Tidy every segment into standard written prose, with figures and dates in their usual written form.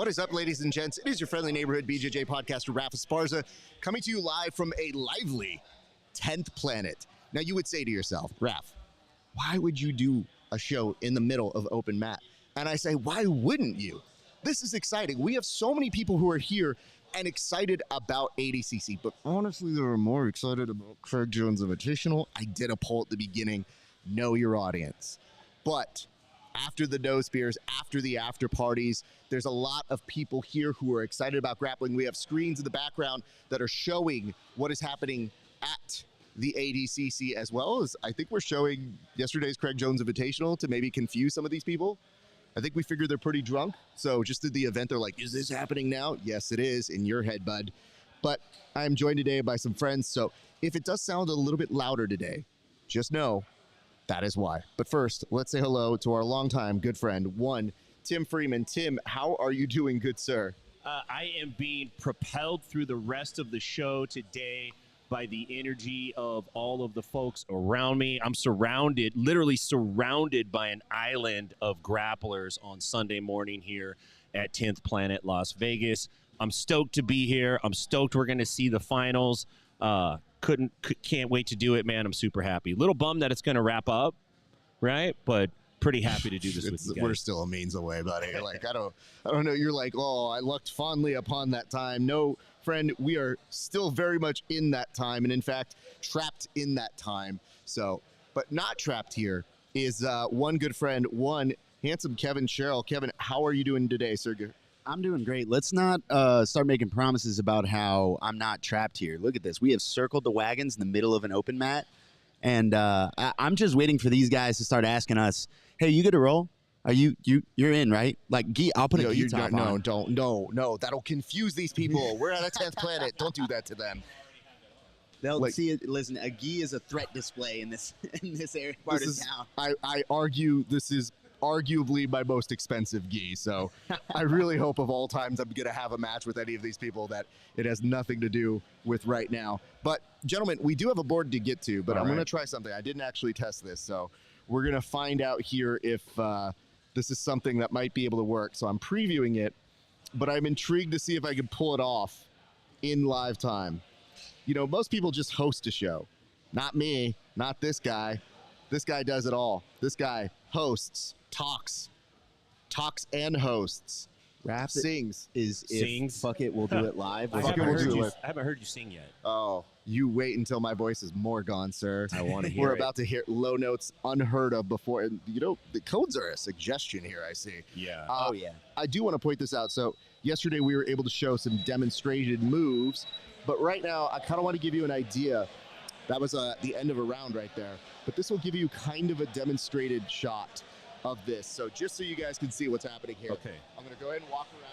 What is up, ladies and gents? It is your friendly neighborhood BJJ podcaster, RAF ESPARZA, coming to you live from a lively 10th planet. Now, you would say to yourself, Raf, why would you do a show in the middle of open mat? And I say, why wouldn't you? This is exciting. We have so many people who are here and excited about ADCC, but honestly, they were more excited about Craig Jones Invitational. I did a poll at the beginning. Know your audience. But after the nose spears, after the after parties, there's a lot of people here who are excited about grappling. We have screens in the background that are showing what is happening at the ADCC, as well as I think we're showing yesterday's Craig Jones Invitational to maybe confuse some of these people. I think we figured they're pretty drunk. So just at the event, they're like, is this happening now? Yes, it is in your head, bud. But I'm joined today by some friends. So if it does sound a little bit louder today, just know that is why. But first, let's say hello to our longtime good friend, Tim Freeman. Tim, how are you doing, good sir? I am being propelled through the rest of the show today by the energy of all of the folks around me. I'm surrounded, literally surrounded by an island of grapplers on Sunday morning here at 10th Planet Las Vegas. I'm stoked to be here. I'm stoked we're going to see the finals. Can't wait to do it, man. I'm super happy. Little bummed that it's going to wrap up, right? But pretty happy to do this with you guys. We're still a means away, buddy. Like, I don't know. You're like, oh, I looked fondly upon that time. No, friend, we are still very much in that time, and in fact, trapped in that time. So, but not trapped here is one good friend, one handsome KEVIN SHERRILL. KEVIN, how are you doing today, sir? I'm doing great. Let's not start making promises about how I'm not trapped here. Look at this. We have circled the wagons in the middle of an open mat, and I'm just waiting for these guys to start asking us, "Hey, you good to roll? Are you're in, right?" Like, I'll put a gi top on. No, that'll confuse these people. We're at a 10th planet. Don't do that to them. They'll see it. Listen, a gi is a threat display in this area part of town. I argue this is arguably my most expensive gi, so I really hope of all times I'm gonna have a match with any of these people that it has nothing to do with right now. But gentlemen, we do have a board to get to, but I'm gonna try something. I didn't actually test this, so we're gonna find out here if this is something that might be able to work. So I'm previewing it, but I'm intrigued to see if I can pull it off in live time. You know, most people just host a show. Not me, not this guy. This guy does it all. This guy hosts, talks and hosts. Rap sings. Sings. Fuck it, we'll do it live. I haven't heard you sing yet. Oh, you wait until my voice is more gone, sir. I want to hear We're about to hear low notes unheard of before. And, you know, the codes are a suggestion here, I see. Yeah. Oh, yeah. I do want to point this out. So yesterday we were able to show some demonstrated moves, but right now I kind of want to give you an idea. That was the end of a round right there. But this will give you kind of a demonstrated shot of this. So just so you guys can see what's happening here. Okay. I'm going to go ahead and walk around.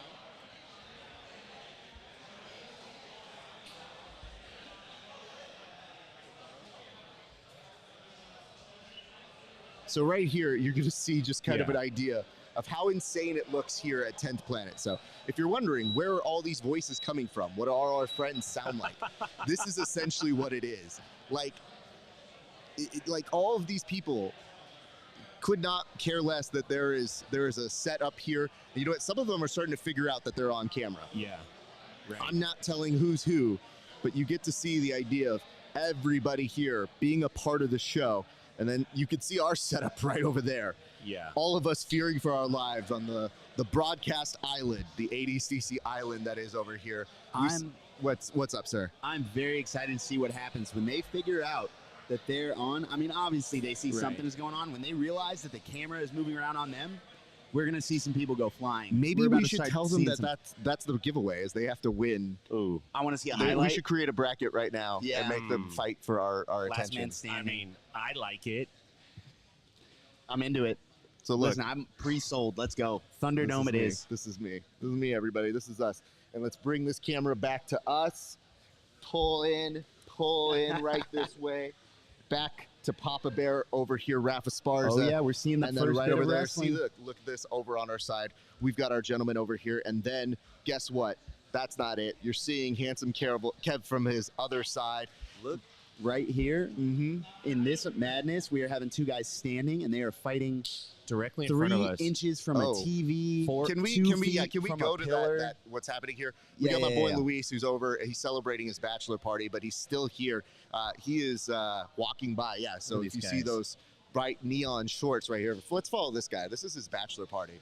So right here, you're going to see just kind of an idea of how insane it looks here at 10th Planet. So if you're wondering, where are all these voices coming from? What do our friends sound like? This is essentially what it is. Like, like all of these people could not care less that there is a set up here. And you know what? Some of them are starting to figure out that they're on camera. Yeah. Right. I'm not telling who's who, but you get to see the idea of everybody here being a part of the show. And then you could see our setup right over there. Yeah. All of us fearing for our lives on the broadcast island, the ADCC island that is over here. What's up, sir? I'm very excited to see what happens when they figure out that they're on. I mean, obviously they see something is going on. When they realize that the camera is moving around on them, we're going to see some people go flying. Maybe we should tell them that that's the giveaway, is they have to win. Ooh. I want to see a highlight. We should create a bracket right now and make them fight for our Last attention. man standing. I mean, I like it. I'm into it. So look, listen, I'm pre-sold. Let's go. Thunderdome it is. This is me. This is me, everybody. This is us. And let's bring this camera back to us. Pull in right this way. Back to Papa Bear over here, RAF ESPARZA. Oh yeah, we're seeing the and first then right bit over of there. wrestling. See, look at this over on our side. We've got our gentleman over here, and then guess what? That's not it. You're seeing handsome Kev from his other side. Look right here in this madness. We are having two guys standing, and they are fighting directly in 3 front of us. inches from a TV. Can we go to that what's happening here? We got my boy Luis, who's over. He's celebrating his bachelor party, but he's still here. He is walking by. Yeah, so if you see those bright neon shorts right here, let's follow this guy. This is his bachelor party.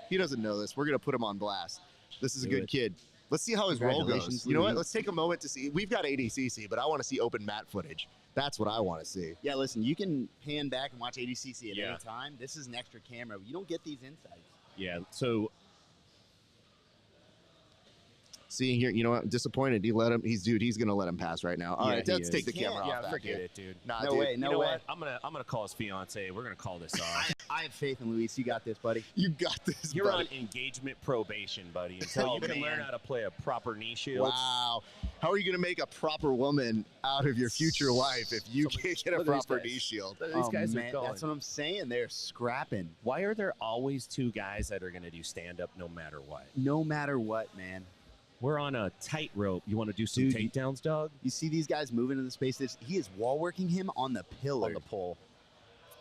He doesn't know this. We're gonna put him on blast. This is a good kid. Let's see how his roll goes. You know what? Let's take a moment to see. We've got ADCC, but I want to see open mat footage. That's what I want to see. Yeah, listen, you can pan back and watch ADCC at any time. This is an extra camera. You don't get these insights. Yeah, so seeing here, you know what? I'm disappointed. He let him. He's gonna let him pass right now. All right, let's take the camera off. Forget it, dude. Nah, no way. No way. I'm gonna call his fiance. We're gonna call this off. I have faith in Luis. You got this, buddy. You got this. You're on engagement probation, buddy. Until you can learn how to play a proper knee shield. Wow. How are you gonna make a proper woman out of your future wife if you can't get a proper knee shield? These guys are going. That's what I'm saying. They're scrapping. Why are there always 2 guys that are gonna do stand up no matter what? No matter what, man. We're on a tightrope. You want to do some takedowns, dog? You see these guys moving into the space. He is wall working him on the pillar. On the pole.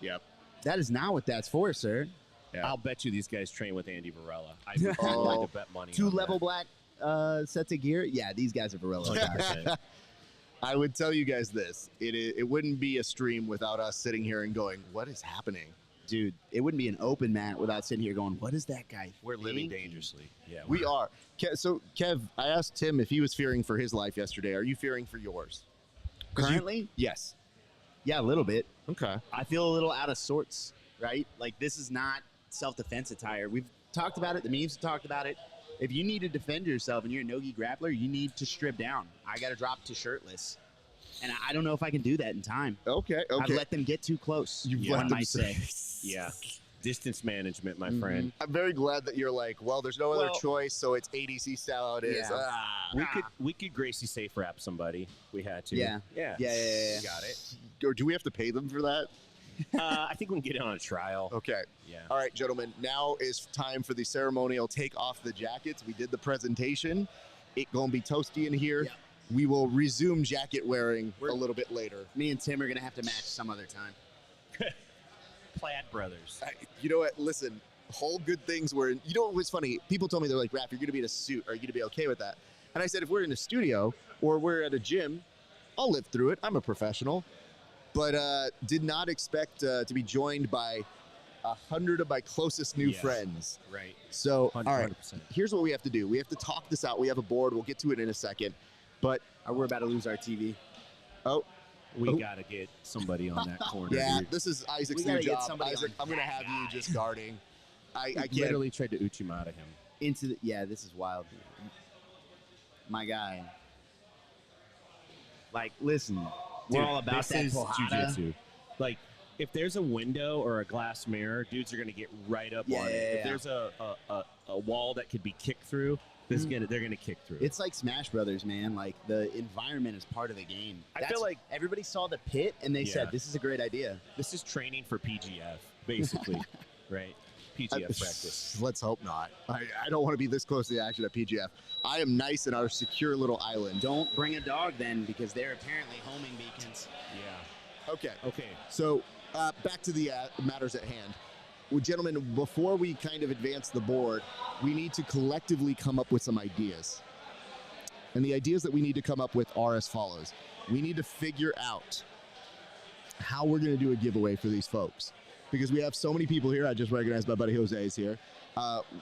Yep. That is not what that's for, sir. Yeah. I'll bet you these guys train with Andy Varela. I would like to bet money 2 on level that. black sets of gear. Yeah, these guys are Varela guys. I would tell you guys this. It wouldn't be a stream without us sitting here and going, what is happening? Dude, it wouldn't be an open mat without sitting here going, what is that guy We're living thinking? dangerously. Yeah, We are. So, Kev, I asked Tim if he was fearing for his life yesterday. Are you fearing for yours? Currently? Yes. Yeah, a little bit. Okay. I feel a little out of sorts, right? Like, this is not self-defense attire. We've talked about it. The memes have talked about it. If you need to defend yourself and you're a no-gi grappler, you need to strip down. I got to drop to shirtless. And I don't know if I can do that in time. Okay. I've let them get too close, one might say. Yeah. Distance management, my friend. I'm very glad that you're like, well, there's no other choice, so it's ADC style how it is. We could Gracie safe wrap somebody. We had to. Yeah. We got it. Or do we have to pay them for that? I think we can get it on a trial. Okay. Yeah. All right, gentlemen. Now is time for the ceremonial take off the jackets. We did the presentation. It gonna be toasty in here. Yep. We will resume jacket wearing a little bit later. Me and Tim are going to have to match some other time. Plaid Brothers. You know what? Listen, whole good things were. You know what was funny? People told me, they're like, Raph, you're going to be in a suit. Are you going to be okay with that? And I said, if we're in a studio or we're at a gym, I'll live through it. I'm a professional. But did not expect to be joined by 100 of my closest new friends. Right. So, 100%. all right, here's what we have to do. We have to talk this out. We have a board. We'll get to it in a second. But we're about to lose our TV. We got to get somebody on that corner. Yeah, dude. this is Isaac's new job. Isaac, I'm going to have you just guarding. I can't. Literally tried to Uchimata him. This is wild. My guy. Like, listen, we're all about that jiu-jitsu. Like, if there's a window or a glass mirror, dudes are going to get right up on it. If there's a wall that could be kicked through, they're gonna kick through. It's like Smash Brothers, man. Like, the environment is part of the game. I feel like everybody saw the pit and they said, this is a great idea. This is training for PGF, basically, right? PGF practice. Let's hope not. I don't want to be this close to the action at PGF. I am nice in our secure little island. Don't bring a dog then, because they're apparently homing beacons. Yeah. Okay. So back to the matters at hand. Well, gentlemen, before we kind of advance the board, we need to collectively come up with some ideas. And the ideas that we need to come up with are as follows. We need to figure out how we're going to do a giveaway for these folks. Because we have so many people here. I just recognized my buddy Jose is here.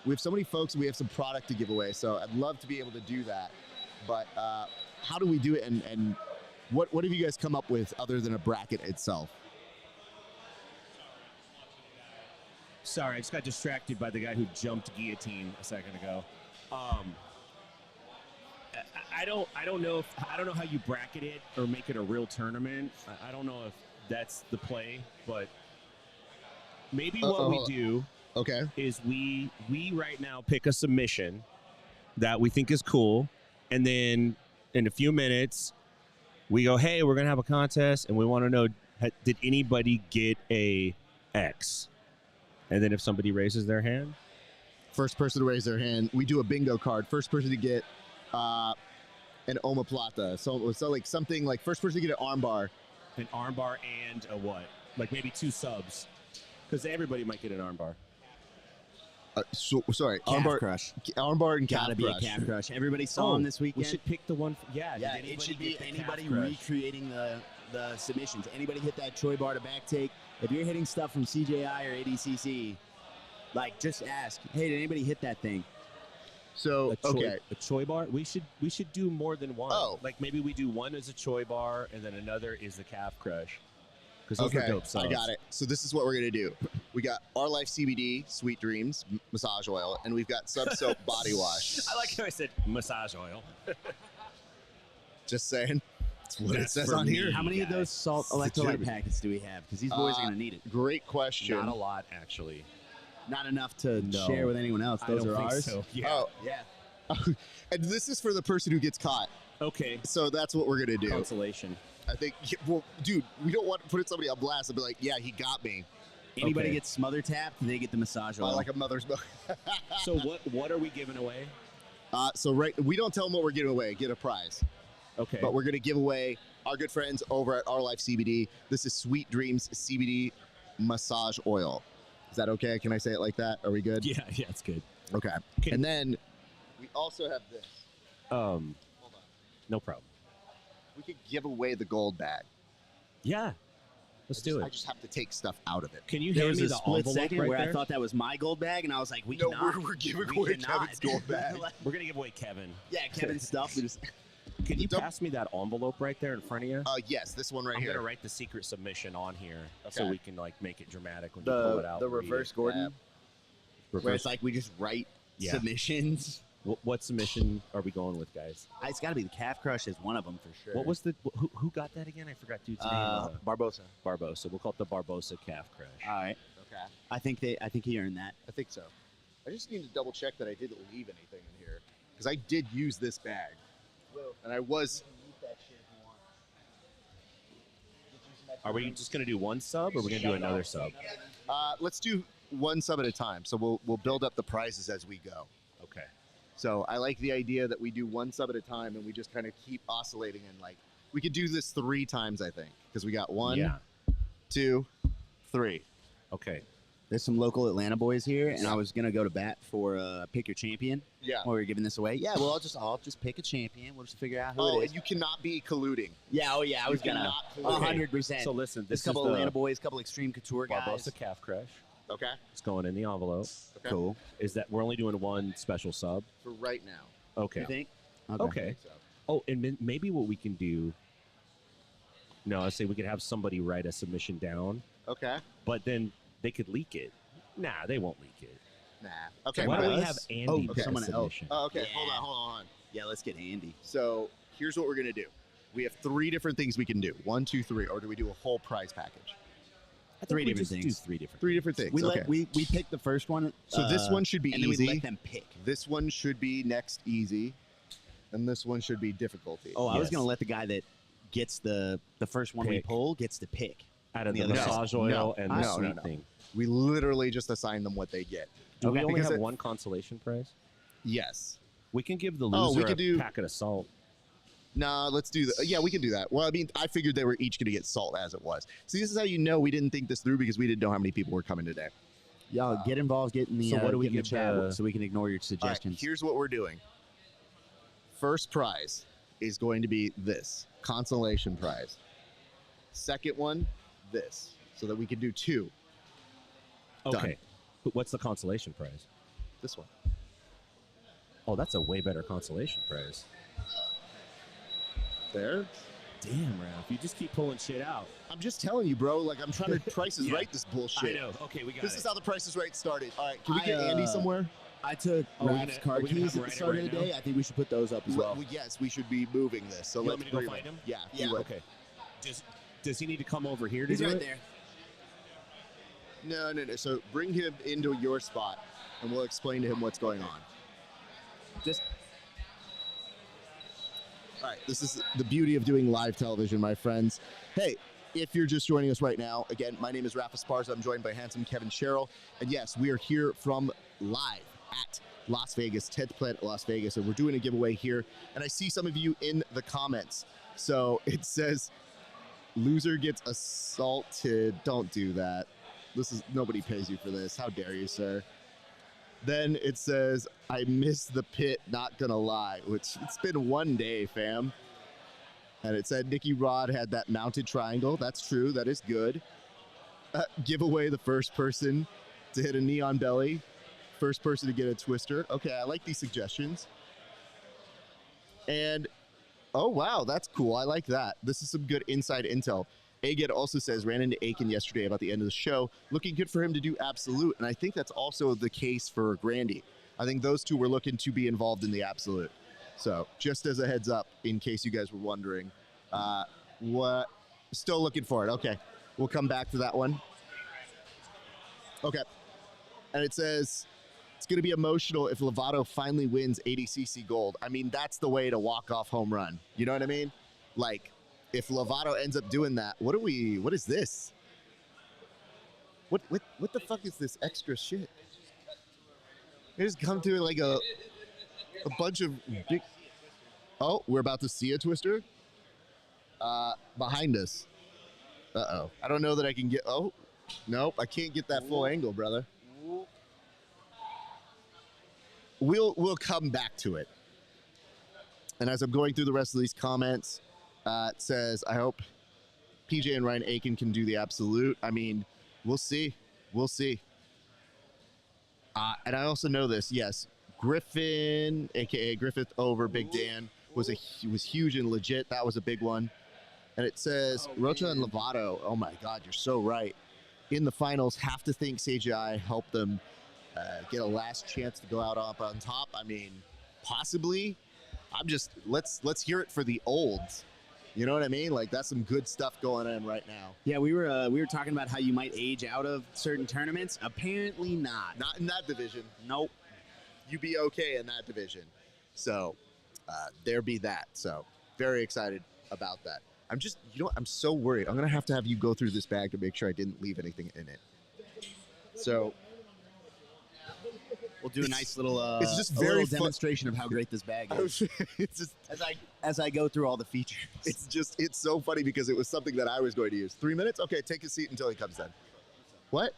We have so many folks, and we have some product to give away. So I'd love to be able to do that. But how do we do it? And what have you guys come up with other than a bracket itself? Sorry, I just got distracted by the guy who jumped guillotine a second ago. I don't know how you bracket it or make it a real tournament. I don't know if that's the play, but maybe what we do is we right now pick a submission that we think is cool, and then in a few minutes we go, hey, we're gonna have a contest and we want to know, did anybody get a X? And then if somebody raises their hand, first person to raise their hand, we do a bingo card. First person to get an omoplata. So like something like first person to get an armbar. An armbar and a what? Like maybe 2 subs. Because everybody might get an armbar. Sorry, Calf armbar crush. Armbar and calf Gotta be crush. a calf crush. Everybody saw him this weekend. We should pick the one. Yeah, did it should anybody be get the calf anybody crush? recreating the submissions. Anybody hit that Choi bar to back take? If you're hitting stuff from CJI or ADCC, like just ask, hey, did anybody hit that thing? So A Choi bar. We should do more than one. Oh. Like maybe we do one as a Choi bar and then another is the calf crush. Because those are dope subs. I got it. So this is what we're gonna do. We got Our Life CBD, Sweet Dreams, massage oil, and we've got Sub Soap body wash. I like how I said massage oil. Just saying. That's what it That's says for on me. here. How many of those salt electrolyte packets do we have? Because these boys are gonna need it. Great question. Not a lot, actually. Not enough to No. share with anyone else. Those I don't are think ours. So. Yeah. Oh, Yeah. and this is for the person who gets caught. Okay. So that's what we're gonna do. Consolation. I think, well, dude, we don't want to put somebody on blast and be like, yeah, he got me. Anybody Okay. gets smother tapped, they get the massage oil. Like a mother's milk. So what are we giving away? So we don't tell them what we're giving away. Get a prize. Okay. But we're going to give away our good friends over at Our Life CBD. This is Sweet Dreams CBD massage oil. Is that okay? Can I say it like that? Are we good? yeah, it's good. Okay. Okay. And then we also have this. Hold on. No problem. We could give away the gold bag. Yeah. Let's do I it. just have to take stuff out of it. Can you There hand was me a the split envelope second right where there? I thought that was my gold bag, and I was like, we No, cannot. we're giving We away cannot. Kevin's gold bag. We're gonna give away Kevin. Yeah, Kevin's stuff. We just Can you Don't- pass me that envelope right there in front of you? Yes, this one right I'm here. gonna write the secret submission on here so Okay. we can like make it dramatic when you pull it out. the and read reverse it. Gordon, where Reverse. it's like we just write Yeah. submissions. What submission are we going with, guys? It's got to be the calf crush is one of them for sure. What was the who got that again? I forgot dude's name. Barbosa? Barbosa. We'll call it the Barbosa calf crush. All right. Okay. I think he earned that. I think so. I just need to double check that I didn't leave anything in here because I did use this bag, and I was. Are we just gonna do one sub, or are we gonna do another sub? Let's do one sub at a time. So we'll build up the prizes as we go. Okay. So I like the idea that we do one sub at a time and we just kind of keep oscillating and like we could do this 3 times I think because we got 1, Yeah. 2, 3. Okay. There's some local Atlanta boys here, and I was gonna go to bat for pick your champion. Yeah. While we were giving this away. Yeah. Well, I'll just pick a champion. We'll just figure out who Oh, it and is. you cannot be colluding. Yeah. Oh yeah. I was You gonna cannot collude. 100%. So listen, There's this a couple is the Atlanta boys, couple extreme couture guys. Barbosa calf crush. Okay. It's going in the envelope. Okay. Cool. Is that we're only doing one special sub? For right now. Okay. You think? Okay. So. Oh, and maybe what we can do. No, I say we could have somebody write a submission down, Okay. but then they could leak it. Nah, they won't leak it. Nah. Okay. Why but don't we us- have Andy Oh, put a someone else. submission? Oh, okay. Yeah. Hold on. Yeah. Let's get Andy. So here's what we're gonna do. We have 3 different things we can do. 1, 2, 3, or do we do a whole prize package? I think 3 we different just things. Do 3 different. 3 different things. We okay. we picked the first one. So this one should be and easy. then we let them pick. This one should be next easy, and this one should be difficulty. Oh, I was Yes. gonna let the guy that gets the first one we Pick. pull gets to pick. Out of The the other massage side. oil No. and the No, sweet no. thing. We literally just assign them what they get. Do we Okay. only Because have it- one consolation prize? Yes. We can give the Oh, loser we could do- a packet of salt. Nah, let's do that. Yeah, we can do that. Well, I mean, I figured they were each going to get salt as it was. See, this is how you know we didn't think this through because we didn't know how many people were coming today. Y'all get involved, get in the So what do we get in the give chat the- so we can ignore your All right, suggestions. here's what we're doing. First prize is going to be this consolation prize. Second one, this, so that we can do 2. Okay. What's the consolation prize? This one. Oh, that's a way better consolation prize. There. Damn, Ralph, you just keep pulling shit out. I'm just telling you, bro. Like I'm trying to prices Yeah. right this bullshit. I know. Okay, we got This it. is how the Price is Right started. All right, can we I, get Andy somewhere? I took Are we Raf's gonna- car are we gonna keys have at the him start write of it the right day. I think we should put those up as well. Yes, we should be moving this. So You let's want me to go bring find him? Yeah. Yeah. you would. Okay. Does he need to come over here to He's do right it? there. No. So bring him into your spot, and we'll explain to him what's going on. Just All right, this is the beauty of doing live television, my friends. Hey, if you're just joining us right now, again, my name is RAF ESPARZA. I'm joined by handsome Kevin Sherrill. And yes, we are here from live at Las Vegas, 10th Planet Las Vegas, and we're doing a giveaway here. And I see some of you in the comments. So it says, loser gets assaulted. Don't do that. Nobody pays you for this. How dare you, sir? Then it says, I miss the pit, not gonna lie, which it's been one day, fam. And it said Nicky Rod had that mounted triangle. That's true. That is good. Give away the first person to hit a neon belly. First person to get a twister. Okay, I like these suggestions. And, oh, wow, that's cool. I like that. This is some good inside intel. Aged also says, ran into Aiken yesterday about the end of the show. Looking good for him to do absolute. And I think that's also the case for Grandy. I think those two were looking to be involved in the absolute. So just as a heads up, in case you guys were wondering, still looking for it. Okay, we'll come back to that one. Okay, and it says it's going to be emotional if Lovato finally wins ADCC gold. I mean, that's the way to walk off home run. You know what I mean? Like, if Lovato ends up doing that, what is this? What the fuck is this extra shit? They just come to like a bunch of big. Oh, we're about to see a twister. Behind us. Uh-oh. I don't know that I can get. Oh, nope. I can't get that full angle, brother. We'll come back to it. And as I'm going through the rest of these comments, it says, I hope PJ and Ryan Aiken can do the absolute. I mean, we'll see. We'll see. And I also know this. Yes, Griffin, a.k.a. Griffith over Big Dan, was huge and legit. That was a big one. And it says, Rocha and Lovato, oh my God, you're so right. In the finals, have to think CGI helped them get a last chance to go out up on top. I mean, possibly. Let's hear it for the olds. You know what I mean? Like, that's some good stuff going on right now. Yeah, we were talking about how you might age out of certain tournaments. Apparently not. Not in that division. Nope. You be okay in that division. So there be that. So very excited about that. I'm so worried. I'm going to have you go through this bag to make sure I didn't leave anything in it. So we'll do a nice little, it's just very demonstration of how great this bag is. It's just, as I go through all the features. It's so funny because it was something that I was going to use. 3 minutes? Okay, take a seat until he comes in. What?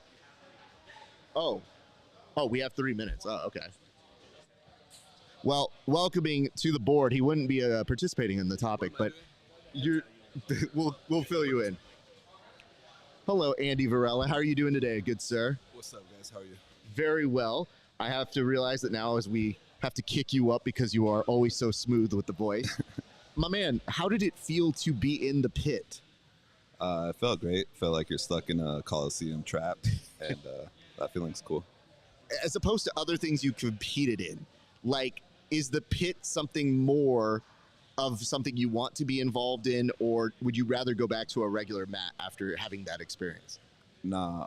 Oh, we have 3 minutes. Oh, okay. Well, welcoming to the board, he wouldn't be participating in the topic, but we'll fill you in. Hello, Andy Varela. How are you doing today, good sir? What's up, guys? How are you? Very well. I have to realize that now as we have to kick you up because you are always so smooth with the voice. My man, how did it feel to be in the pit? It felt great. Felt like you're stuck in a Coliseum trap, and that feeling's cool. As opposed to other things you competed in, like, is the pit something more of something you want to be involved in, or would you rather go back to a regular mat after having that experience? Nah,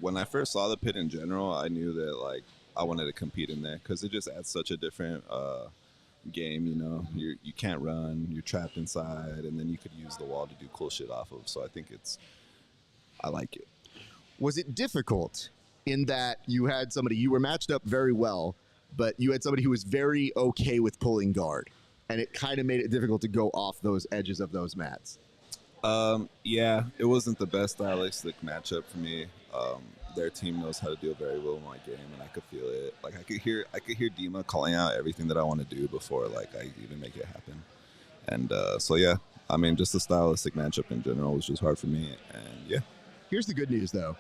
when I first saw the pit in general, I knew that like I wanted to compete in there because it just adds such a different game. You know, you can't run, you're trapped inside, and then you could use the wall to do cool shit off of. So I think I like it. Was it difficult in that you had somebody, you were matched up very well, but you had somebody who was very okay with pulling guard, and it kind of made it difficult to go off those edges of those mats? Yeah, it wasn't the best stylistic matchup for me. Their team knows how to deal very well in my game, and I could feel it. Like I could hear Dima calling out everything that I want to do before like I even make it happen. And so yeah, I mean, just the stylistic matchup in general was just hard for me. And yeah. Here's the good news though.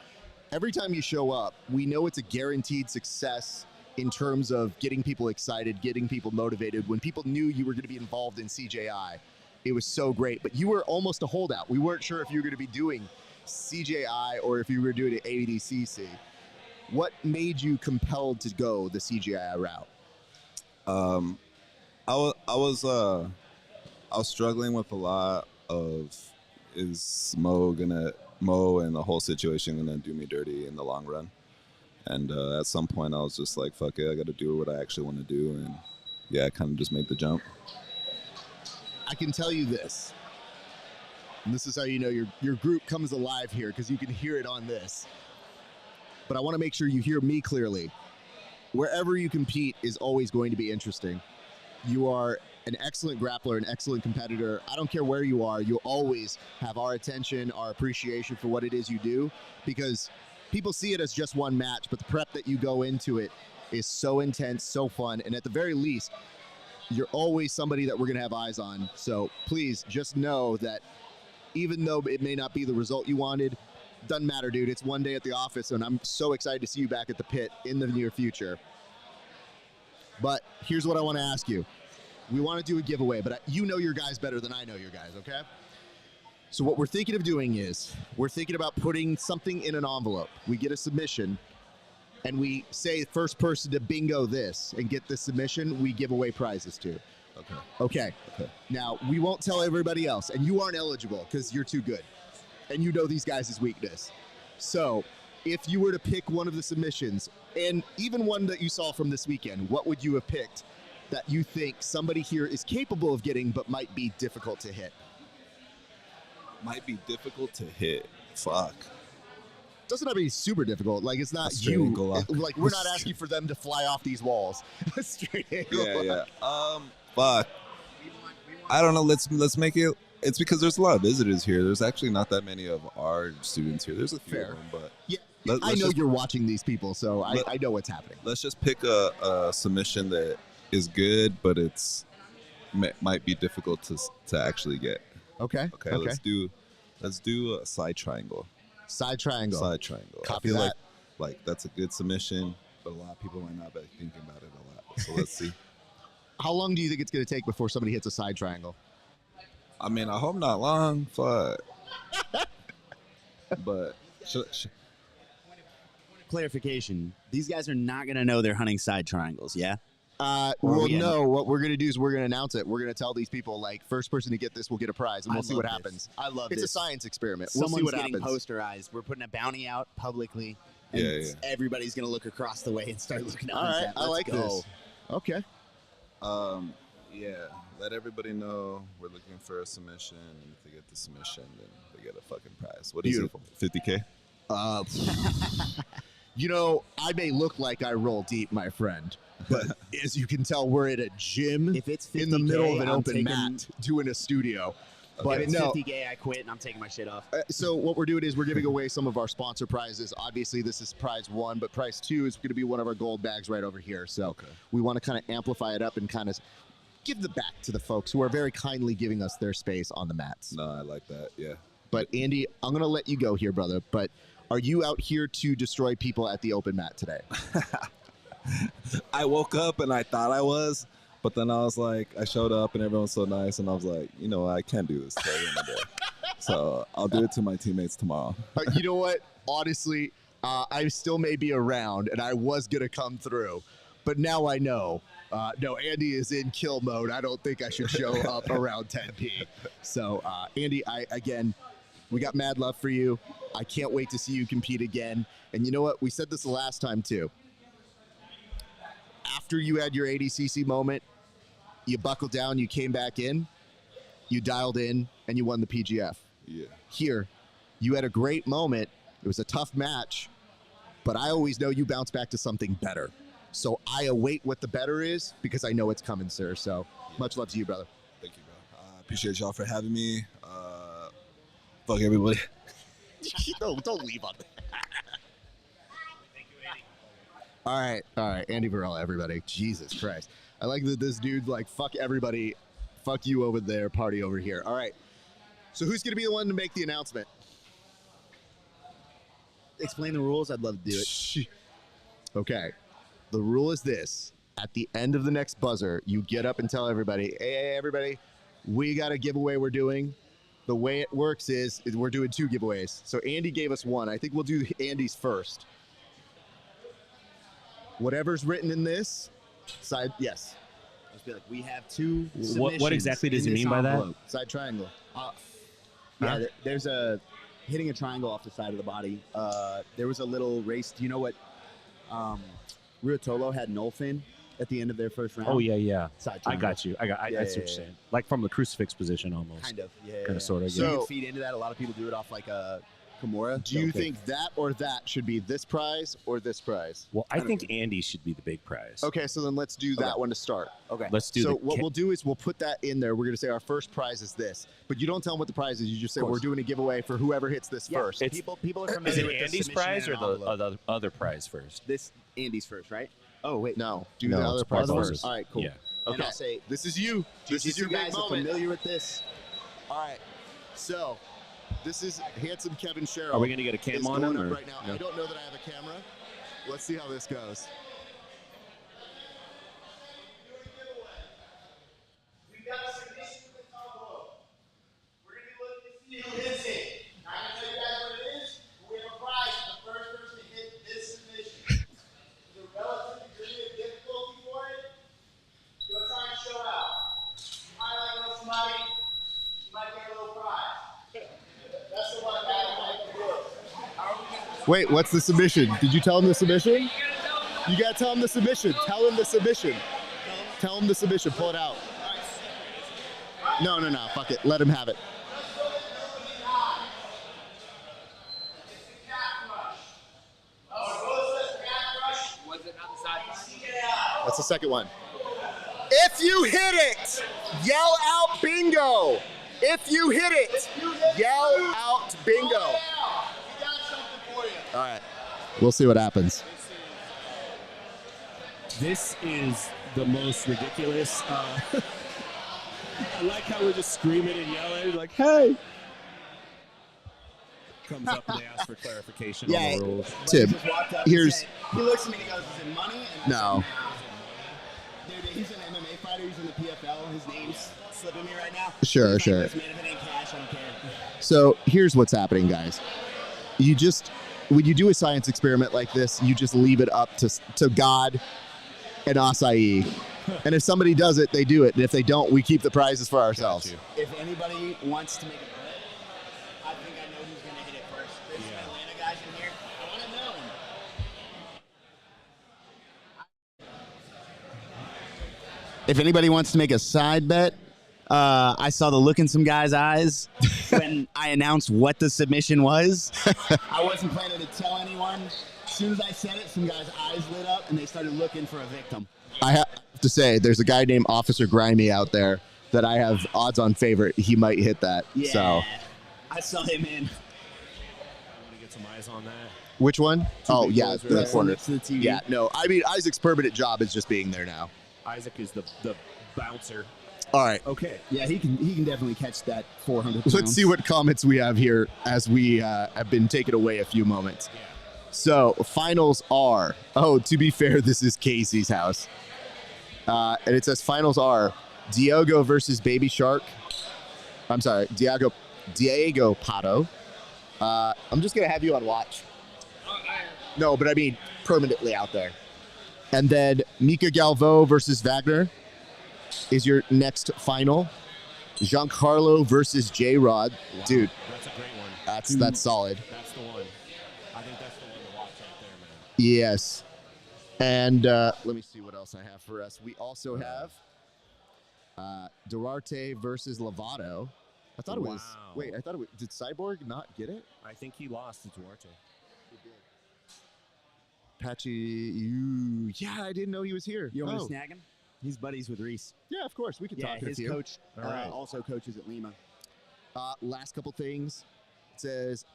Every time you show up, we know it's a guaranteed success in terms of getting people excited, getting people motivated. When people knew you were going to be involved in CJI, it was so great. But you were almost a holdout. We weren't sure if you were going to be doing CJI or if you were doing ADCC. What made you compelled to go the CJI route? I was struggling with a lot of, is Mo and the whole situation gonna do me dirty in the long run? And at some point I was just like, fuck it, I got to do what I actually want to do. And yeah, I kind of just made the jump. I can tell you this, and this is how you know your group comes alive here, because you can hear it on this. But I want to make sure you hear me clearly. wherever you compete is always going to be interesting. You are an excellent grappler, an excellent competitor. I don't care where you are. You'll always have our attention, our appreciation for what it is you do, because people see it as just one match, but the prep that you go into it is so intense, so fun, and at the very least, you're always somebody that we're going to have eyes on. So please just know that even though it may not be the result you wanted, doesn't matter, dude. It's one day at the office, and I'm so excited to see you back at the pit in the near future. But here's what I want to ask you. We want to do a giveaway, but you know your guys better than I know your guys, okay? So what we're thinking of doing is we're thinking about putting something in an envelope. We get a submission, and we say first person to bingo this and get the submission, we give away prizes to. Okay. Now, we won't tell everybody else, and you aren't eligible because you're too good, and you know these guys' weakness. So if you were to pick one of the submissions, and even one that you saw from this weekend, what would you have picked that you think somebody here is capable of getting but might be difficult to hit? Might be difficult to hit. Fuck. Doesn't have to be super difficult. Like, it's not Straight you. ankle lock. Like, we're not asking for them to fly off these walls. Straight ankle lock. Fuck. I don't know. Let's make it. It's because there's a lot of visitors here. There's actually not that many of our students here. There's a few of them, but yeah. I know you're watching these people, so I know what's happening. Let's just pick a submission that is good, but might be difficult to actually get. Okay. Let's do a side triangle. Side triangle. Copy I feel that. like that's a good submission, but a lot of people might not be thinking about it a lot. So let's see. How long do you think it's going to take before somebody hits a side triangle? I mean, I hope not long. Fuck. But Clarification: these guys are not going to know they're hunting side triangles. Yeah. Well, no. What we're going to do is we're going to announce it. We're going to tell these people, like, first person to get this will get a prize, and we'll see what happens. I love it's this. a science experiment. Someone's we'll see what getting happens. posterized. We're putting a bounty out publicly, and everybody's going to look across the way and start looking at All right, I like this. Okay. Yeah, let everybody know we're looking for a submission, and if they get the submission, then they get a fucking prize. What is Beautiful. it? 50K? You know, I may look like I roll deep, my friend, but as you can tell, we're at a gym If it's 50K, in the middle of an I'm open taking- mat doing a studio. But If it's no. 50K, I quit and I'm taking my shit off. So what we're doing is we're giving away some of our sponsor prizes. Obviously, this is prize 1, but prize 2 is going to be one of our gold bags right over here. So we want to kind of amplify it up and kind of give the back to the folks who are very kindly giving us their space on the mats. No, I like that. Yeah. But Andy, I'm going to let you go here, brother. But are you out here to destroy people at the open mat today? I woke up and I thought I was, but then I was like, I showed up and everyone's so nice, and I was like, you know, I can't do this today. So I'll do it to my teammates tomorrow. You know what? Honestly, I still may be around, and I was going to come through. But now I know. No, Andy is in kill mode. I don't think I should show up around 10p. So, Andy, we got mad love for you. I can't wait to see you compete again. And you know what? We said this the last time, too. After you had your ADCC moment, you buckled down, you came back in, you dialed in, and you won the PGF. Yeah. Here, you had a great moment. It was a tough match, but I always know you bounce back to something better. So I await what the better is because I know it's coming, sir. So much love to you, brother. Thank you, bro. I appreciate y'all for having me. Fuck everybody. Don't leave on that. All right, Andy Varela, everybody. Jesus Christ. I like that this dude's like, fuck everybody, fuck you over there, party over here. All right, so who's going to be the one to make the announcement? Explain the rules. I'd love to do it. Okay, the rule is this. At the end of the next buzzer, you get up and tell everybody, hey, everybody, we got a giveaway we're doing. The way it works is we're doing 2 giveaways. So Andy gave us 1. I think we'll do Andy's first. Whatever's written in this side, yes. Just be like, we have 2 submissions. What exactly does he mean by that? Side triangle. Yeah, there's a hitting a triangle off the side of the body. There was a little race. Do you know what Ruotolo had Nolfin at the end of their first round? Oh, yeah. Side I triangle. got you. I see what you're saying. Like from the crucifix position almost. Kind of. Yeah. Kind of, sort of. So Yeah. you can feed into that. A lot of people do it off like a Nakamura. Do you think that or that should be this prize or this prize? Well, I think Andy should be the big prize. Okay, so then let's do that one to start. Okay. Let's do. So the what we'll do is we'll put that in there. We're going to say our first prize is this, but you don't tell them what the prize is. You just say we're doing a giveaway for whoever hits this first. It's- People are Is familiar it with Andy's the prize or submission the envelope. other prize first? This Andy's first, right? Oh wait, No, do No, the other it's prize Barbara first. first. All right, cool. Yeah. And Okay, I'll say this is you. This is your big guys are moment. familiar with this. All right, so this is handsome Kevin Sherrill. Are we gonna get a cam is on going him? up Or? right now? No? I don't know that I have a camera. Let's see how this goes. We got a submission with the envelope. We're going to be looking to see who hits it. Not going to tell you guys what it is, but we have a prize for the first person to hit this submission. There's a relative degree of difficulty for it. Go try and show out. You highlight on somebody, you might get a little prize. That's the one that I like to do. How are we going to Wait, what's the submission? Did you tell him the submission? You gotta tell him the submission. Tell him the submission. Tell him the submission. Pull it out. No, fuck it. Let him have it. That's the second one. If you hit it, yell out bingo. If you hit it, yell out bingo. We got something for you. All right. We'll see what happens. This is the most ridiculous. I like how we're just screaming and yelling, like, "Hey!" Comes up and they ask for clarification on the rules. Tim, Just walked up and here's said- he looks at me and he goes, "Is it money?" And I No. said, Dude, he's an MMA fighter. He's in the PFL. His name's slipping me right now. Sure, He's sure. Like, "Listen, man, if it ain't cash, I don't care." So here's what's happening, guys. You just, when you do a science experiment like this, you just leave it up to God and acai. And if somebody does it, they do it. And if they don't, we keep the prizes for ourselves. you. If anybody wants to make a bet, I think I know who's going to hit it first. There's some Atlanta guys in here. I want to know them. If anybody wants to make a side bet, I saw the look in some guys' eyes when I announced what the submission was. I wasn't planning to tell anyone. As soon as I said it, some guys' eyes lit up and they started looking for a victim. I have to say, there's a guy named Officer Grimy out there that I have odds on favorite. He might hit that. Yeah, So, I saw him in. I want to get some eyes on that. which one? Oh, big yeah, balls the right corner. next to the TV. Yeah, no. I mean, Isaac's permanent job is just being there now. Isaac is the bouncer. All right. Okay. Yeah, he can definitely catch that 400 pounds. Let's see what comments we have here as we have been taken away a few moments. Yeah. So, finals are, to be fair, this is Casey's house. And it says finals are Diogo versus Baby Shark. I'm sorry, Diego Pato. I'm just going to have you on watch. No, but I mean permanently out there. And then Mika Galvo versus Wagner is your next final. Giancarlo versus J-Rod. Wow. Dude, That's a great one. that's solid. That's the one. I think that's the one to watch right there, man. Yes. And let me see what else I have for us. We also have Duarte versus Lovato. I thought it was. Wow. Wait, I thought it was. Did Cyborg not get it? I think he lost to Duarte. Patchy, yeah, I didn't know he was here. You want Oh, to snag him? He's buddies with Reese. yeah, of course. We could Yeah, talk to his you. coach All right. also coaches at Lima. Last couple things. It says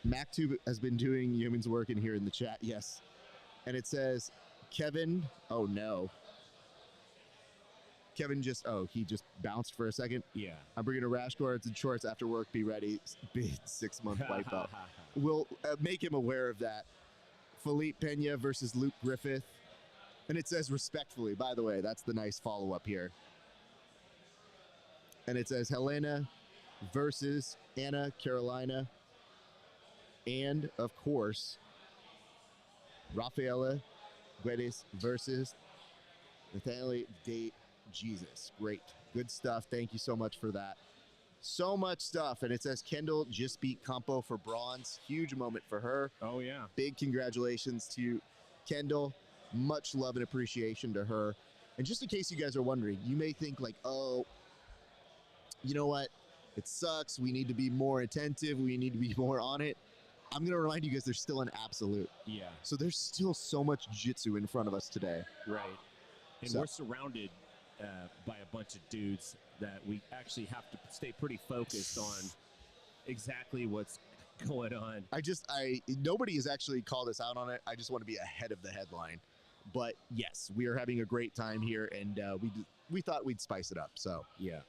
MacTube has been doing humans work in here in the chat. Yes. And it says Kevin. Oh, no. Kevin he just bounced for a second. Yeah. I'm bringing a rash guards and shorts after work. Be ready. Big 6-month wipeout. We'll make him aware of that. Philippe Pena versus Luke Griffith. And it says respectfully, by the way. That's the nice follow-up here. And it says Helena versus Anna Carolina. And, of course, Rafaela Guedes versus Nathaniel Date Jesus. Great. Good stuff. Thank you so much for that. So much stuff. And it says Kendall just beat Campo for bronze. Huge moment for her. Oh, yeah. Big congratulations to Kendall. Much love and appreciation to her. And just in case you guys are wondering, you may think like, oh, you know what? It sucks. We need to be more attentive. We need to be more on it. I'm going to remind you guys there's still an absolute. Yeah. So there's still so much jiu-jitsu in front of us today. Right. And So- we're surrounded by a bunch of dudes that we actually have to stay pretty focused on exactly what's going on. Nobody has actually called us out on it. I just want to be ahead of the headline. But yes, we are having a great time here, and we thought we'd spice it up. So, Yeah.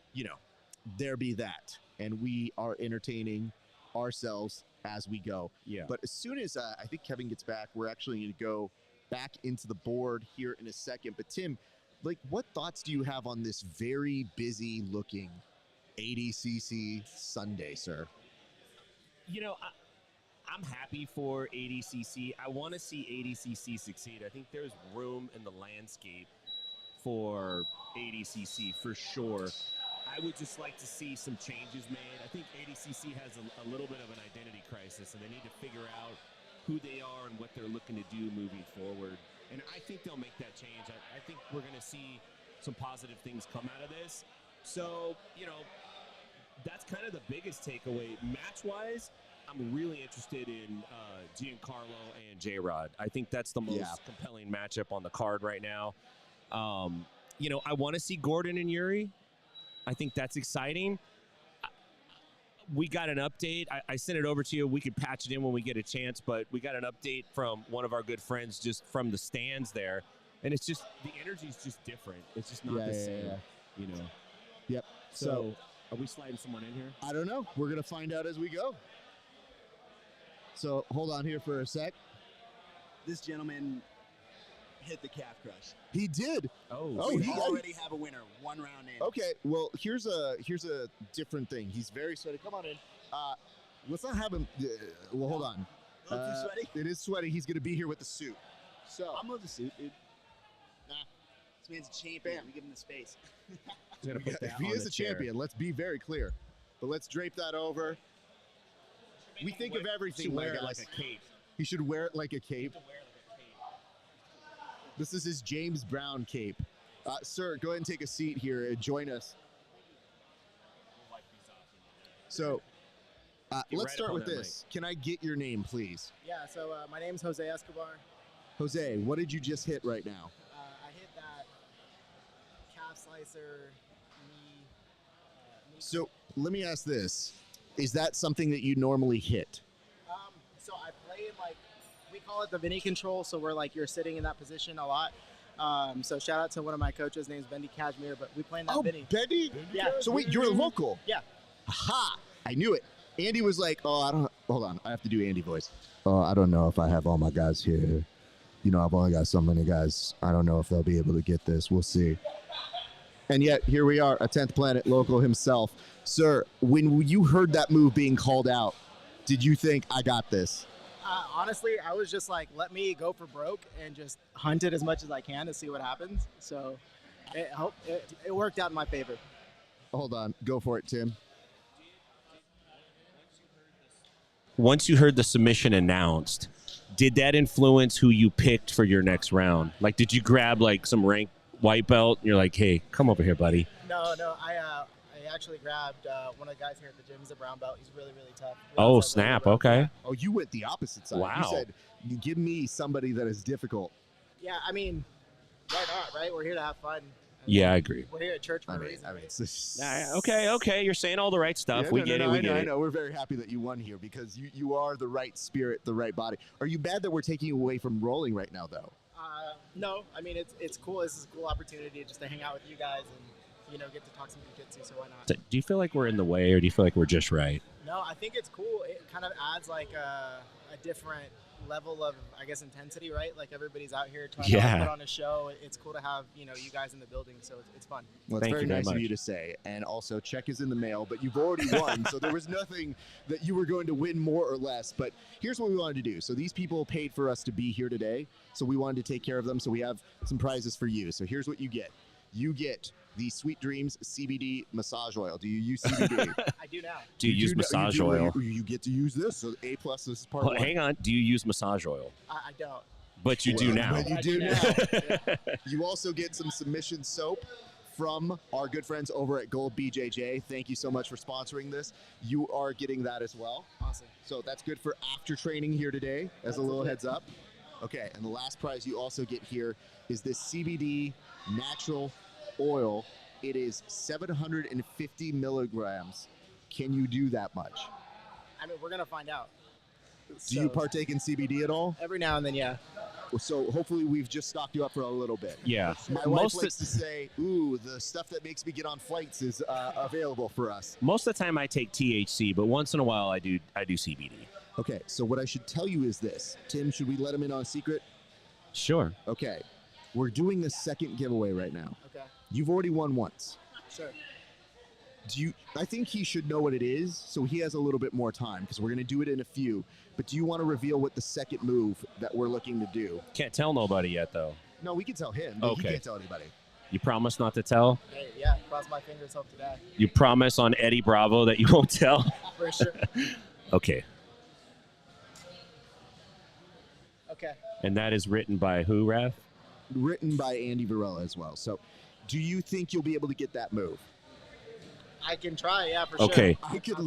there be that. And we are entertaining ourselves as we go. Yeah. But as soon as I think Kevin gets back, we're actually going to go back into the board here in a second. But Tim, what thoughts do you have on this very busy looking ADCC Sunday, sir? I'm happy for ADCC. I want to see ADCC succeed. I think there's room in the landscape for ADCC for sure. I would just like to see some changes made. I think ADCC has a little bit of an identity crisis, and they need to figure out who they are and what they're looking to do moving forward. And I think they'll make that change. I think we're going to see some positive things come out of this. So, that's kind of the biggest takeaway. Match-wise, I'm really interested in Giancarlo and J-Rod. I think that's the most compelling matchup on the card right now. I want to see Gordon and Yuri. I think that's exciting. We got an update. I sent it over to you. We could patch it in when we get a chance, but we got an update from one of our good friends just from the stands there. And it's just, the energy is just different. It's just not the same, Yep. So, are we sliding someone in here? I don't know. We're going to find out as we go. So hold on here for a sec. This gentleman hit the calf crush. He did. Oh, We already have a winner, 1 round in. Okay, well, here's a different thing. He's very sweaty. Come on in. Let's not have him. Well, hold on. A little too sweaty? It is sweaty. He's going to be here with the suit. So I'm with the suit, dude. Nah, this man's a champion. We give him the space. if he is a champion, let's be very clear. But let's drape that over. We think of everything, wear my it like guys. a cape. He should wear it like a cape. This is his James Brown cape. Sir, go ahead and take a seat here and join us. So, let's start with this. Can I get your name, please? Yeah, so my name's Jose Escobar. Jose, what did you just hit right now? I hit that calf slicer, knee. So, let me ask this. Is that something that you normally hit? So I played we call it the Vinny control. So we're you're sitting in that position a lot. So shout out to one of my coaches, name's Bendy Cashmere, but we play in that Vinny. Bendy? Yeah. So wait, you're a local? Yeah. Aha! I knew it. Andy was like, hold on. I have to do Andy voice. I don't know if I have all my guys here. I've only got so many guys. I don't know if they'll be able to get this. We'll see. And yet, here we are, a 10th Planet local himself. Sir, when you heard that move being called out, did you think, I got this? Honestly, I was just let me go for broke and just hunt it as much as I can to see what happens. So it worked out in my favor. Hold on. Go for it, Tim. Once you heard the submission announced, did that influence who you picked for your next round? Did you grab some rank white belt and you're like, hey, come over here, buddy? No, I actually grabbed one of the guys here at the gym. He's a brown belt. He's really, really tough. Oh, snap. Okay. Oh, you went the opposite side. Wow. You said, give me somebody that is difficult. Yeah, I mean, why not, right? We're here to have fun. Yeah, I agree. We're here at church for a reason. it's just, Okay. You're saying all the right stuff. Yeah, We get it. I know. We're very happy that you won here because you are the right spirit, the right body. Are you mad that we're taking you away from rolling right now, though? No, I mean, it's cool. This is a cool opportunity just to hang out with you guys and, get to talk some jiu-jitsu, so why not? Do you feel like we're in the way or do you feel like we're just right? No, I think it's cool. It kind of adds a different level of, I guess, intensity, right? Everybody's out here trying to put on a show. It's cool to have, you guys in the building, so it's fun. Well, it's Thank very you very nice of much. you to say. And also, check is in the mail, but you've already won, so there was nothing that you were going to win more or less. But here's what we wanted to do. So these people paid for us to be here today, so we wanted to take care of them. So we have some prizes for you. So here's what you get. You get the Sweet Dreams CBD massage oil. Do you use CBD? I do now. Do you use massage oil? You get to use this. So A+, this is part Well, one. hang on. Do you use massage oil? I don't. But you do now. But you I do do now. now. You also get some submission soap from our good friends over at Gold BJJ. Thank you so much for sponsoring this. You are getting that as well. Awesome. So that's good for after training here today, as a little heads up. Okay, and the last prize you also get here is this CBD natural oil. It is 750 milligrams. Can you do that much? I mean, we're gonna find out. Do you partake in CBD at all? Every now and then, yeah. So hopefully we've just stocked you up for a little bit. Yeah. My wife likes to say, ooh, the stuff that makes me get on flights is available for us. Most of the time I take THC, but once in a while I do CBD. Okay, so what I should tell you is this. Tim, should we let him in on a secret? Sure. Okay, we're doing the second giveaway right now. Okay. You've already won once. Sure. I think he should know what it is, so he has a little bit more time because we're going to do it in a few. But do you want to reveal what the second move that we're looking to do? Can't tell nobody yet, though. No, we can tell him, but Okay. he can't tell anybody. You promise not to tell? Hey, yeah. Cross my fingers. Hope to die. You promise on Eddie Bravo that you won't tell? For sure. Okay. Okay. And that is written by who, Raph? Written by Andy Varela as well. So do you think you'll be able to get that move? I can try. Yeah, for Okay. sure. I could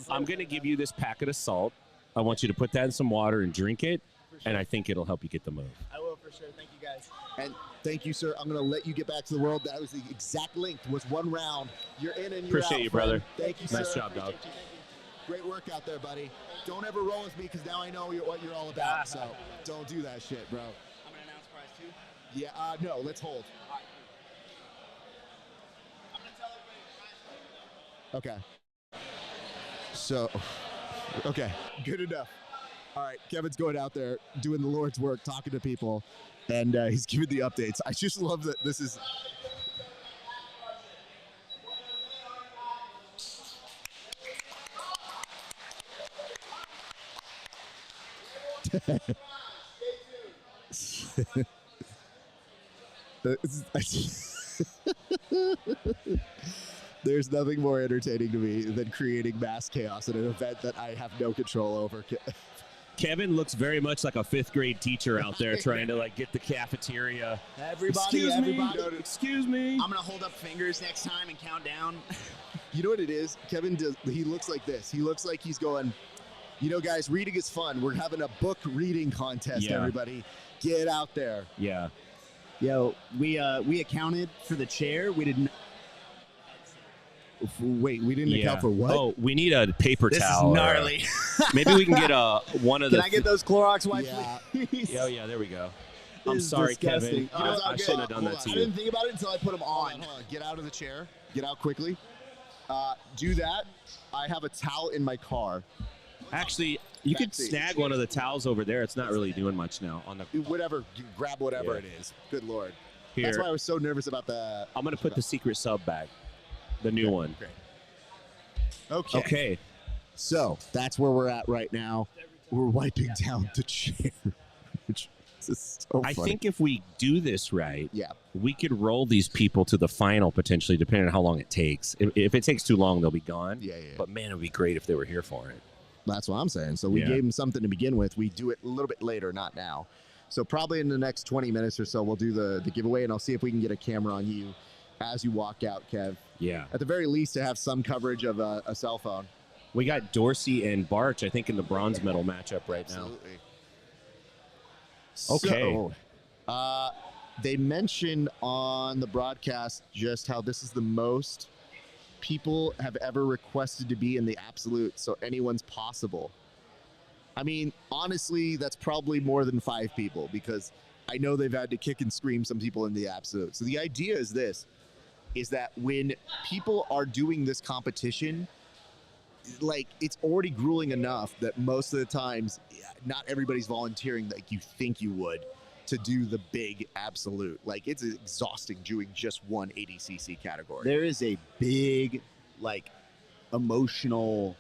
I'm going to give you this packet of salt. I want you to put that in some water and drink it, and I think it'll help you get the move. I will for sure. Thank you guys. And thank you, sir. I'm going to let you get back to the world. That was the exact length. Was one round. You're in and you're Appreciate out, you, friend. brother. Thank you, sir. Nice job, dog. Great work out there, buddy. Don't ever roll with me because now I know what you're all about. So don't do that shit, bro. I'm gonna announce prize too. Yeah, no, let's hold. I'm gonna tell everybody. Okay. So, okay, good enough. All right, Kevin's going out there doing the Lord's work, talking to people, and he's giving the updates. I just love that this is. There's nothing more entertaining to me than creating mass chaos at an event that I have no control over. Kevin looks very much like a 5th grade teacher out there trying to like get the cafeteria. Everybody. Excuse me. I'm gonna hold up fingers next time and count down. You know what it is? Kevin does. He looks like this. He looks like he's going, you know, guys, reading is fun. We're having a book reading contest, Yeah. everybody. Get out there. Yeah. Yo, we accounted for the chair. We didn't. Wait, we didn't account for what? Oh, we need a paper This towel. is gnarly. Maybe we can get one of Can the. I get those Clorox wipes, Yeah. please? Oh yeah, there we go. This I'm is sorry, disgusting. Kevin. You know what? I Okay, shouldn't have done hold that on. to I you. didn't think about it until I put them on. Hold on. Get out of the chair. Get out quickly. Do that. I have a towel in my car. Actually, you could Backseat. snag one of the towels over there. It's not really doing much now. On the Whatever. Grab whatever Yeah. it is. Good Lord. here, That's why I was so nervous about the. I'm gonna put the secret sub back, the new one. Great. Okay. Okay. So that's where we're at right now. We're wiping down the chair. Which is so I funny. think if we do this right, Yeah. we could roll these people to the final potentially, depending on how long it takes. If it takes too long, they'll be gone. Yeah. But man, it would be great if they were here for it. That's what I'm saying. So we Yeah. gave them something to begin with. We do it a little bit later, not now. So probably in the next 20 minutes or so, we'll do the giveaway, and I'll see if we can get a camera on you as you walk out, Kev. Yeah. At the very least, to have some coverage of a cell phone. We got Dorsey and Barch, I think, in the bronze medal matchup right now. Absolutely. Okay. So, they mentioned on the broadcast just how this is the most people have ever requested to be in the absolute, so anyone's possible. I mean, honestly, that's probably more than 5 people because I know they've had to kick and scream some people in the absolute. So the idea is this, is that when people are doing this competition, like it's already grueling enough that most of the times, not everybody's volunteering like you think you would to do the big absolute. Like it's exhausting doing just one ADCC category. There is a big, like, emotional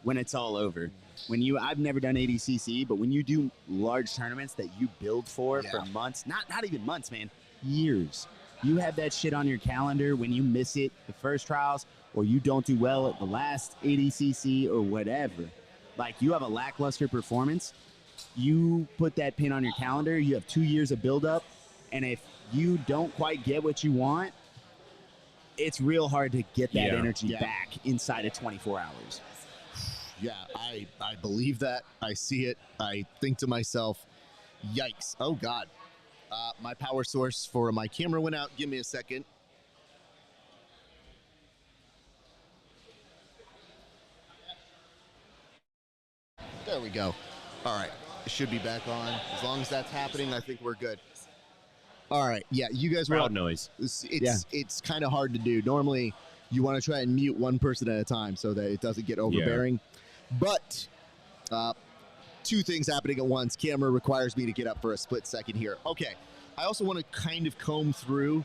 when it's all over. I've never done ADCC, but when you do large tournaments that you build for months, not even months, man, years. You have that shit on your calendar when you miss it, the first trials, or you don't do well at the last ADCC or whatever. Like you have a lackluster performance, you put that pin on your calendar, you have 2 years of buildup, and if you don't quite get what you want, it's real hard to get that energy back inside of 24 hours. Yeah, I believe that. I see it. I think to myself, yikes. Oh, God. My power source for my camera went out. Give me a second. There we go. All right. It should be back on. As long as that's happening, I think we're good. All right. Yeah, you guys were Crowd noise. It's kind of hard to do. Normally, you want to try and mute one person at a time so that it doesn't get overbearing. But two things happening at once. Camera requires me to get up for a split second here. Okay. I also want to kind of comb through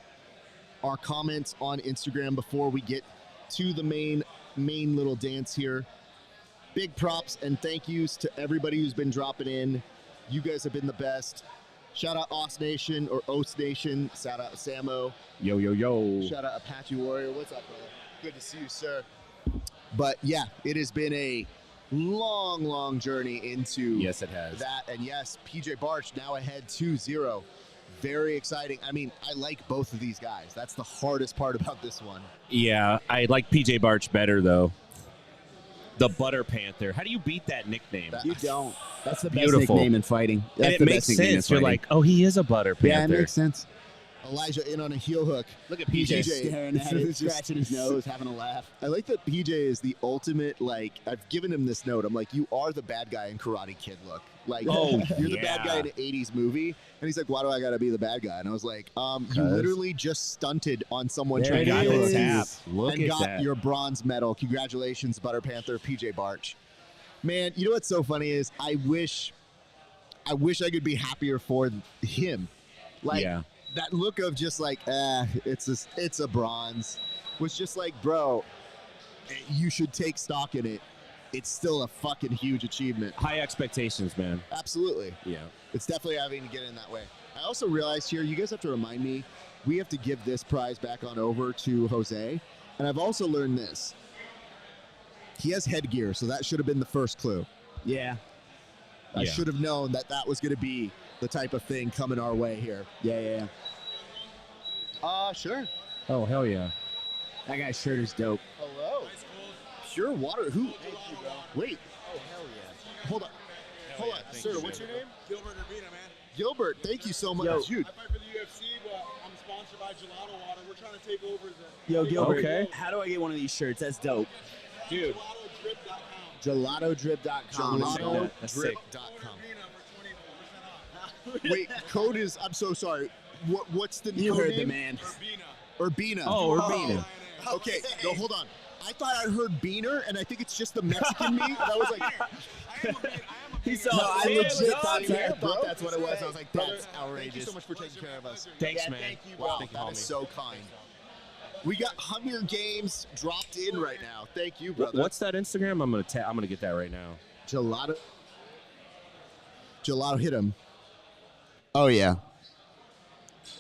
our comments on Instagram before we get to the main little dance here. Big props and thank yous to everybody who's been dropping in. You guys have been the best. Shout out Os Nation or Os Nation. Shout out Samo. Yo, yo, yo. Shout out Apache Warrior. What's up, brother? Good to see you, sir. But yeah, it has been a long journey into Yes, it has. that. And yes, PJ Barch now ahead 2-0. Very exciting. I mean, I like both of these guys. That's the hardest part about this one. Yeah, I like PJ Barch better, though. The Butter Panther. How do you beat that nickname? You don't. That's the best Beautiful. nickname in fighting. That's And it the makes best nickname in sense. You're fighting. like, oh, he is a Butter Panther. Yeah, it makes sense. Elijah in on a heel hook. Look at PJ PJ. Staring at it, It's just- scratching his nose, having a laugh. I like that PJ is the ultimate, like, I've given him this note. I'm like, you are the bad guy in Karate Kid look. Like, Oh, you're the bad yeah. guy in an 80s movie. And he's like, why do I got to be the bad guy? And I was like, you 'Cause- literally just stunted on someone There trying it to got kill the is. you tap. Look and at got that. your bronze medal. Congratulations, Butter Panther, PJ Barch. Man, you know what's so funny is I wish I could be happier for him. Like, Yeah. that look of just like, it's a bronze was just like, bro, you should take stock in it. It's still a fucking huge achievement. High expectations, man. Absolutely. Yeah. It's definitely having to get in that way. I also realized here, you guys have to remind me, we have to give this prize back on over to Jose. And I've also learned this. He has headgear, so that should have been the first clue. Yeah. I Yeah. should have known that that was going to be the type of thing coming our way here. Yeah. Sure. Oh, hell yeah. That guy's shirt is dope. Hello. Pure water. Who? Wait. Oh, hell yeah. Hold on. Hold on. Sir, what's your name? Gilbert Urbina, man. Gilbert. Thank you so much. Yo. Dude. I fight for the UFC, but I'm sponsored by Gelato Water. We're trying to take over the Yo, Gilbert, Okay. how do I get one of these shirts? That's dope. Dude. GelatoDrip.com. GelatoDrip.com. That's sick. GelatoDrip.com. Urbina for 20% off. Wait, code is, I'm so sorry. What's the You code heard name? the man. Urbina. Urbina. Oh, Urbina. Okay, no, hold on. I thought I heard Beaner, and I think it's just the Mexican me. And I was like, I am a beaner. He saw no, I it. legit Dog, thought, yeah, that's what it was. I was like, that's Thank outrageous. you so much for taking care of us. Thanks, Yeah, man. thank you, Wow, bro. That is so kind. We got Hunger Games dropped in right now. Thank you, brother. What's that Instagram? I'm gonna get that right now. Gelato hit him. Oh, yeah.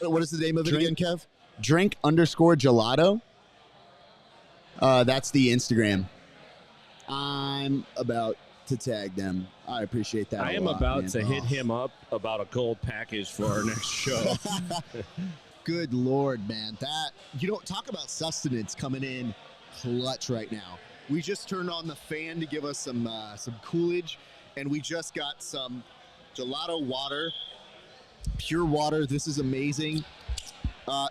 What is the name of it Drink- again, Kev? Drink_gelato. That's the Instagram. I'm about to tag them. I appreciate that. I a am lot, about man. to hit him up about a gold package for our next show. Good Lord, man. That, you know, talk about sustenance coming in clutch right now. We just turned on the fan to give us some Coolidge, and we just got some gelato water, pure water. This is amazing.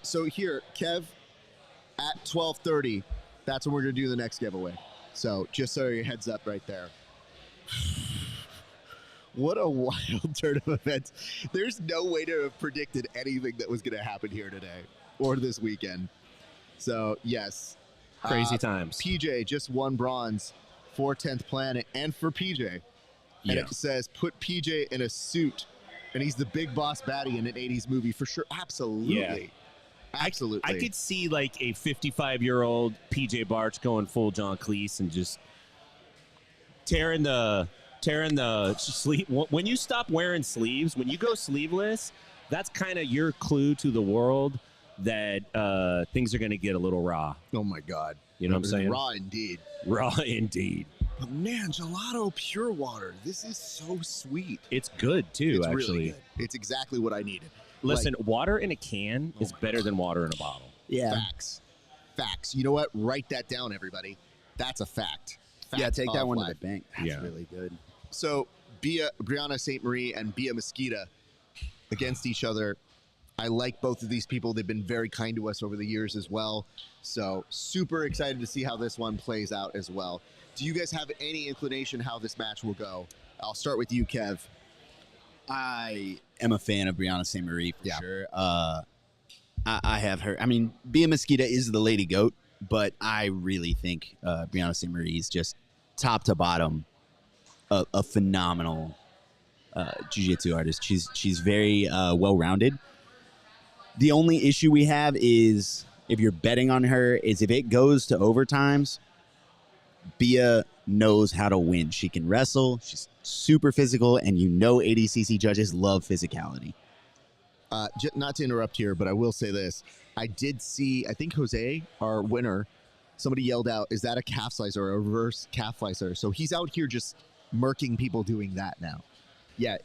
So here, Kev, at 12:30, that's when we're going to do the next giveaway. So just so your heads up right there. What a wild turn of events. There's no way to have predicted anything that was going to happen here today or this weekend. So, yes. Crazy times. PJ just won bronze for 10th Planet and for PJ. And Yeah. it says, put PJ in a suit, and he's the big boss baddie in an 80s movie for sure. Absolutely. Yeah. Absolutely. I could see like a 55-year-old PJ Barch going full John Cleese and just tearing the sleeve. When you stop wearing sleeves, when you go sleeveless, that's kind of your clue to the world that things are going to get a little raw. Oh, my God. You know what I'm saying? Raw indeed. Raw indeed. But man, gelato pure water. This is so sweet. It's good too, It's actually. really good. It's exactly what I needed. Listen, water in a can is better than water in a bottle. Yeah. Facts. You know what? Write that down, everybody. That's a fact. Yeah, take that one to life. the bank. That's Yeah. really good. So, Brianna St. Marie and Bia Mesquita against each other. I like both of these people. They've been very kind to us over the years as well. So, super excited to see how this one plays out as well. Do you guys have any inclination how this match will go? I'll start with you, Kev. I am a fan of Brianna St. Marie for Yeah. sure. I have her. I mean, Bia Mesquita is the lady goat, but I really think Brianna St. Marie is just top to bottom a phenomenal jiu-jitsu artist. She's very well-rounded. The only issue we have is if you're betting on her is if it goes to overtimes, Bia knows how to win. She can wrestle. She's super physical, and ADCC judges love physicality. Not to interrupt here, but I will say this. I did see, I think Jose, our winner, somebody yelled out, is that a calf slicer or a reverse calf slicer? So he's out here just murking people doing that now. Yeah,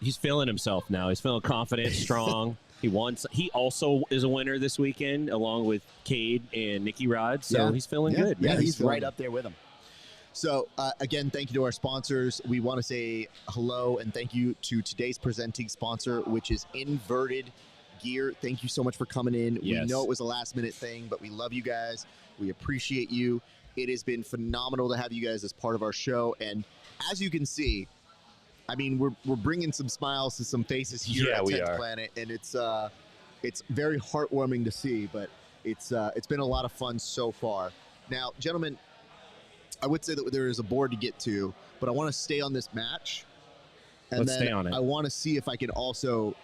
He's feeling himself now. He's feeling confident, strong. He won. He also is a winner this weekend, along with Cade and Nicky Rod. So he's feeling good. Yeah, Yeah, he's feeling right good. up there with him. So, again, thank you to our sponsors. We want to say hello and thank you to today's presenting sponsor, which is Inverted Gear. Thank you so much for coming in. Yes. We know it was a last-minute thing, but we love you guys. We appreciate you. It has been phenomenal to have you guys as part of our show. And as you can see, I mean, we're bringing some smiles to some faces here Yeah, at we 10th are. Planet, and it's very heartwarming to see, but it's been a lot of fun so far. Now, gentlemen, I would say that there is a board to get to, but I want to stay on this match. And Let's then stay on it. I want to see if I can also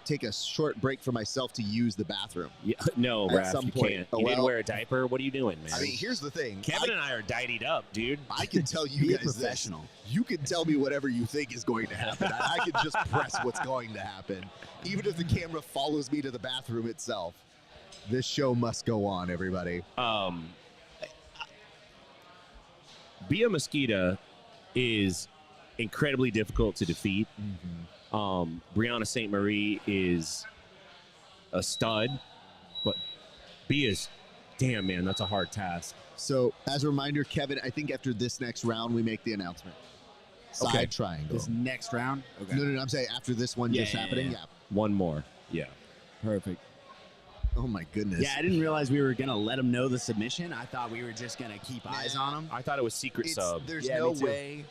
take a short break for myself to use the bathroom. Yeah, no, At Raph, some you point. can't. Oh, You didn't well. wear a diaper. What are you doing, man? I mean, here's the thing. Kevin and I are didied up, dude. I can tell you Be a guys this. professional. You can tell me whatever you think is going to happen. I can just press what's going to happen. Even if the camera follows me to the bathroom itself. This show must go on, everybody. Bia Mesquita is incredibly difficult to defeat. Brianna St. Marie is a stud, but Bia's, damn, man, that's a hard task. So, as a reminder, Kevin, I think after this next round, we make the announcement. Side Okay. triangle. This next round? Okay. No, I'm saying after this one just happening. Yeah. One more. Yeah. Perfect. Oh, my goodness. Yeah, I didn't realize we were going to let him know the submission. I thought we were just going to keep eyes on him. I thought it was secret sub. There's Yeah, no me too. way.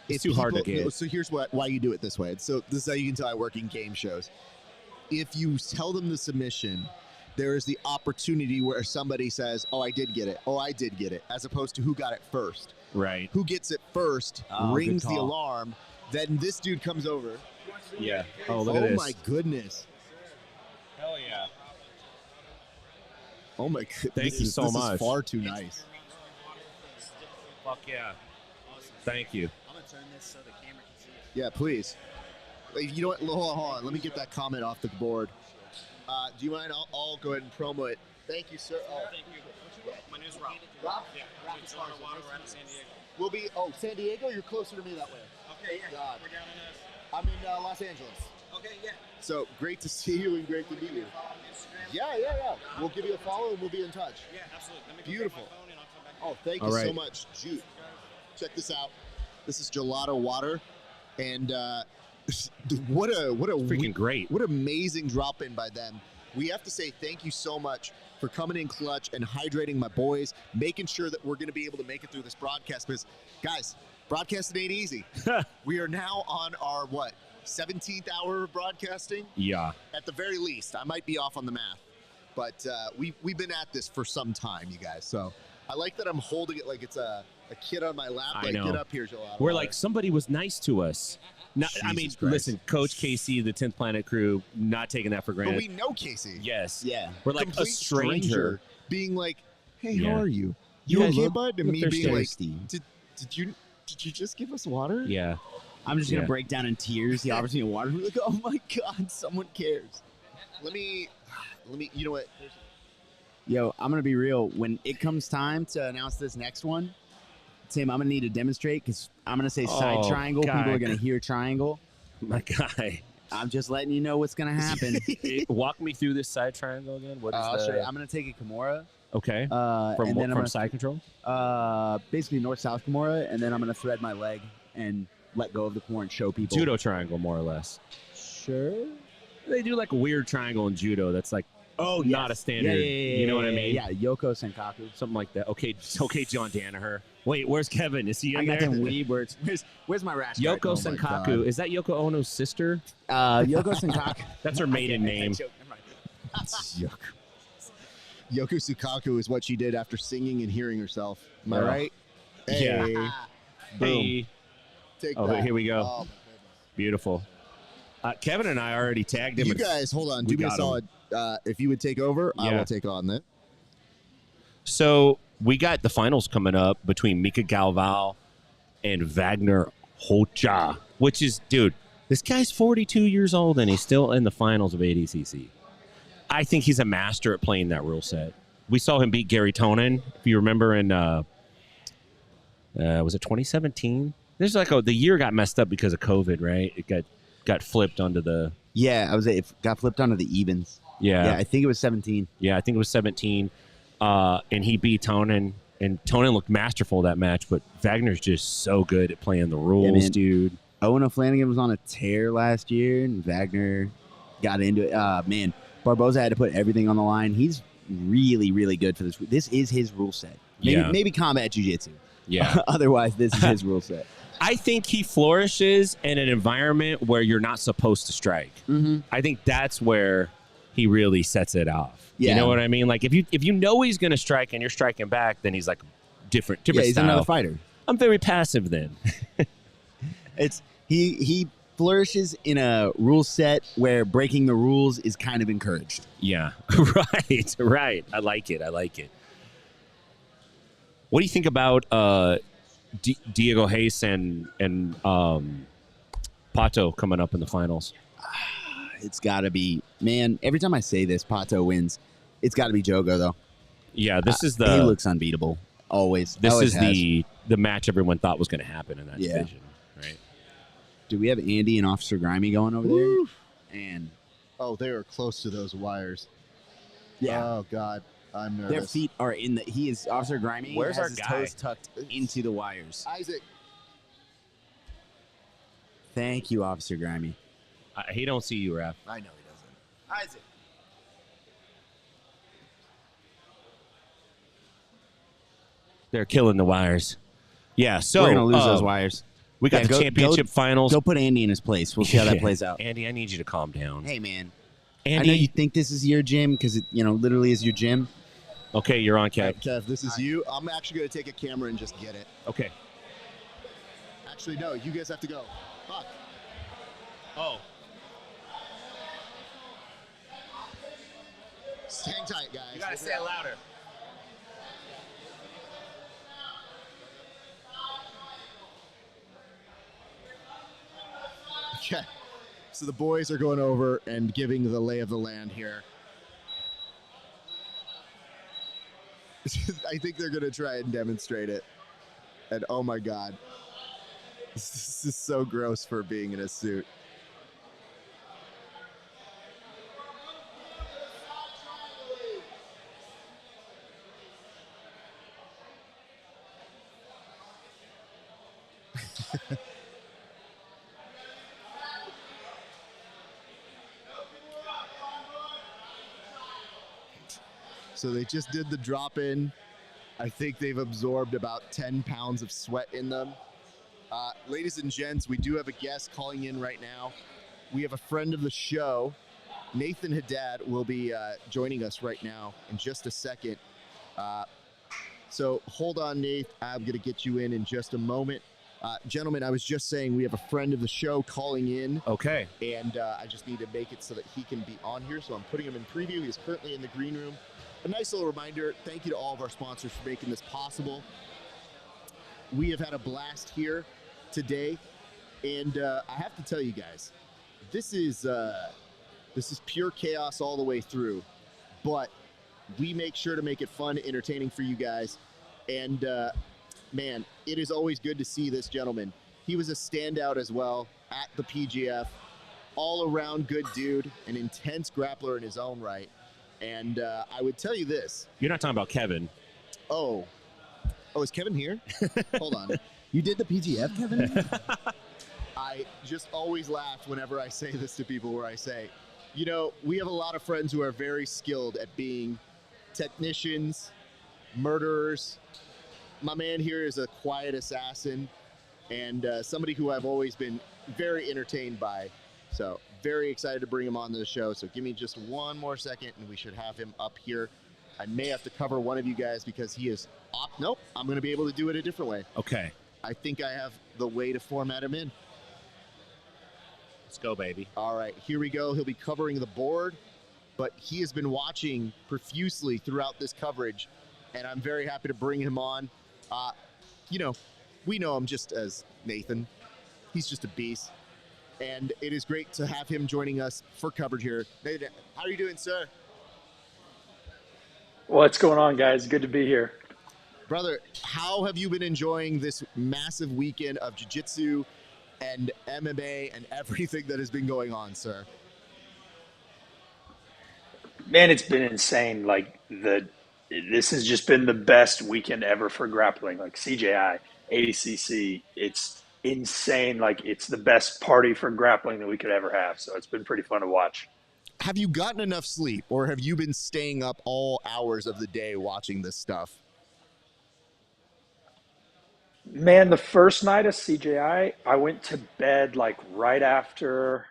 It's too hard to get. No, so here's why you do it this way. So this is how you can tell I work in game shows. If you tell them the submission, there is the opportunity where somebody says, "Oh, I did get it. Oh, I did get it," as opposed to who got it first. Right. Who gets it first Oh, rings good the call. alarm. Then this dude comes over. Yeah. Oh, look at Oh this. my goodness. Hell yeah. Oh my goodness. Thank you so this much. is far too nice. Fuck yeah. Thank you. I'm going to turn this so the camera can see it. Yeah, please. You know what? Hold on. Let me get that comment off the board. Do you mind? I'll go ahead and promo it. Thank you, sir. Oh, Thank you. My name's Rob. Rob? Yeah. Rob It's ESPARZA. Water, we're out of San Diego. We'll be. Oh, San Diego. You're closer to me that way. Okay, yeah. God. We're down in I'm in Los Angeles. Okay, yeah. So great to see you and great to meet you. Follow me on Instagram. Yeah. We'll give you a follow and we'll be in touch. Yeah, absolutely. Let me go Beautiful. get my phone and I'll come back. Oh, thank All you so right. much, Jude. Check this out. This is Gelato Water, and what a Freaking great. what amazing drop in by them. We have to say thank you so much for coming in clutch and hydrating my boys, making sure that we're going to be able to make it through this broadcast. Because, guys, broadcasting ain't easy. We are now on our 17th hour of broadcasting Yeah. at the very least. I might be off on the math, but we've been at this for some time, you guys. So I like that I'm holding it like it's a kid on my lap. I Like, know. get up here, Gelato. We're like, somebody was nice to us. Not, I mean, Jesus Christ. listen, Coach Casey, the 10th Planet crew, not taking that for but granted. we know Casey. Yes. Yeah. We're like a Complete stranger. being like, "Hey, Yeah. how are you? You You guys okay, look- bud?" And look me being like, thirsty. "Did you just give us water?" Yeah. I'm just going to Yeah. break down in tears. He offers me a water. We're like, oh my God, someone cares. Let me. You know what? Yo, I'm going to be real. When it comes time to announce this next one, Tim, I'm going to need to demonstrate because I'm going to say side Oh, triangle. People God. are going to hear triangle. My guy. I'm just letting you know what's gonna happen. Walk me through this side triangle again. What is I'll show you. the? I'm gonna take a Kimura. Okay. And then I'm From side control. basically north-south Kimura, and then I'm gonna thread my leg and let go of the core and show people. Judo triangle, more or less. Sure. They do like a weird triangle in judo. That's like not a standard. Yeah, you know what I mean? Yeah, Yoko Senkaku. Something like that. Okay, John Danaher. Wait, where's Kevin? Is he in I got there? them weed words. Where's my rash guard? Yoko Oh my God. Senkaku. Is that Yoko Ono's sister? Yoko Senkaku. That's her maiden name. Yoko Sukaku is what she did after singing and hearing herself. Am I Yeah. right? Yeah. Hey, Hey. take Oh, that. here we go. Oh, my goodness. Beautiful. Kevin and I already tagged him. You and- guys, hold on. we Do me a got him. solid. If you would take over, I Yeah. will take on that. So we got the finals coming up between Mika Galval and Wagner Hocha, which is, dude, this guy's 42 years old and he's still in the finals of ADCC. I think he's a master at playing that rule set. We saw him beat Gary Tonin, if you remember, in was it 2017? There's like the year got messed up because of COVID, right? It got flipped onto the It got flipped onto the evens. Yeah, I think it was 17. Yeah, I think it was 17. And he beat Tonin, and Tonin looked masterful that match, but Wagner's just so good at playing the rules, man. dude. Owen O'Flanagan was on a tear last year, and Wagner got into it. Man, Barboza had to put everything on the line. He's really, really good for this. This is his rule set. Maybe combat jiu-jitsu. Yeah. Otherwise, this is his rule set. I think he flourishes in an environment where you're not supposed to strike. Mm-hmm. I think that's where he really sets it off. Yeah. You know what I mean? Like if you know he's going to strike and you're striking back, then he's like different Yeah, he's style. another fighter. I'm very passive then. He flourishes in a rule set where breaking the rules is kind of encouraged. Yeah. Right. I like it. What do you think about Diego Hayes and Pato coming up in the finals? It's got to be, man, every time I say this, Pato wins. It's got to be Jogo, though. Yeah, this is He looks unbeatable. Always. This Always is has. the match everyone thought was going to happen in that division, right? Do we have Andy and Officer Grimy going over Woo. there? And Oh, they are close to those wires. yeah, Oh, God. I'm nervous. their feet are in the. He is Officer Grimy. Where's has our his guy? toes tucked into the wires. Isaac. Thank you, Officer Grimy. He don't see you, Raf. I know he doesn't. Isaac. They're killing the wires. Yeah, so We're gonna lose those wires. We got Yeah, the go- championship finals. Go put Andy in his place. We'll see how that plays out. Andy, I need you to calm down. Hey, man. Andy, I know you think this is your gym because it, literally is your gym. okay, you're on, All Kev. right, Kev, this is you. I'm actually going to take a camera and just get it. Okay. Actually, no. You guys have to go. Fuck. Oh, Hang tight, guys. louder. Okay. So the boys are going over and giving the lay of the land here. I think they're going to try and demonstrate it. And oh my God. This is so gross for being in a suit. So they just did the drop in. I think they've absorbed about 10 pounds of sweat in them. Ladies and gents, we do have a guest calling in right now. We have a friend of the show. Nathan Haddad will be joining us right now in just a second. So hold on, Nate. I'm going to get you in just a moment. Gentlemen, I was just saying we have a friend of the show calling in. Okay. And I just need to make it so that he can be on here. So I'm putting him in preview. He's currently in the green room. A nice little reminder, thank you to all of our sponsors for making this possible. We have had a blast here today. And I have to tell you guys, this is pure chaos all the way through. But we make sure to make it fun, entertaining for you guys. And man, it is always good to see this gentleman. He was a standout as well at the PGF. all-around good dude, an intense grappler in his own right. And I would tell you this. You're not talking about Kevin. Oh, is Kevin here? Hold on. You did the PTF, Kevin? I just always laugh whenever I say this to people where I say, you know, we have a lot of friends who are very skilled at being technicians, murderers. My man here is a quiet assassin and somebody who I've always been very entertained by. So very excited to bring him on to the show. So give me just one more second and we should have him up here. I may have to cover one of you guys because he is off. Nope, I'm going to be able to do it a different way. Okay. I think I have the way to format him in. Let's go, baby. All right, here we go. He'll be covering the board, but he has been watching profusely throughout this coverage, and I'm very happy to bring him on. You know, we know him just as Nathan. He's just a beast, and it is great to have him joining us for coverage here. Nathan, how are you doing, sir? What's going on, guys? Good to be here. Brother, how have you been enjoying this massive weekend of jiu-jitsu and MMA and everything that has been going on, sir? Man, it's been insane. Like this has just been the best weekend ever for grappling. Like CJI, ADCC, it's insane. Like it's the best party for grappling that we could ever have. So it's been pretty fun to watch. Have you gotten enough sleep, or have you been staying up all hours of the day watching this stuff? Man, the first night of CJI, I went to bed like right after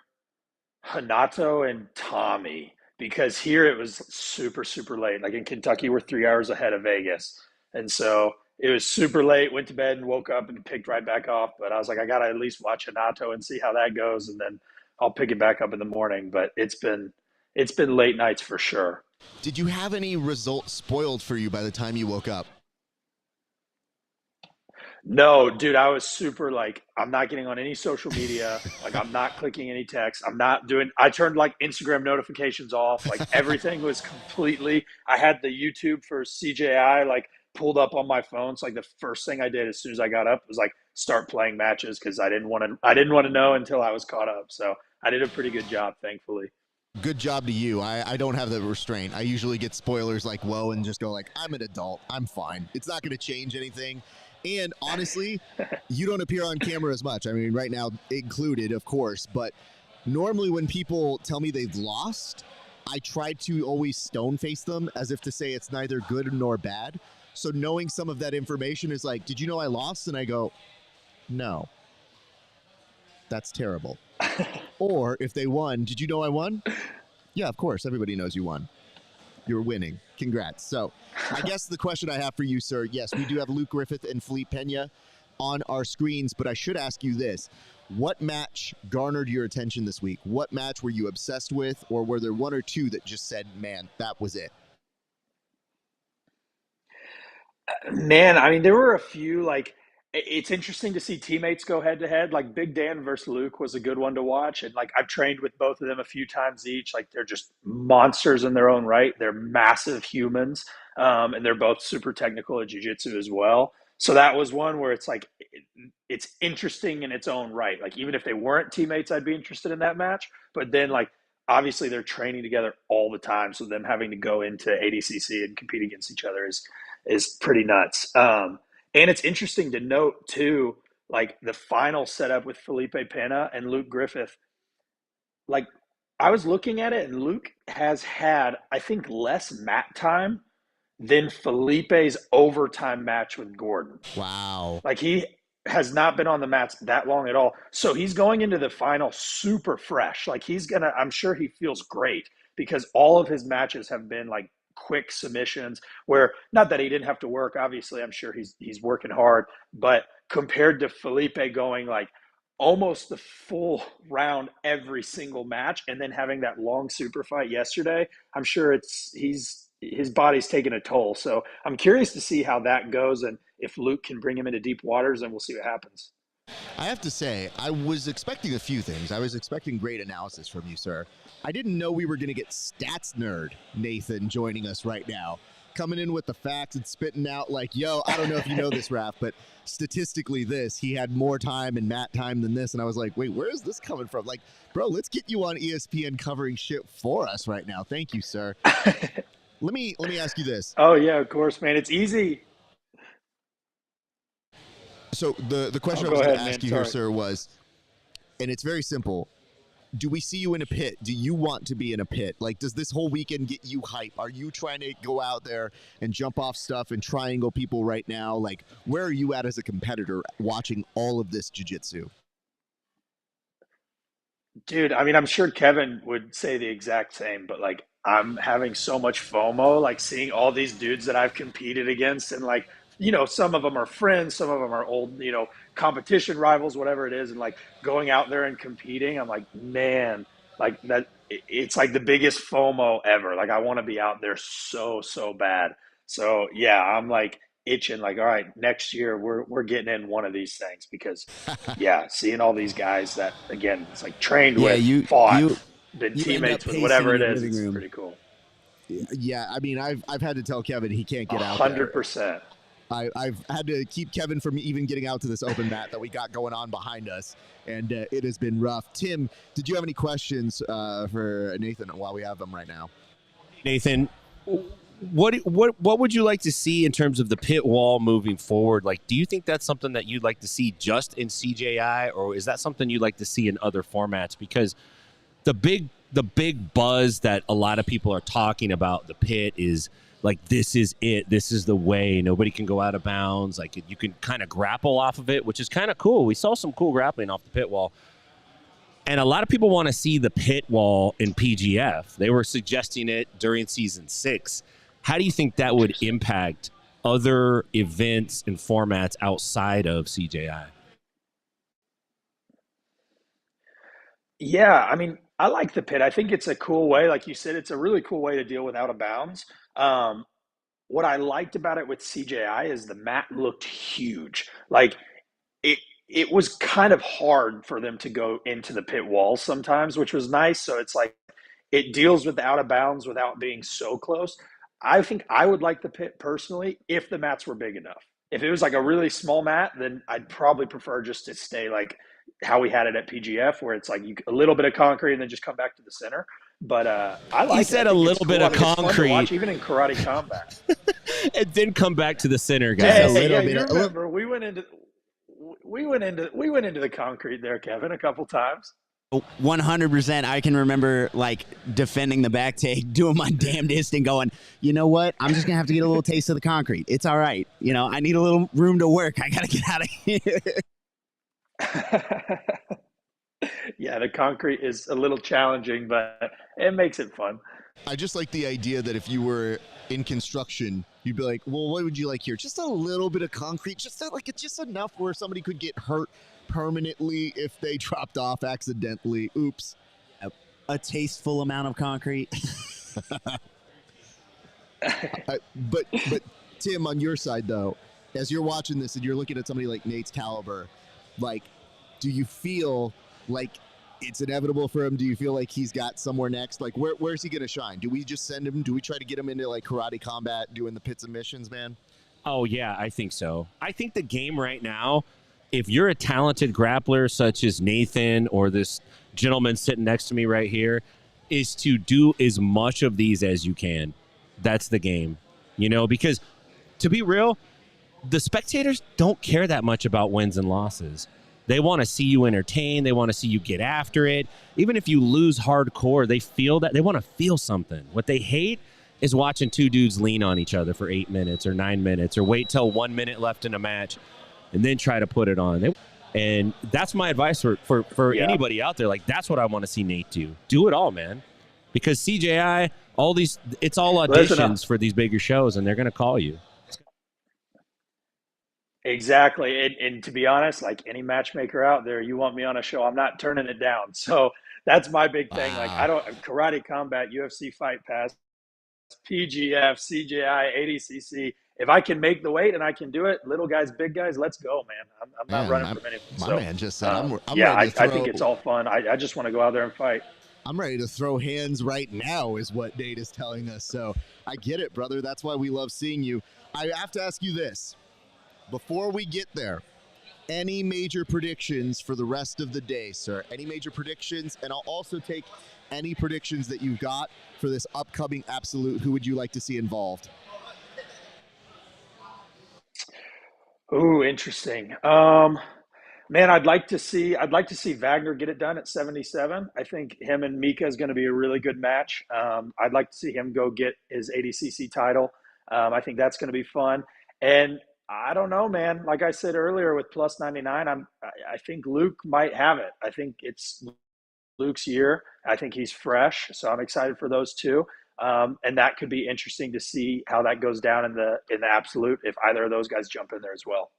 Hanato and Tommy because here it was super, super late. Like in Kentucky, we're 3 hours ahead of Vegas. And so it was super late, went to bed and woke up and picked right back off. But I was like, I got to at least watch Hanato and see how that goes. And then I'll pick it back up in the morning. But it's been late nights for sure. Did you have any results spoiled for you by the time you woke up? No, dude, I was super like, I'm not getting on any social media. Like, I'm not clicking any text. I turned like Instagram notifications off. Like, everything was completely, I had the YouTube for CJI like pulled up on my phone. So, like, the first thing I did as soon as I got up was like start playing matches because I didn't want to know until I was caught up. So, I did a pretty good job, thankfully. Good job to you. I don't have the restraint. I usually get spoilers like, whoa, and just go like, I'm an adult. I'm fine. It's not going to change anything. And honestly, you don't appear on camera as much. I mean, right now included, of course. But normally when people tell me they've lost, I try to always stone face them as if to say it's neither good nor bad. So knowing some of that information is like, did you know I lost? And I go, no. That's terrible. Or if they won, did you know I won? Yeah, of course. Everybody knows you won. You're winning. Congrats. So I guess the question I have for you, sir, yes, we do have Luke Griffith and Felipe Pena on our screens, but I should ask you this. What match garnered your attention this week? What match were you obsessed with, or were there one or two that just said, man, that was it? Man, I mean, there were a few, like, it's interesting to see teammates go head to head. Like Big Dan versus Luke was a good one to watch. And like I've trained with both of them a few times each. Like they're just monsters in their own right. They're massive humans. And they're both super technical at jiu-jitsu as well. So that was one where it's like, it's interesting in its own right. Like even if they weren't teammates, I'd be interested in that match. But then like, obviously they're training together all the time. So them having to go into ADCC and compete against each other is pretty nuts. And it's interesting to note, too, like the final setup with Felipe Pena and Luke Griffith. Like, I was looking at it, and Luke has had, I think, less mat time than Felipe's overtime match with Gordon. Wow. Like, he has not been on the mats that long at all. So he's going into the final super fresh. Like, I'm sure he feels great because all of his matches have been, like, quick submissions where not that he didn't have to work, obviously I'm sure he's working hard, but compared to Felipe going like almost the full round every single match and then having that long super fight yesterday, I'm sure his body's taking a toll. So I'm curious to see how that goes and if Luke can bring him into deep waters, and we'll see what happens. I have to say, I was expecting a few things. I was expecting great analysis from you, sir. I didn't know we were going to get stats nerd Nathan joining us right now. coming in with the facts and spitting out like, yo, I don't know if you know this, Raph, but statistically he had more time and mat time than this. And I was like, wait, where is this coming from? Like, bro, let's get you on ESPN covering shit for us right now. Thank you, sir. Let me ask you this. Oh yeah, of course, man. It's easy. So the question I was going to ask you here, sir, was, and it's very simple. Do we see you in a pit? Do you want to be in a pit? Like, does this whole weekend get you hype? Are you trying to go out there and jump off stuff and triangle people right now? Like, where are you at as a competitor watching all of this jiu-jitsu? Dude, I mean, I'm sure Kevin would say the exact same, but like, I'm having so much FOMO, like seeing all these dudes that I've competed against, and like, some of them are friends, some of them are old, competition rivals, whatever it is, and like going out there and competing. I'm like, man, like that, it's like the biggest FOMO ever. Like, I want to be out there so bad. So yeah, I'm like itching, like, all right, next year we're getting in one of these things, because yeah, seeing all these guys that, again, it's like trained with, fought, been teammates with, whatever it is, it's pretty cool. Yeah, I mean, I've had to tell Kevin he can't get out there. 100%. I've had to keep Kevin from even getting out to this open mat that we got going on behind us, and it has been rough. Tim, did you have any questions for Nathan while we have them right now? Nathan, what would you like to see in terms of the pit wall moving forward? Like, do you think that's something that you'd like to see just in CJI, or is that something you'd like to see in other formats? Because the big buzz that a lot of people are talking about the pit is like, this is it. This is the way. Nobody can go out of bounds. Like, you can kind of grapple off of it, which is kind of cool. We saw some cool grappling off the pit wall. And a lot of people want to see the pit wall in PGF. They were suggesting it during season 6. How do you think that would impact other events and formats outside of CJI? Yeah, I mean, I like the pit. I think it's a cool way. Like you said, it's a really cool way to deal with out of bounds. What I liked about it with CJI is the mat looked huge. Like, it was kind of hard for them to go into the pit wall sometimes, which was nice. So it's like, it deals with the out of bounds without being so close. I think I would like the pit personally if the mats were big enough. If it was like a really small mat, then I'd probably prefer just to stay like how we had it at PGF, where it's like a little bit of concrete and then just come back to the center. But I like. You said a little bit of concrete, watch, even in karate combat, and then come back to the center, guys. Remember, we went into the concrete there, Kevin, a couple times. 100%. I can remember like defending the back take, doing my damnedest, and going, you know what? I'm just gonna have to get a little taste of the concrete. It's all right. I need a little room to work. I gotta get out of here. Yeah, the concrete is a little challenging, but it makes it fun. I just like the idea that if you were in construction, you'd be like, well, what would you like here? Just a little bit of concrete, just enough where somebody could get hurt permanently if they dropped off accidentally. Oops. A tasteful amount of concrete. But Tim, on your side though, as you're watching this and you're looking at somebody like Nate's caliber, like, do you feel like it's inevitable for him? Do you feel like he's got somewhere next? Like, where's he going to shine? Do we just send him? Do we try to get him into like karate combat, doing the pit submissions, man? Oh yeah, I think so. I think the game right now, if you're a talented grappler such as Nathan or this gentleman sitting next to me right here, is to do as much of these as you can. That's the game, because to be real, the spectators don't care that much about wins and losses. They want to see you entertain. They want to see you get after it. Even if you lose hardcore, they feel that. They want to feel something. What they hate is watching two dudes lean on each other for 8 minutes or 9 minutes, or wait till 1 minute left in a match and then try to put it on. And that's my advice for anybody out there. Like, that's what I want to see Nate do. Do it all, man. Because CJI, it's all auditions for these bigger shows, and they're going to call you. Exactly. And to be honest, like any matchmaker out there, you want me on a show, I'm not turning it down. So that's my big thing. Like, I don't karate combat, UFC Fight Pass, PGF, CJI, ADCC. If I can make the weight and I can do it, little guys, big guys, let's go, man. I'm not running from anything. My man just said, I'm I think it's all fun. I just want to go out there and fight. I'm ready to throw hands right now is what Nate is telling us. So I get it, brother. That's why we love seeing you. I have to ask you this. Before we get there, any major predictions for the rest of the day, sir? Any major predictions? And I'll also take any predictions that you've got for this upcoming Absolute. Who would you like to see involved? Ooh, interesting. Man, I'd like to see Wagner get it done at 77. I think him and Mika is going to be a really good match. I'd like to see him go get his ADCC title. I think that's going to be fun. And I don't know, man. Like I said earlier with plus 99, I think Luke might have it. I think it's Luke's year. I think he's fresh, so I'm excited for those two. And that could be interesting to see how that goes down in the Absolute if either of those guys jump in there as well.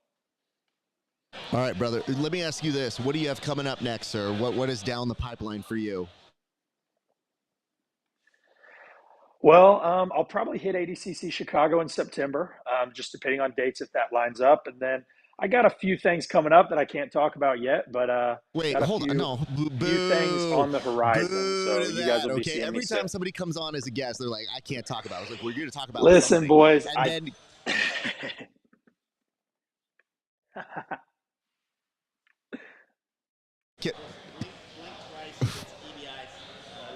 All right, brother. Let me ask you this. What do you have coming up next, sir? What is down the pipeline for you? Well, I'll probably hit ADCC Chicago in September, just depending on dates if that lines up. And then I got a few things coming up that I can't talk about yet, but wait, hold on, no, few things on the horizon. So you guys will be seeing every me time soon. somebody comes on as a guest, they're like, "I can't talk about it." I was like, "We're going to talk about." Listen, something. boys, and then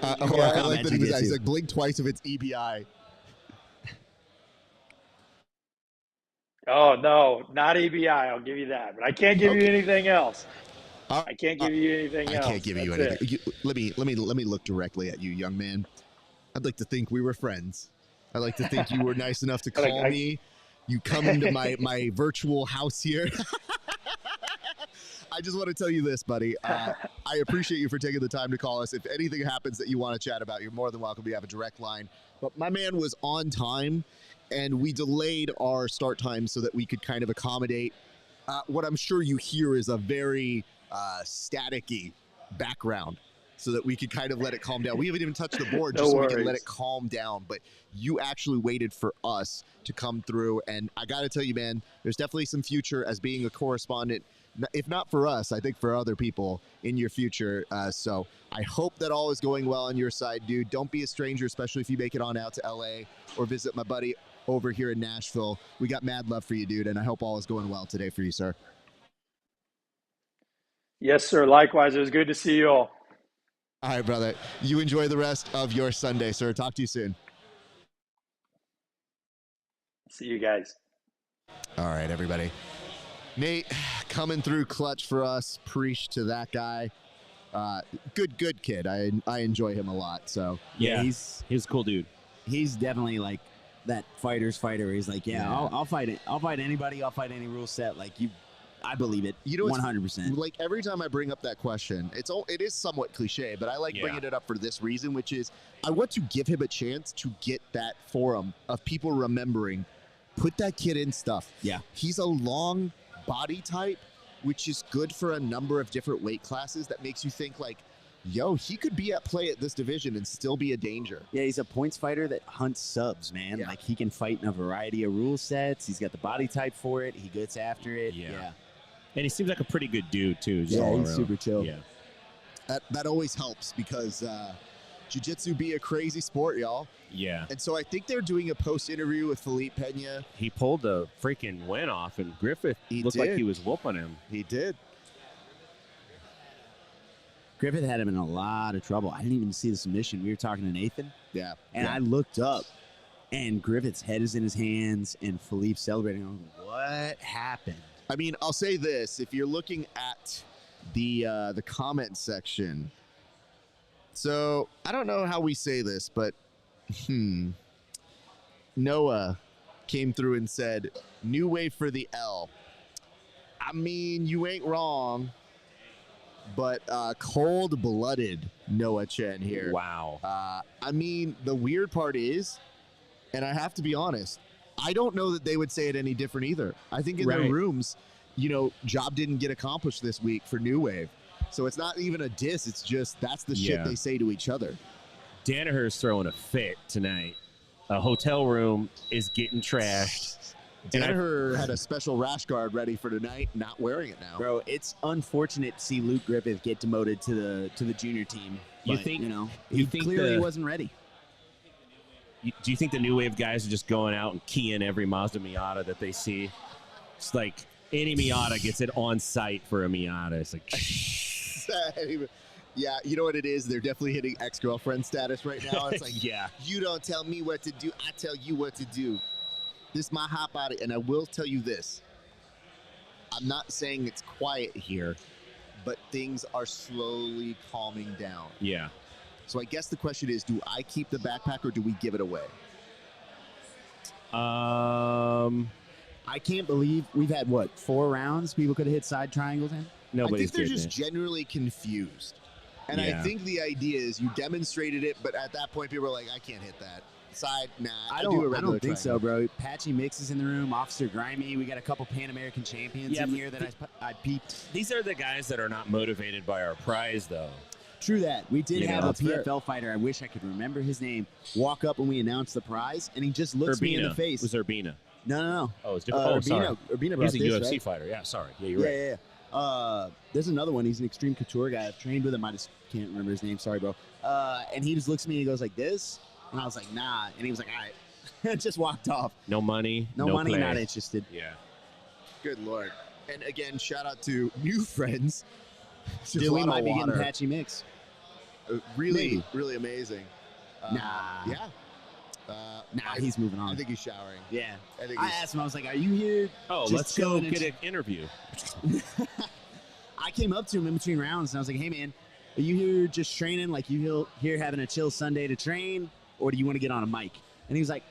I like that he's like, blink twice if it's EBI. Oh no, not EBI. I'll give you that, but I can't give you anything else. I can't give you anything else. I can't give you anything. Let me look directly at you, young man. I'd like to think we were friends. I'd like to think you were nice enough to call me. You come into my virtual house here. I just want to tell you this, buddy. I appreciate you for taking the time to call us. If anything happens that you want to chat about, you're more than welcome. We have a direct line. But my man was on time, and we delayed our start time so that we could kind of accommodate what I'm sure you hear is a very staticky background so that we could kind of let it calm down. We haven't even touched the board just so we can let it calm down. But you actually waited for us to come through. And I got to tell you, man, there's definitely some future as being a correspondent. If not for us, I think for other people in your future. So I hope that all is going well on your side, dude. Don't be a stranger, especially if you make it on out to LA or visit my buddy over here in Nashville. We got mad love for you, dude, and I hope all is going well today for you, sir. Yes, sir. Likewise. It was good to see you all. All right, brother. You enjoy the rest of your Sunday, sir. Talk to you soon. See you guys. All right, everybody. Nate coming through clutch for us. Preach to that guy. Good kid. I enjoy him a lot. So yeah, he's a cool dude. He's definitely like that fighter's fighter. He's like, I'll fight it. I'll fight anybody. I'll fight any rule set. Like you. I believe it. You know, 100%. Like every time I bring up that question, it is somewhat cliche, but I like bringing it up for this reason, which is I want to give him a chance to get that forum of people remembering. Put that kid in stuff. Yeah, he's a long body type, which is good for a number of different weight classes. That makes you think like, yo, he could be at play at this division and still be a danger. Yeah, he's a points fighter that hunts subs, man. Yeah. Like he can fight in a variety of rule sets. He's got the body type for it. He gets after it. Yeah. And he seems like a pretty good dude, too. Yeah, he's super chill. Yeah. That always helps because jiu-jitsu be a crazy sport, y'all. Yeah. And so I think they're doing a post-interview with Felipe Pena. He pulled the freaking win off, and Griffith looked like he was whooping him. He did. Griffith had him in a lot of trouble. I didn't even see the submission. We were talking to Nathan. Yeah. And I looked up, and Griffith's head is in his hands, and Philippe's celebrating. I'm like, what happened? I mean, I'll say this. If you're looking at the comment section, so I don't know how we say this, but Noah came through and said, new wave for the L. I mean, you ain't wrong, but cold-blooded Noah Chen here. Wow. I mean, the weird part is, and I have to be honest, I don't know that they would say it any different either. I think in their rooms, job didn't get accomplished this week for New Wave. So it's not even a diss. It's just that's the shit they say to each other. Danaher's throwing a fit tonight. A hotel room is getting trashed. Danaher had a special rash guard ready for tonight, not wearing it now. Bro, it's unfortunate to see Luke Griffith get demoted to the junior team. You But, think- he you think clearly the- wasn't ready. Do you think the new wave guys are just going out and keying every Mazda Miata that they see? It's like any Miata gets it on site for a Miata. It's like, Yeah, you know what it is? They're definitely hitting ex-girlfriend status right now. It's like, yeah. you don't tell me what to do, I tell you what to do. This is my hot body, and I will tell you this. I'm not saying it's quiet here, but things are slowly calming down. Yeah. So I guess the question is, do I keep the backpack or do we give it away? I can't believe we've had, 4 rounds people could have hit side triangles in? I Nobody's think they're getting just it. generally confused. And I Yeah. think the idea is you demonstrated it, but at that point people are like, I can't hit that. Side, nah. I do a don't regular think so, triangle. bro. Patchy Mix is in the room. Officer Grimy. We got a couple Pan American champions Yeah, in but here that I peeped. These are the guys that are not motivated by our prize, though. True that. We did You have know, a that's fair. PFL fighter. I wish I could remember his name. Walk up when we announced the prize, and he just looks me in the face. It was Urbina. No. Oh, it's different. Oh, sorry. Urbina brought He's a this, UFC right? fighter. Yeah, sorry. Yeah, you're right. Yeah. There's another one. He's an extreme couture guy. I've trained with him. I just can't remember his name. Sorry, bro. And he just looks at me and he goes like this, and I was like, nah. And he was like, all right. Just walked off. No money. No money, play. not interested. Yeah. Good Lord. And again, shout out to new friends. Just a Dewey lot might of be getting water. Patchy Mix. Really, Maybe. really amazing. Nah. Yeah. Nah, he's moving on. I think he's showering. Yeah. I think I he's, asked him, I was like, are you here? Oh, Just let's go chilling and get an interview. I came up to him in between rounds and I was like, hey, man, are you here just training? Like, you here having a chill Sunday to train? Or do you want to get on a mic? And he was like,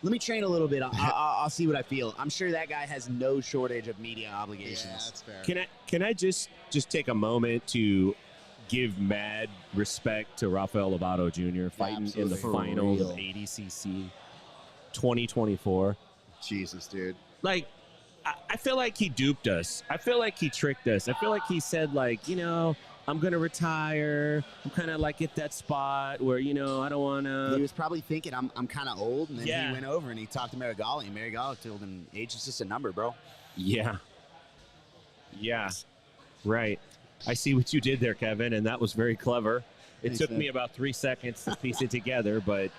let me train a little bit. I'll see what I feel. I'm sure that guy has no shortage of media yeah, obligations. that's fair. Can I just take a moment to give mad respect to Rafael Lovato Jr. fighting in the Absolutely. For finals of real. ADCC 2024. Jesus, dude. Like, I feel like he duped us. I feel like he tricked us. I feel like he said, like, I'm going to retire. I'm kind of like at that spot where, I don't want He to. was probably thinking, I'm kind of old. And then Yeah. he went over and he talked to Marigali. And Marigali told him, age is just a number, bro. Yeah. Yeah. Right. I see what you did there, Kevin, and that was very clever. It Thanks, took man. me about 3 seconds to piece it together, but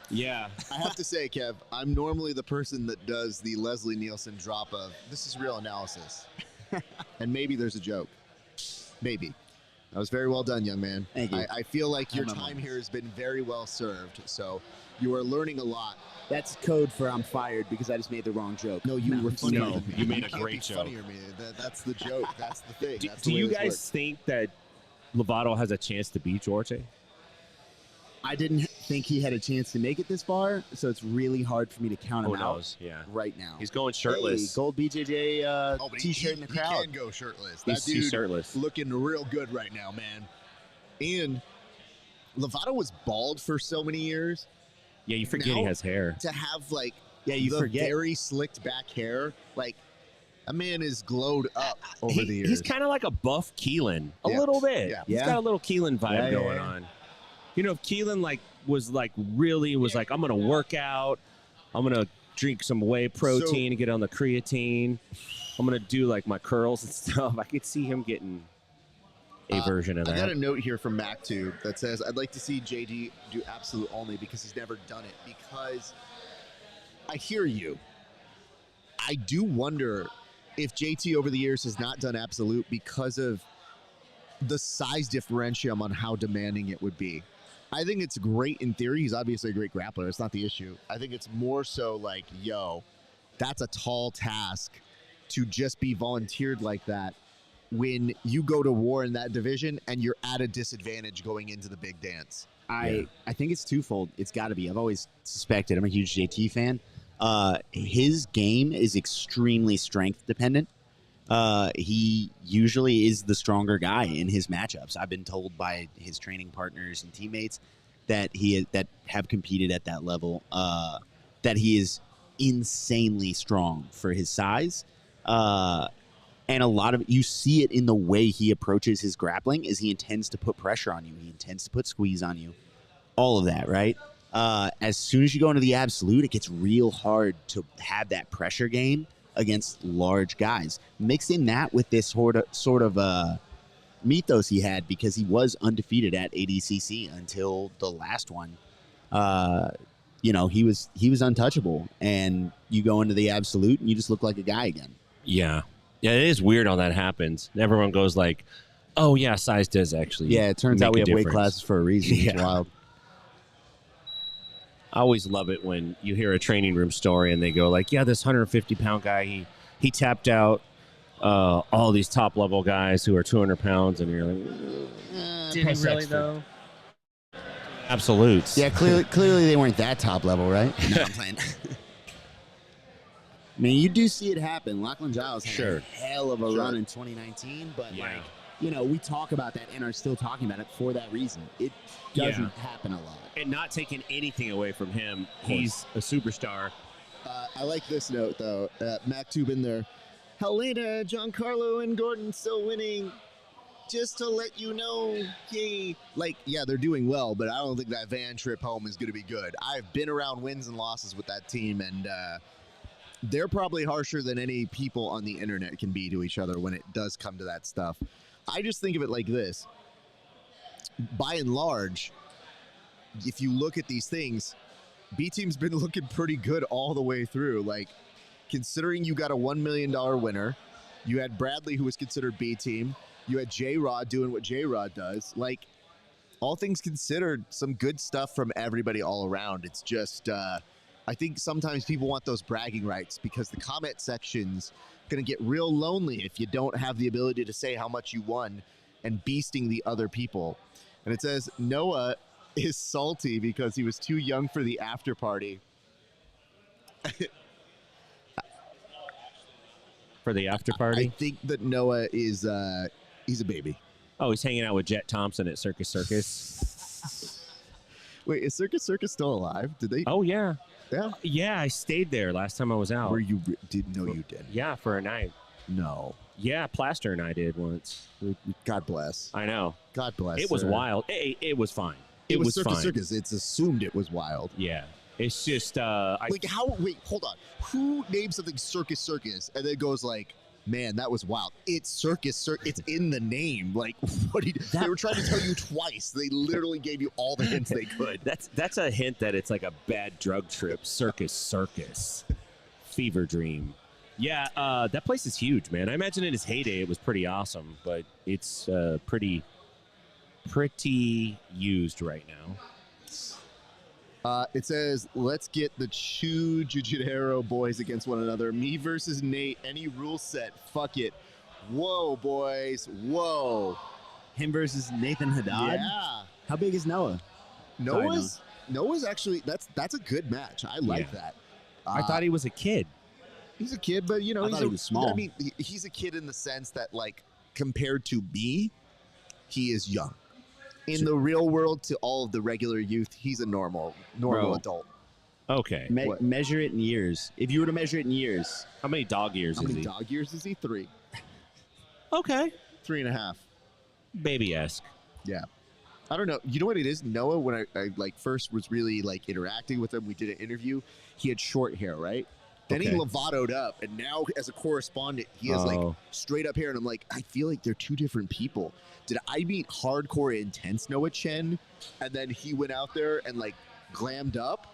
yeah. I have to say, Kev, I'm normally the person that does the Leslie Nielsen drop of, this is real analysis. And maybe there's a joke. Maybe. That was very well done, young man. Thank you. I feel like your I'm a time moment. here has been very well served. So you are learning a lot. That's code for I'm fired because I just made the wrong joke. No, you were funnier No, than me. you made a can't great be joke. funnier than me. That's the joke. That's the thing. Do, That's the do way you this guys works. think that Lovato has a chance to beat George? I didn't think he had a chance to make it this far, so it's really hard for me to count him Who out knows? Yeah. right now. He's going shirtless. Hey, gold BJJ Oh, but T-shirt in the he crowd. can go shirtless. He's That dude shirtless. looking real good right now, man. And Lovato was bald for so many years. Yeah, you forget he Now- has hair. To have like You the forget. very slicked back hair, like a man is glowed up over He- the years. He's kind of like a buff Keelan, a Yeah. little bit. Yeah. He's Yeah. got a little Keelan vibe Yeah, yeah, going yeah. on. If Keelan was like, I'm gonna work out, I'm gonna drink some whey protein and get on the creatine, I'm gonna do like my curls and stuff. I could see him getting a version of I got that. a note here from MacTube that says, I'd like to see JD do absolute only because he's never done it. Because I hear you. I do wonder if JT over the years has not done absolute because of the size differentium on how demanding it would be. I think it's great in theory. He's obviously a great grappler. It's not the issue. I think it's more so like, yo, that's a tall task to just be volunteered like that when you go to war in that division and you're at a disadvantage going into the big dance. I think it's twofold. It's got to be. I've always suspected. I'm a huge JT fan. His game is extremely strength dependent. He usually is the stronger guy in his matchups. I've been told by his training partners and teammates that that have competed at that level that he is insanely strong for his size. And a lot of you see it in the way he approaches his grappling is he intends to put pressure on you. He intends to put squeeze on you. All of that, right? As soon as you go into the absolute, it gets real hard to have that pressure game against large guys. Mix in that with this sort of mythos he had, because he was undefeated at ADCC until the last one. You know, he was untouchable, and you go into the absolute and you just look like a guy again. Yeah. Yeah, it is weird how that happens. Everyone goes like, oh, yeah, size does actually. Yeah, it turns make out we a have weight difference. classes for a reason. It's Yeah. wild. I always love it when you hear a training room story and they go like, yeah, this 150-pound guy, he tapped out all these top-level guys who are 200 pounds, and you're like, Did he really, though? absolutes. Yeah, clearly they weren't that top level, right? No, I'm playing. I mean, you do see it happen. Lachlan Giles had a hell of a run in 2019, but like, you know, we talk about that and are still talking about it for that reason. It doesn't happen a lot. And not taking anything away from him, he's a superstar. I like this note, though. Mac Tube in there. Helena, Giancarlo, and Gordon still winning. Just to let you know, yay. Like, yeah, they're doing well, but I don't think that van trip home is going to be good. I've been around wins and losses with that team, and they're probably harsher than any people on the internet can be to each other when it does come to that stuff. I just think of it like this. By and large, if you look at these things, B Team's been looking pretty good all the way through. Like, considering you got a $1 million winner, you had Bradley, who was considered B Team, you had J-Rod doing what J-Rod does. Like, all things considered, some good stuff from everybody all around. It's just, I think sometimes people want those bragging rights because the comment section's going to get real lonely if you don't have the ability to say how much you won and beasting the other people. And it says, Noah is salty because he was too young for the after party. For the after party? I think that Noah is, he's a baby. Oh, he's hanging out with Jet Thompson at Circus Circus. Wait, is Circus Circus still alive? Did they? Oh, yeah. Yeah? Yeah, I stayed there last time I was out. Where you didn't know you did? Yeah, for a night. No. Yeah, Plaster and I did once. God bless. I know. God bless. It was sir. wild. It was fine. It was Circus fine. Circus. It's assumed it was wild. Yeah. It's just Like how? Wait, hold on. Who names something Circus Circus and then goes like, "Man, that was wild." It's Circus Circus. It's in the name. Like, what? They were trying to tell you twice. They literally gave you all the hints they could. That's a hint that it's like a bad drug trip. Circus Circus, fever dream. Yeah, that place is huge, man. I imagine in its heyday it was pretty awesome, but it's pretty used right now. It says, let's get the Jiu-Jitsu boys against one another. Me versus Nate. Any rule set. Fuck it. Whoa, boys. Whoa. Him versus Nathan Haddad? Yeah. How big is Noah? Noah's actually, that's a good match. I like that. I thought he was a kid. He's a kid, but, you know, I thought he was small. I mean, he's a kid in the sense that, like, compared to me, he is young. In the real world, to all of the regular youth, he's a normal adult. Okay. Measure it in years. If you were to measure it in years. How many dog years How is many he? dog years is he? 3. Okay. 3.5. Baby-esque. Yeah. I don't know. You know what it is? Noah, when I like first was really like interacting with him, we did an interview. He had short hair, right? Then he Lovato'd up, and now as a correspondent, he has like straight up hair, and I'm like, I feel like they're two different people. Did I meet hardcore intense Noah Chen, and then he went out there and like glammed up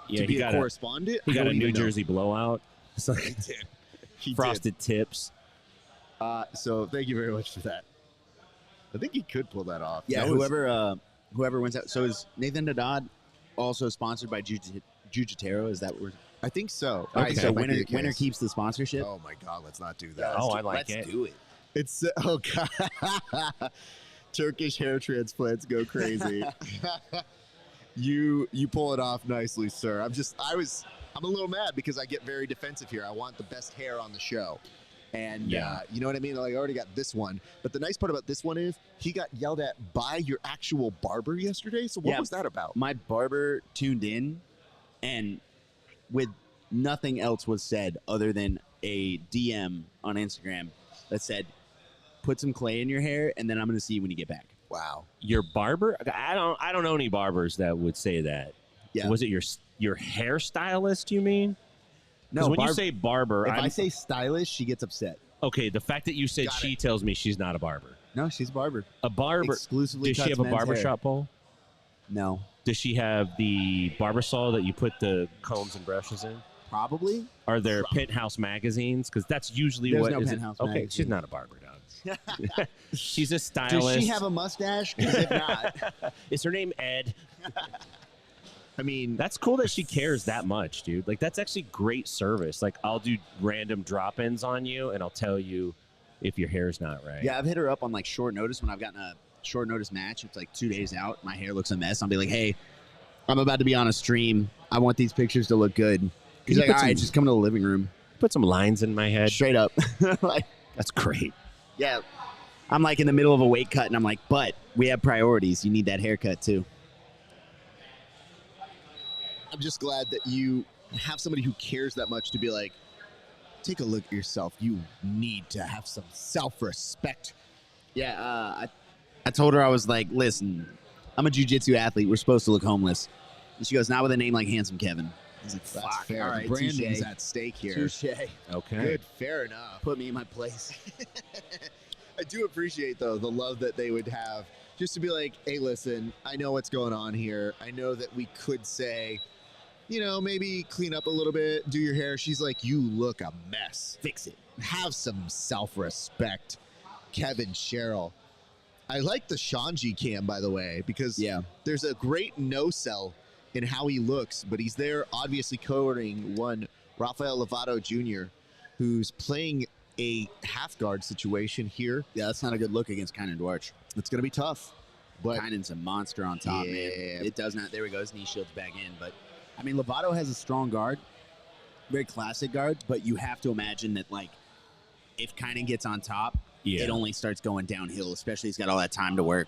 to be a correspondent? He got a New Jersey blowout. It's like He did. He frosted tips. So thank you very much for that. I think he could pull that off. Yeah, whoever wins out. So is Nathan Haddad also sponsored by Jiu-Jitsu? Is that what we're... I think so. Okay, so winner keeps the sponsorship. Oh my God, let's not do that. I like it. Let's do it. It's oh God, Turkish hair transplants go crazy. You pull it off nicely, sir. I'm a little mad because I get very defensive here. I want the best hair on the show, and you know what I mean. Like I already got this one, but the nice part about this one is he got yelled at by your actual barber yesterday. So what was that about? My barber tuned in, and with nothing else was said other than a DM on Instagram that said, put some clay in your hair, and then I'm going to see you when you get back. Wow. Your barber? I don't know any barbers that would say that. Yeah. Was it your hairstylist, you mean? No, when you say barber, if I say stylist, she gets upset. okay, the fact that you said Got she it. tells me she's not a barber. No, she's a barber. A barber. Exclusively Does she cuts have a men's hair. barbershop pole? No. Does she have the barber saw that you put the combs and brushes in? Probably. Are there penthouse magazines? Because that's usually There's what no is penthouse Okay, magazine. she's not a barber, dog. She's a stylist. Does she have a mustache? 'Cause if not, Is her name Ed? I mean, That's cool that she cares that much, dude. Like, that's actually great service. Like, I'll do random drop-ins on you, and I'll tell you if your hair's not right. yeah, I've hit her up on like short notice when I've gotten a short notice match. It's like 2 days out. My hair looks a mess. I'll be like, hey, I'm about to be on a stream. I want these pictures to look good. He's you like, put all right, some- just come to the living room. Put some lines in my head. Straight up. Like, That's great. yeah. I'm like in the middle of a weight cut, and I'm like, but we have priorities. You need that haircut too. I'm just glad that you have somebody who cares that much to be like, take a look at yourself. You need to have some self-respect. Yeah, I told her, I was like, listen, I'm a jiu-jitsu athlete. We're supposed to look homeless. And she goes, not with a name like Handsome Kevin. I was like, That's fuck. fair. All The right, branding's touche. at stake here. Touche. Okay. Good, fair enough. Put me in my place. I do appreciate, though, the love that they would have just to be like, hey, listen, I know what's going on here. I know that we could say, you know, maybe clean up a little bit, do your hair. She's like, you look a mess. Fix it. Have some self-respect, KEVIN SHERRILL. I like the Shanji cam, by the way, because Yeah. there's a great no-sell in how he looks, but he's there obviously covering one Rafael Lovato Jr., who's playing a half guard situation here. Yeah, that's not a good look against Kynan Dwarch. It's going to be tough. But Kynan's a monster on top, man. Yeah. It does not. There we go. His knee shield's back in. But, I mean, Lovato has a strong guard. Very classic guard. But you have to imagine that, like, if Kynan gets on top, Yeah. it only starts going downhill, especially he's got all that time to work.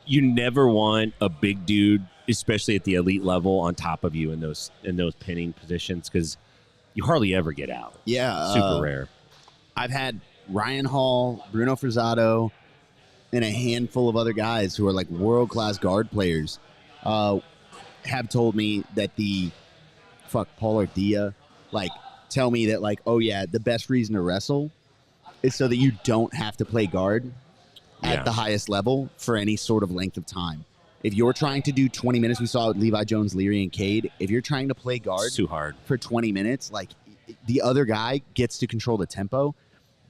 You never want a big dude, especially at the elite level, on top of you in those pinning positions because you hardly ever get out. Yeah. Super rare. I've had Ryan Hall, Bruno Frazzato, and a handful of other guys who are like world-class guard players have told me that Paul Ardilla, like, tell me that, like, oh, yeah, the best reason to wrestle is so that you don't have to play guard Yeah. at the highest level for any sort of length of time. If you're trying to do 20 minutes, we saw it with Levi Jones, Leary, and Cade. If you're trying to play guard It's too hard. for 20 minutes, like, the other guy gets to control the tempo,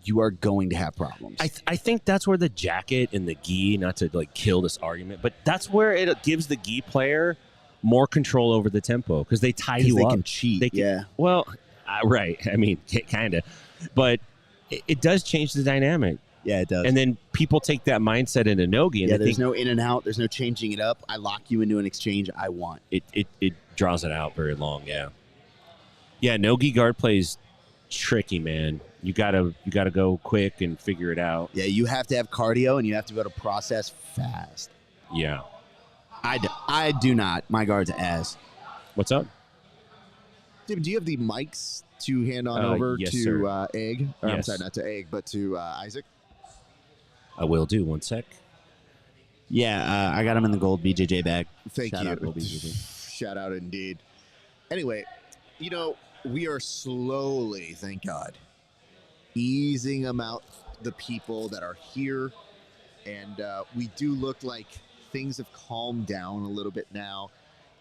you are going to have problems. I think that's where the jacket and the gi, not to like kill this argument, but that's where it gives the gi player more control over the tempo because they tie 'Cause you they up. can cheat, They can, yeah. Well, right. I mean, kind of, but it does change the dynamic. Yeah, it does. And then people take that mindset into nogi, and yeah, they there's think no in and out. There's no changing it up. I lock you into an exchange I want. it draws it out very long. Yeah, yeah. Nogi guard plays tricky, man. You gotta go quick and figure it out. Yeah, you have to have cardio and you have to be able to process fast. Yeah. I do not. My guard's ass. What's up? Tim, do you have the mics to hand on Uh, over yes, to sir. Egg? Or, I'm Yes. sorry, not to Egg, but to Isaac. I will do. One sec. Yeah, I got him in the gold BJJ bag. Thank Shout you. out, gold BJJ. Shout out indeed. Anyway, you know, we are slowly, thank God, easing them out, the people that are here. And we do look like things have calmed down a little bit now.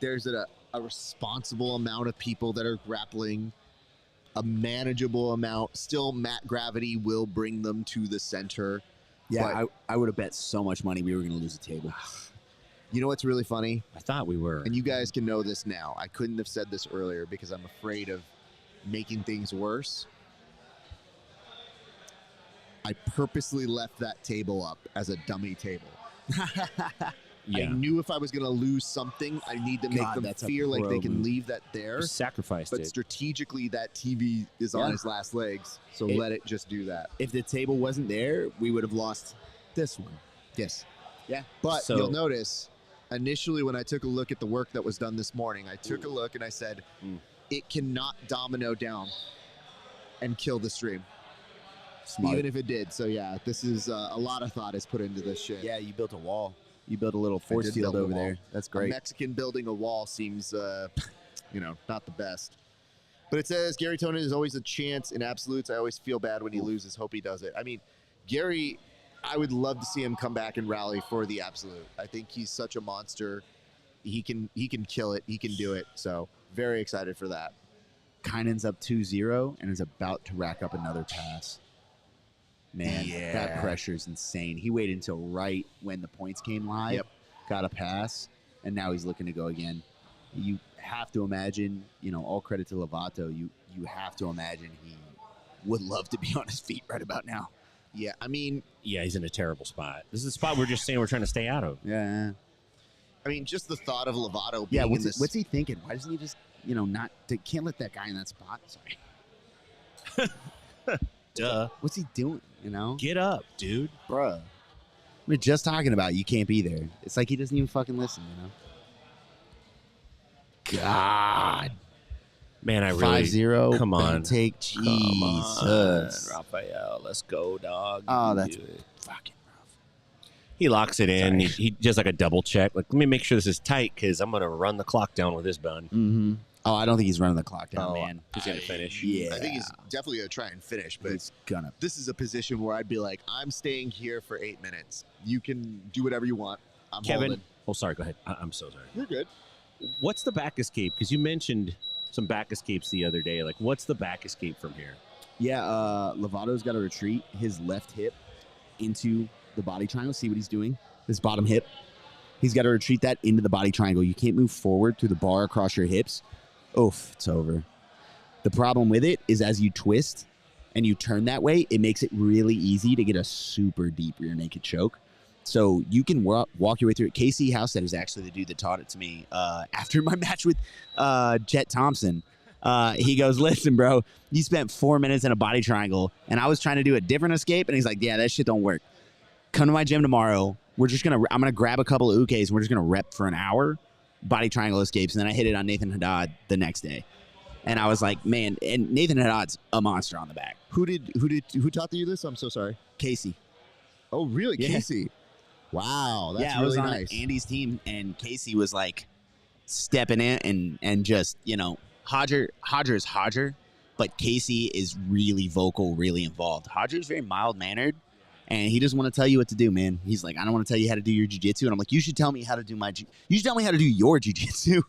There's a responsible amount of people that are grappling, a manageable amount. Still, Matt Gravity will bring them to the center. Yeah, I would have bet so much money we were going to lose a table. You know what's really funny? I thought we were. And you guys can know this now. I couldn't have said this earlier because I'm afraid of making things worse. I purposely left that table up as a dummy table. Yeah. I knew if I was going to lose something, I need to make God, them that's a feel like pro they can move. leave that there. You sacrificed But it. strategically, that TV is on Yeah. his last legs, so It- let it just do that. If the table wasn't there, we would have lost this one. Yes. Yeah. But So- you'll notice, initially when I took a look at the work that was done this morning, I took a look and I said, it cannot domino down and kill the stream. Smart. Even if it did. So yeah, this is a lot of thought is put into this shit. Yeah, you built a wall. You built a little force did field build a over wall. there. That's A great. Mexican building a wall seems, not the best. But it says Gary Tonin is always a chance in absolutes. I always feel bad when he loses. Hope he does it. I mean, Gary, I would love to see him come back and rally for the absolute. I think he's such a monster. He can kill it. He can do it. So very excited for that. Kynan's up 2-0 and is about to rack up another pass. Man, that pressure is insane. He waited until right when the points came live, got a pass, and now he's looking to go again. You have to imagine, all credit to Lovato, you have to imagine he would love to be on his feet right about now. Yeah, I mean... Yeah, he's in a terrible spot. This is a spot we're just saying we're trying to stay out of. Yeah. I mean, just the thought of Lovato being in this... What's he thinking? Why doesn't he just, can't let that guy in that spot? Sorry. Duh. What's he doing, Get up, dude. Bruh. We're just talking about you can't be there. It's like he doesn't even fucking listen, God. Man, I really... 5-0. Come on. Take Come on, Jesus. Raphael. Let's go, dog. Oh, that's Do it. fucking rough. He locks it in. He does like a double check. Like, let me make sure this is tight because I'm going to run the clock down with this bun. Mm-hmm. Oh, I don't think he's running the clock down, man. He's going to finish. Yeah. I think he's definitely going to try and finish, but He's gonna. this is a position where I'd be like, I'm staying here for 8 minutes. You can do whatever you want. I'm Kevin. holding. Oh, sorry. Go ahead. I'm so sorry. You're good. What's the back escape? Because you mentioned some back escapes the other day. Like, what's the back escape from here? Yeah, Lovato's got to retreat his left hip into the body triangle. See what he's doing? His bottom hip. He's got to retreat that into the body triangle. You can't move forward through the bar across your hips. Oof, it's over. The problem with it is as you twist and you turn that way, it makes it really easy to get a super deep rear naked choke. So you can walk your way through it. Casey Housestead is actually the dude that taught it to me after my match with Jet Thompson. He goes, listen, bro, you spent 4 minutes in a body triangle, and I was trying to do a different escape, and he's like, yeah, that shit don't work. Come to my gym tomorrow. I'm gonna grab a couple of ukes, and we're just gonna rep for an hour, body triangle escapes, and then I hit it on Nathan Haddad the next day. And I was like, man, and Nathan Haddad's a monster on the back. Who taught you this? I'm so sorry. Casey. Oh, really? Yeah. Casey. Wow, that's I was really on nice. Andy's team, and Casey was like stepping in and just, Hodger is Hodger, but Casey is really vocal, really involved. Hodger is very mild-mannered, and he doesn't want to tell you what to do, man. He's like, I don't want to tell you how to do your jiu-jitsu. And I'm like, you should tell me how to do you should tell me how to do your jiu-jitsu.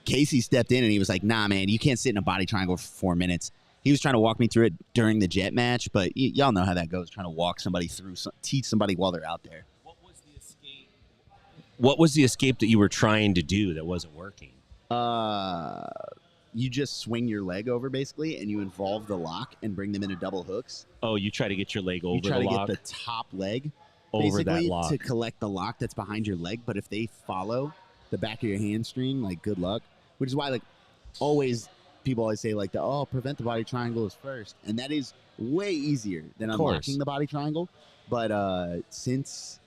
Casey stepped in, and he was like, nah, man, you can't sit in a body triangle for 4 minutes. He was trying to walk me through it during the Jet match, but y'all know how that goes, trying to walk somebody through, teach somebody while they're out there. What was the escape that you were trying to do that wasn't working? You just swing your leg over, basically, and you involve the lock and bring them into double hooks. Oh, you try to get your leg over you try the to lock? get the top leg over that basically lock. to collect the lock that's behind your leg, but if they follow the back of your hamstring, like, good luck. Which is why, like, people always say, like, prevent the body triangle is first, and that is way easier than unlocking the body triangle. But since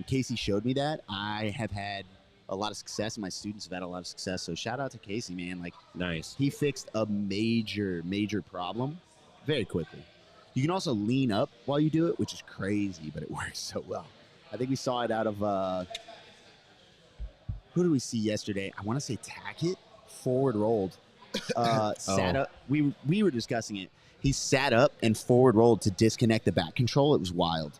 Casey showed me that, I have had a lot of success, and my students have had a lot of success. So shout out to Casey, man. Like, nice. He fixed a major problem very quickly. You can also lean up while you do it, which is crazy, but it works so well. I think we saw it out of who did we see yesterday? I want to say Tackett, forward rolled. Sat up. We were discussing it. He sat up and forward rolled to disconnect the back control. It was wild.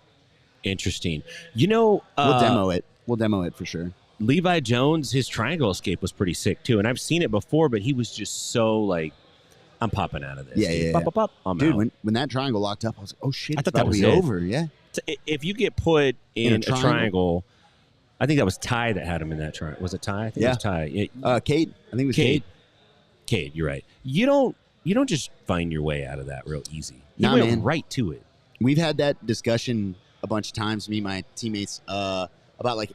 Interesting. We'll demo it. We'll demo it for sure. Levi Jones, his triangle escape was pretty sick too, and I've seen it before, but he was just so like, I'm popping out of this. Yeah. Pop, pop, pop. I'm Dude, out. when that triangle locked up, I was like, oh shit, I thought it's about that was to be it. over. Yeah. If you get put in a triangle. triangle, I think that was Ty that had him in that triangle. Was it Ty? I think it was Ty. Cade. I think it was Cade. Cade, you're right. You don't just find your way out of that real easy. You Nah, went man. right to it. We've had that discussion a bunch of times, me and my teammates, about like,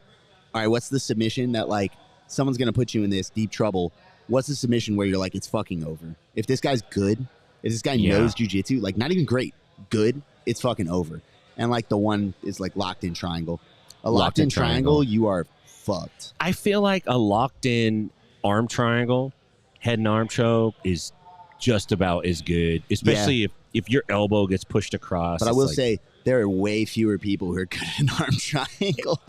all right, what's the submission that like someone's going to put you in this deep trouble? What's the submission where you're like, it's fucking over? If this guy's good, if this guy knows jiu-jitsu, like not even great, good, it's fucking over. And like the one is like locked in triangle. A locked in triangle, you are fucked. I feel like a locked in arm triangle, head and arm choke is just about as good, especially if if your elbow gets pushed across. But I will say there are way fewer people who are good in arm triangle.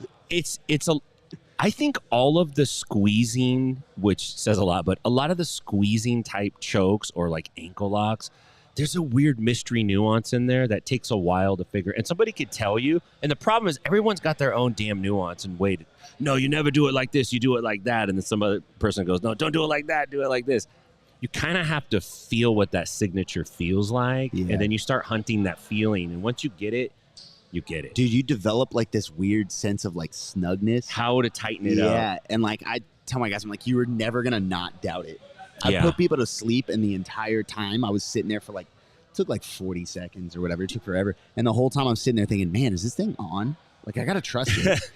I think all of the squeezing, which says a lot, but a lot of the squeezing type chokes or like ankle locks, there's a weird mystery nuance in there that takes a while to figure. And somebody could tell you. And the problem is everyone's got their own damn nuance and wait. No, you never do it like this. You do it like that. And then some other person goes, no, don't do it like that. Do it like this. You kind of have to feel what that signature feels like. Yeah. And then you start hunting that feeling. And once you get it, you get it. Dude, you develop like this weird sense of like snugness. How to tighten it up. Yeah. And like I tell my guys, I'm like, you were never going to not doubt it. I put people to sleep, and the entire time I was sitting there for like, it took like 40 seconds or whatever. It took forever. And the whole time I'm sitting there thinking, man, is this thing on? Like, I got to trust it.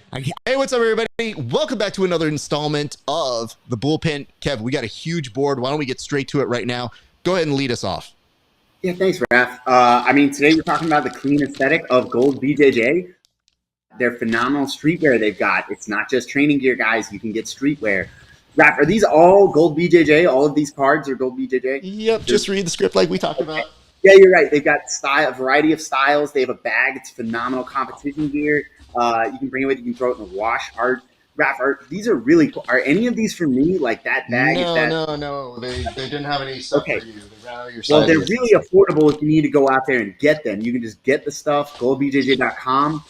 Hey, what's up, everybody? Welcome back to another installment of the Bullpen. Kev, we got a huge board. Why don't we get straight to it right now? Go ahead and lead us off. Yeah, thanks, Raph. I mean, today we're talking about the clean aesthetic of Gold BJJ. They're phenomenal streetwear they've got. It's not just training gear, guys. You can get streetwear. Raph, are these all Gold BJJ? All of these cards are Gold BJJ? Yep, just read the script like we talked about. Yeah, you're right. They've got a variety of styles. They have a bag. It's phenomenal competition gear. You can bring it with you. You can throw it in the wash. Raph, these are really cool. Are any of these for me? Like that bag? No. They didn't have any stuff for you. They ran out of your well, they're really affordable if you need to go out there and get them. You can just get the stuff, goldbjj.com.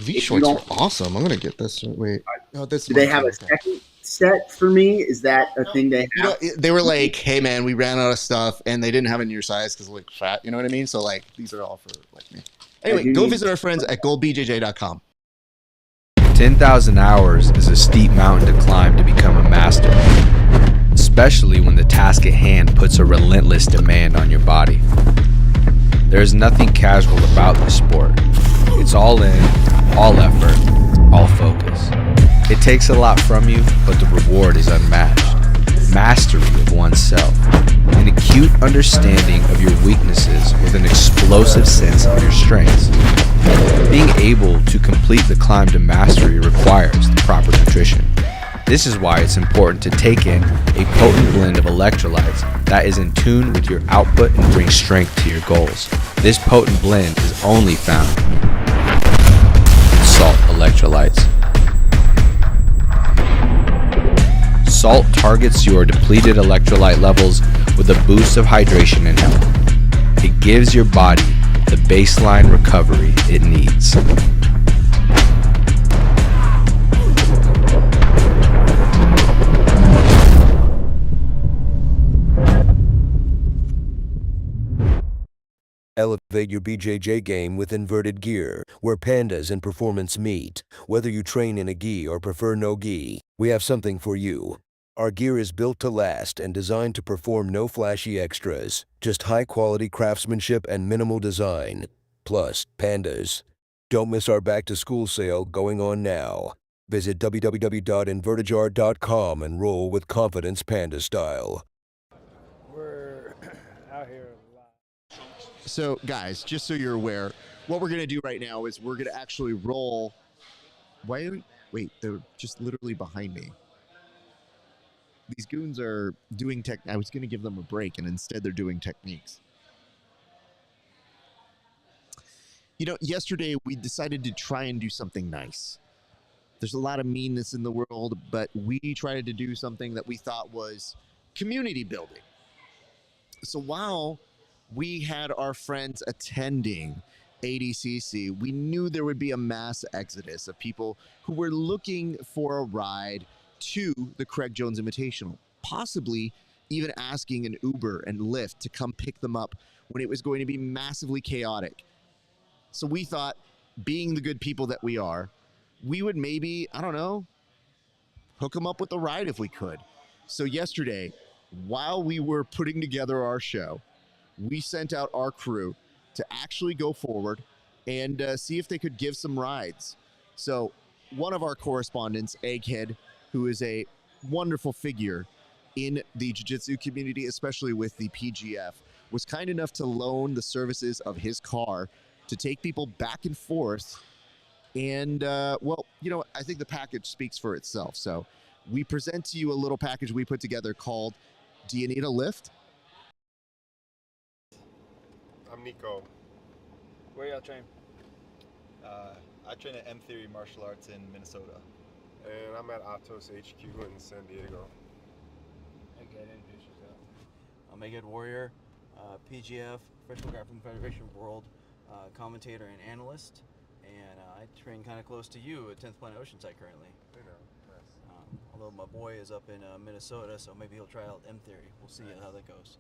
These shorts are awesome. I'm going to get this. Wait. Oh, do they have a second set for me? Is that a thing they have? You know, they were like, hey, man, we ran out of stuff, and they didn't have it in your size because like fat. You know what I mean? So, like, these are all for like me. Anyway, go visit our friends at goldbjj.com. 10,000 hours is a steep mountain to climb to become a master, especially when the task at hand puts a relentless demand on your body. There is nothing casual about this sport. It's all in, all effort, all focus. It takes a lot from you, but the reward is unmatched. Mastery of oneself, an acute understanding of your weaknesses with an explosive sense of your strengths. Being able to complete the climb to mastery requires the proper nutrition. This is why it's important to take in a potent blend of electrolytes that is in tune with your output and brings strength to your goals. This potent blend is only found in Salt Electrolytes. Salt targets your depleted electrolyte levels with a boost of hydration and health. It gives your body the baseline recovery it needs. Elevate your BJJ game with inverted gear, where pandas and performance meet. Whether you train in a gi or prefer no gi, we have something for you. Our gear is built to last and designed to perform no flashy extras, just high-quality craftsmanship and minimal design. Plus, pandas. Don't miss our back-to-school sale going on now. Visit www.invertijar.com and roll with confidence panda style. We're out here a lot. So, guys, just so you're aware, what we're going to do right now is we're going to actually roll. Wait, they're just literally behind me. These goons are doing tech. I was going to give them a break, and instead they're doing techniques. You know, yesterday we decided to try and do something nice. There's a lot of meanness in the world, but we tried to do something that we thought was community building. So while we had our friends attending ADCC, we knew there would be a mass exodus of people who were looking for a ride to the Craig Jones Invitational, possibly even asking an Uber and Lyft to come pick them up when it was going to be massively chaotic. So we thought, being the good people that we are, we would maybe, I don't know, hook them up with a ride if we could. So yesterday, while we were putting together our show, we sent out our crew to actually go forward and see if they could give some rides. So one of our correspondents, Egghead, who is a wonderful figure in the jiu-jitsu community, especially with the PGF, was kind enough to loan the services of his car to take people back and forth. And, well, you know, I think the package speaks for itself. So we present to you a little package we put together called Do You Need a Lift? I'm Nico. Where y'all train? I train at M Theory Martial Arts in Minnesota. And I'm at Atos HQ in San Diego. Okay, introduce yourself. I'm a good warrior, PGF, Professional Grappling Federation World commentator and analyst, and I train kind of close to you at 10th Planet Oceanside currently. You know, nice. Although my boy is up in Minnesota, so maybe he'll try out M Theory. We'll see how that goes.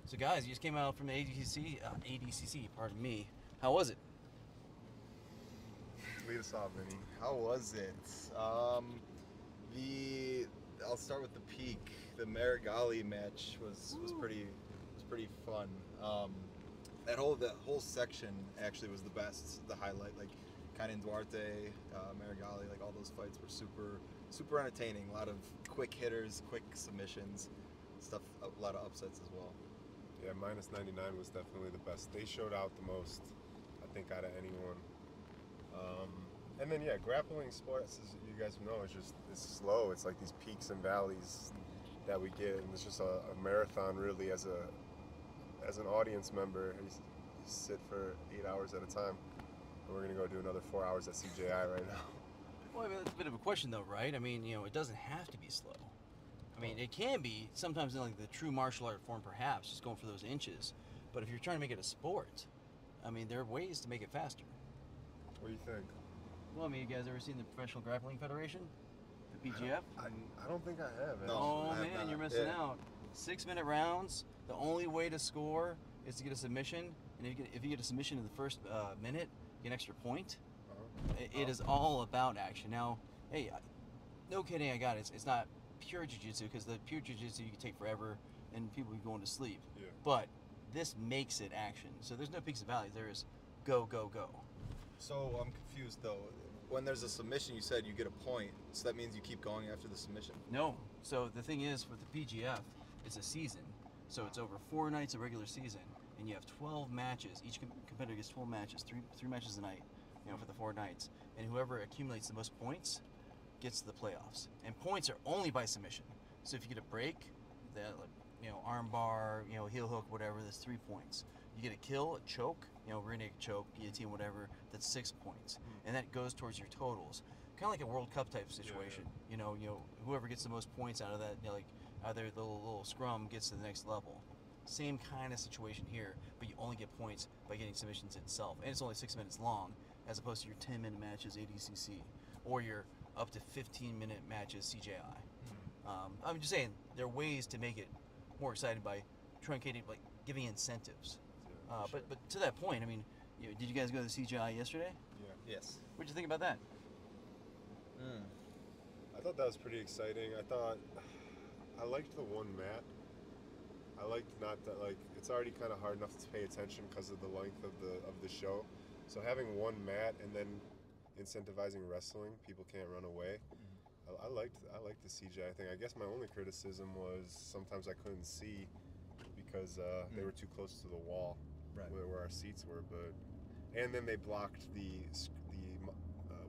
So guys, you just came out from the ADCC, pardon me. How was it? Lead us off, Vinny. How was it? I'll start with the peak. The Marigali match was pretty fun. That whole section actually was the best, the highlight. Like Kainan Duarte, Marigali, like all those fights were super entertaining. A lot of quick hitters, quick submissions, stuff. A lot of upsets as well. Yeah, minus 99 was definitely the best. They showed out the most, I think, out of anyone. And then yeah, grappling sports, as you guys know, it's slow. It's like these peaks and valleys that we get, and it's just a marathon really. As an audience member, you sit for 8 hours at a time, and we're gonna go do another 4 hours at CJI right now. Well, I mean, that's a bit of a question though, right? I mean, it doesn't have to be slow. I mean, it can be sometimes in like the true martial art form, perhaps, just going for those inches. But if you're trying to make it a sport, I mean, there are ways to make it faster. What do you think? Well, I mean, you guys ever seen the Professional Grappling Federation? The PGF? I don't think I have. No, oh, man, you're missing out. 6-minute rounds. The only way to score is to get a submission. And if you get a submission in the first minute, you get an extra point. It is all about action. Now, hey, no kidding, I got it. It's not pure jiu-jitsu, because the pure jiu-jitsu you can take forever and people be going to sleep. Yeah. But this makes it action. So there's no peaks and valleys. There is go, go, go. So I'm confused though. When there's a submission, you said you get a point, so that means you keep going after the submission? No. So the thing is, with the PGF, it's a season. So it's over 4 nights of regular season, and you have 12 matches. Each competitor gets 12 matches, three matches a night, for the 4 nights. And whoever accumulates the most points gets to the playoffs. And points are only by submission. So if you get a break, arm bar, heel hook, whatever, that's 3 points. You get a kill, a choke, rear naked choke, guillotine, whatever, that's 6 points. And that goes towards your totals. Kind of like a World Cup type of situation. Yeah. Whoever gets the most points out of that, like either the little scrum gets to the next level. Same kind of situation here, but you only get points by getting submissions itself. And it's only 6 minutes long, as opposed to your 10-minute matches ADCC, or your up to 15-minute matches CJI. I'm just saying, there are ways to make it more exciting by truncating, like giving incentives. But to that point, I mean, did you guys go to the CGI yesterday? Yeah. Yes. What'd you think about that? I thought that was pretty exciting. I liked the one mat. I liked not that, like, it's already kind of hard enough to pay attention because of the length of the show. So having one mat and then incentivizing wrestling, people can't run away. I liked the CGI thing. I guess my only criticism was sometimes I couldn't see because they were too close to the wall, right, where our seats were. And then they blocked the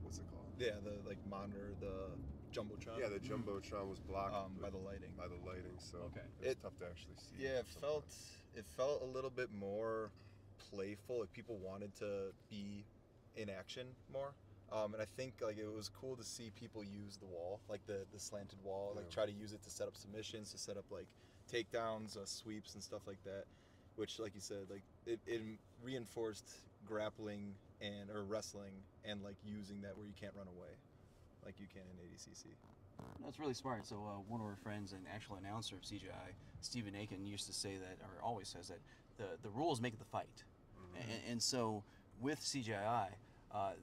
what's it called? Yeah, the monitor, the jumbotron. Yeah, the jumbotron was blocked by the lighting. By the lighting, so okay, it was tough to actually see. Yeah, it felt a little bit more playful. Like people wanted to be in action more. And I think it was cool to see people use the wall, like the slanted wall, try to use it to set up submissions, to set up takedowns, sweeps and stuff like that, which, like you said, it reinforced grappling or wrestling and using that where you can't run away like you can in ADCC. That's really smart. So one of our friends and actual announcer of CGI, Stephen Aiken, used to say that, or always says that, the rules make the fight. And so with CGI,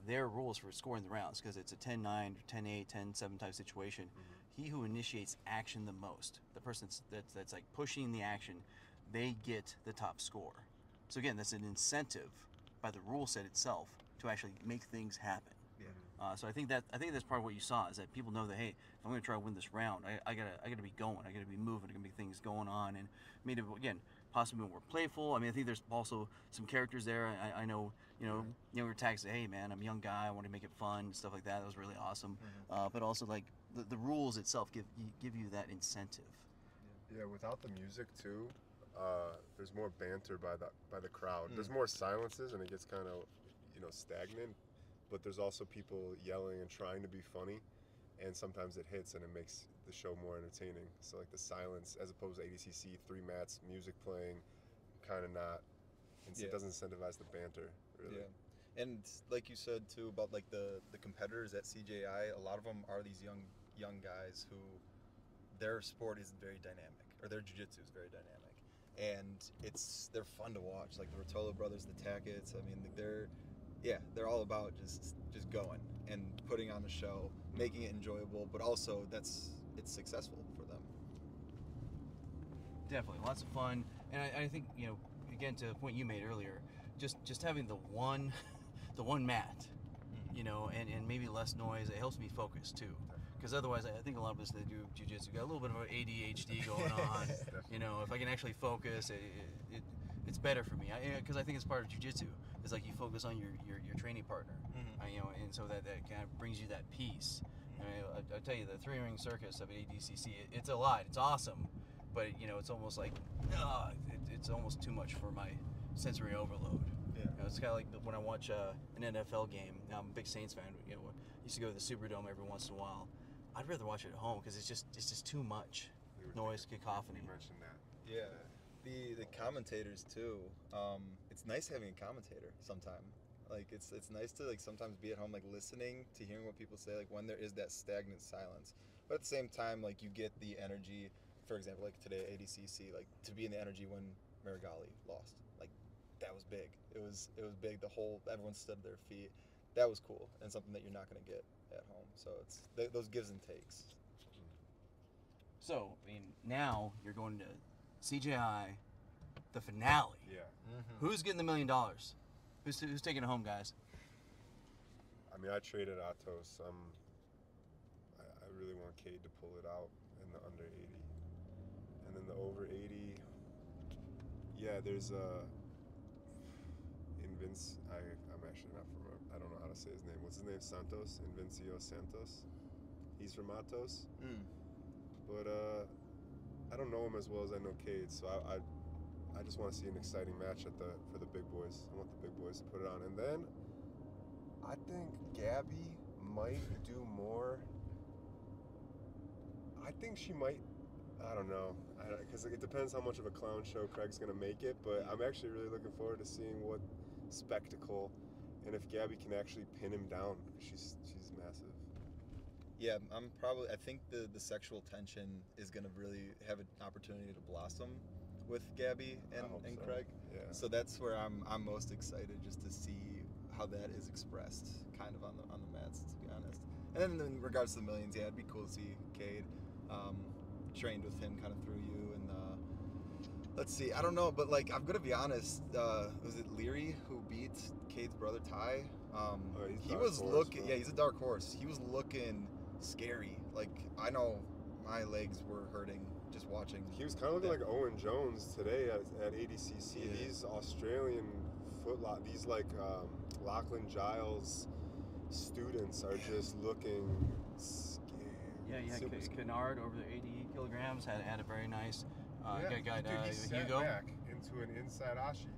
their rules for scoring the rounds, because it's a 10-9, 10-8, 10-7 type situation, he who initiates action the most, the person that's pushing the action, they get the top score. So again, that's an incentive by the rule set itself to actually make things happen. Yeah. So I think that's part of what you saw, is that people know that, hey, if I'm going to try to win this round, I gotta be going, I gotta be moving, there gonna be things going on, and made it, again, possibly more playful. I mean, I think there's also some characters there. I know, younger tags say, hey man, I'm a young guy, I want to make it fun, stuff like that. That was really awesome. But also the rules itself give you that incentive. Yeah, without the music too, there's more banter by the crowd. There's more silences, and it gets kind of, stagnant. But there's also people yelling and trying to be funny, and sometimes it hits and it makes the show more entertaining. So like the silence, as opposed to ADCC, 3 mats, music playing, kind of not. It doesn't incentivize the banter, really. Yeah. And like you said too about like the competitors at CJI, a lot of them are these young guys who their sport is very dynamic, or their jiu-jitsu is very dynamic, and they're fun to watch. Like the Rotolo brothers, the Tackets. I mean, they're all about just going and putting on a show, making it enjoyable, but also it's successful for them. Definitely, lots of fun, and I think again to the point you made earlier, just having the one mat, and maybe less noise. It helps me focus too, because otherwise I think a lot of us that do jiu-jitsu got a little bit of ADHD going on. If I can actually focus, it's better for me. Because I think it's part of jiu-jitsu. It's like you focus on your training partner, and so that kind of brings you that peace. I tell you, the 3-ring circus of ADCC, it's a lot. It's awesome, but it's almost like it's almost too much for my sensory overload. Yeah. It's kind of like when I watch an NFL game. Now, I'm a big Saints fan. Used to go to the Superdome every once in a while. I'd rather watch it at home because it's just too much noise, cacophony. You mentioned that. Yeah. The commentators too. It's nice having a commentator sometime. Like it's nice to like sometimes be at home like listening to hearing what people say, like when there is that stagnant silence. But at the same time, like you get the energy. For example, like today at ADCC, like to be in the energy when Marigali lost. Like that was big. It was big. Everyone stood to their feet. That was cool and something that you're not going to get at home. So it's those gives and takes. So I mean, now you're going to CJI, the finale. Yeah. Mm-hmm. Who's getting the $1 million? Who's taking it home, guys? I mean, I traded Atos. I really want Cade to pull it out in the under 80, and then the over 80. Yeah, there's I'm actually not from. I don't know how to say his name. What's his name? Santos. Invencio Santos. He's from Atos. But I don't know him as well as I know Cade, so I just want to see an exciting match for the big boys. I want the big boys to put it on, and then I think Gabby might do more. I think she might. I don't know, because it depends how much of a clown show Craig's gonna make it. But I'm actually really looking forward to seeing what spectacle, and if Gabby can actually pin him down, because she's massive. Yeah, I think the sexual tension is going to really have an opportunity to blossom with Gabby and Craig. Yeah. So that's where I'm most excited, just to see how that is expressed kind of on the mats, to be honest. And then in regards to the millions, yeah, it'd be cool to see Cade. Trained with him kind of through you, and let's see, I don't know, but like I'm gonna be honest, was it Leary who beat Cade's brother Ty? He was looking, he's a dark horse. He was looking scary. Like I know my legs were hurting just watching. He was kind of looking like Owen Jones today at ADCC. Yeah. These Australian these like Lachlan Giles students are just looking scary. Yeah, Kennard over the 80 kilograms had a very nice he sat Hugo back into an inside ashi,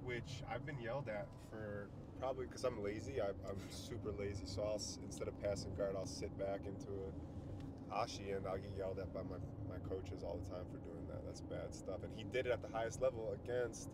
which I've been yelled at for probably because I'm lazy. I'm super lazy, so instead of passing guard, I'll sit back into a ashi, and I'll get yelled at by my coaches all the time for doing that. That's bad stuff. And he did it at the highest level against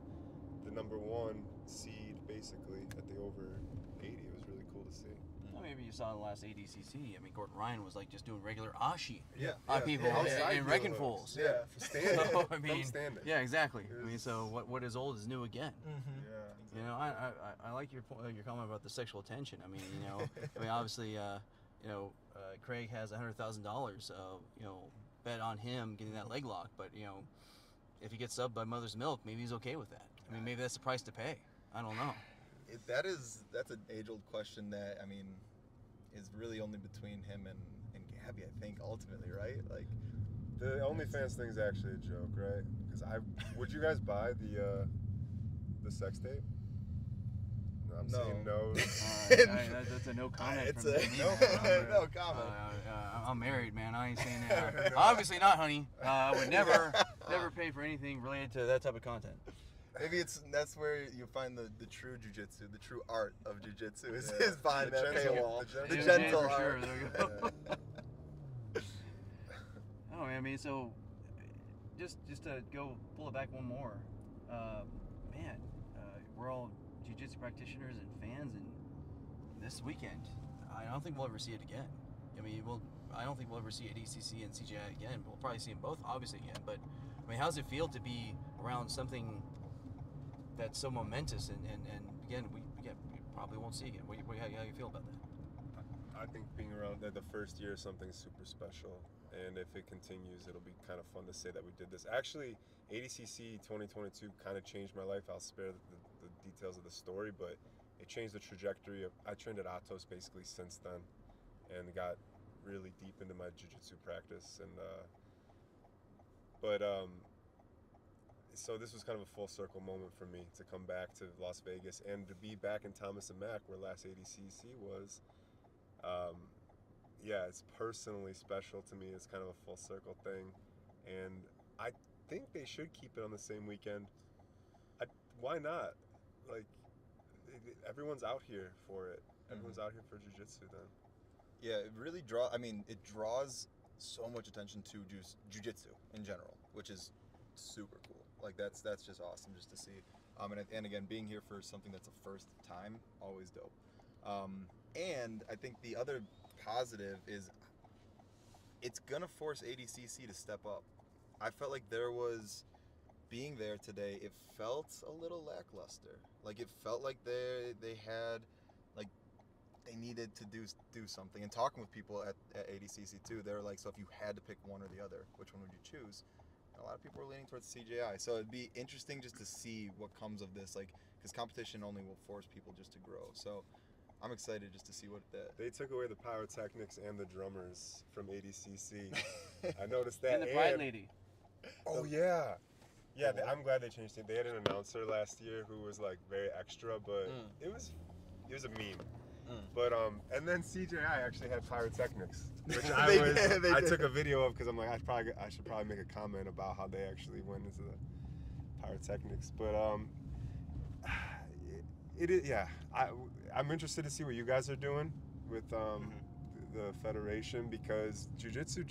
the number 1 seed, basically at the over 80. It was really cool to see. Well, maybe you saw the last ADCC. I mean, Gordon Ryan was like just doing regular ashi on people in wrecking fools. Yeah, standing. So, I mean, standing. Yeah, exactly. I mean, so what is old is new again. Mm-hmm. Yeah. You know, I like your comment about the sexual tension. I mean, obviously, Craig has $100,000, bet on him getting that leg lock. But if he gets subbed by Mother's Milk, maybe he's okay with that. I mean, maybe that's the price to pay. I don't know. That's an age-old question that, I mean, is really only between him and Gabby, I think, ultimately, right? Like, the OnlyFans thing's actually a joke, right? Because would you guys buy the sex tape? No, I'm saying no. That's a no comment. It's no comment. I'm married, man. I ain't saying that. Obviously not, honey. I would never. never pay for anything related to that type of content. Maybe that's where you find the true jujitsu, the true art of jujitsu is behind that paywall. The gentle for art. sure. There we go. Oh, I mean, so just to go pull it back one more, man, we're all jiu-jitsu practitioners and fans, and this weekend, I don't think we'll ever see it again. I mean, I don't think we'll ever see ADCC and CJI again. We'll probably see them both, obviously, again. But I mean, how does it feel to be around something that's so momentous, and again, we probably won't see again? How do you feel about that? I think being around the first year is something super special, and if it continues, it'll be kind of fun to say that we did this. Actually, ADCC 2022 kind of changed my life. I'll spare the details of the story, but it changed the trajectory of. I trained at Atos basically since then, and got really deep into my jiu-jitsu practice, and so this was kind of a full circle moment for me to come back to Las Vegas and to be back in Thomas and Mack, where last ADCC was. Yeah, it's personally special to me. It's kind of a full circle thing, and I think they should keep it on the same weekend. Why not? Like, everyone's out here for it. Everyone's out here for jiu-jitsu then. Yeah, it really it draws so much attention to jiu-jitsu in general, which is super cool. Like that's just awesome just to see. And again, being here for something that's a first time, always dope. And I think the other positive is it's gonna force ADCC to step up. I felt like being there today, it felt a little lackluster. Like it felt like they had, like, they needed to do something. And talking with people at ADCC too, they were like, so if you had to pick one or the other, which one would you choose? And a lot of people are leaning towards CJI. So it'd be interesting just to see what comes of this, like, because competition only will force people just to grow. So I'm excited just to see what They took away the pyrotechnics and the drummers from ADCC. I noticed that. And the Pride Lady. Oh yeah. Yeah, I'm glad they changed it. They had an announcer last year who was like very extra, but it was a meme. But and then CJI actually had pyrotechnics, which I took a video of because I'm like I should probably make a comment about how they actually went into the pyrotechnics. But it is, yeah. I'm interested to see what you guys are doing with the federation, because jiu-jitsu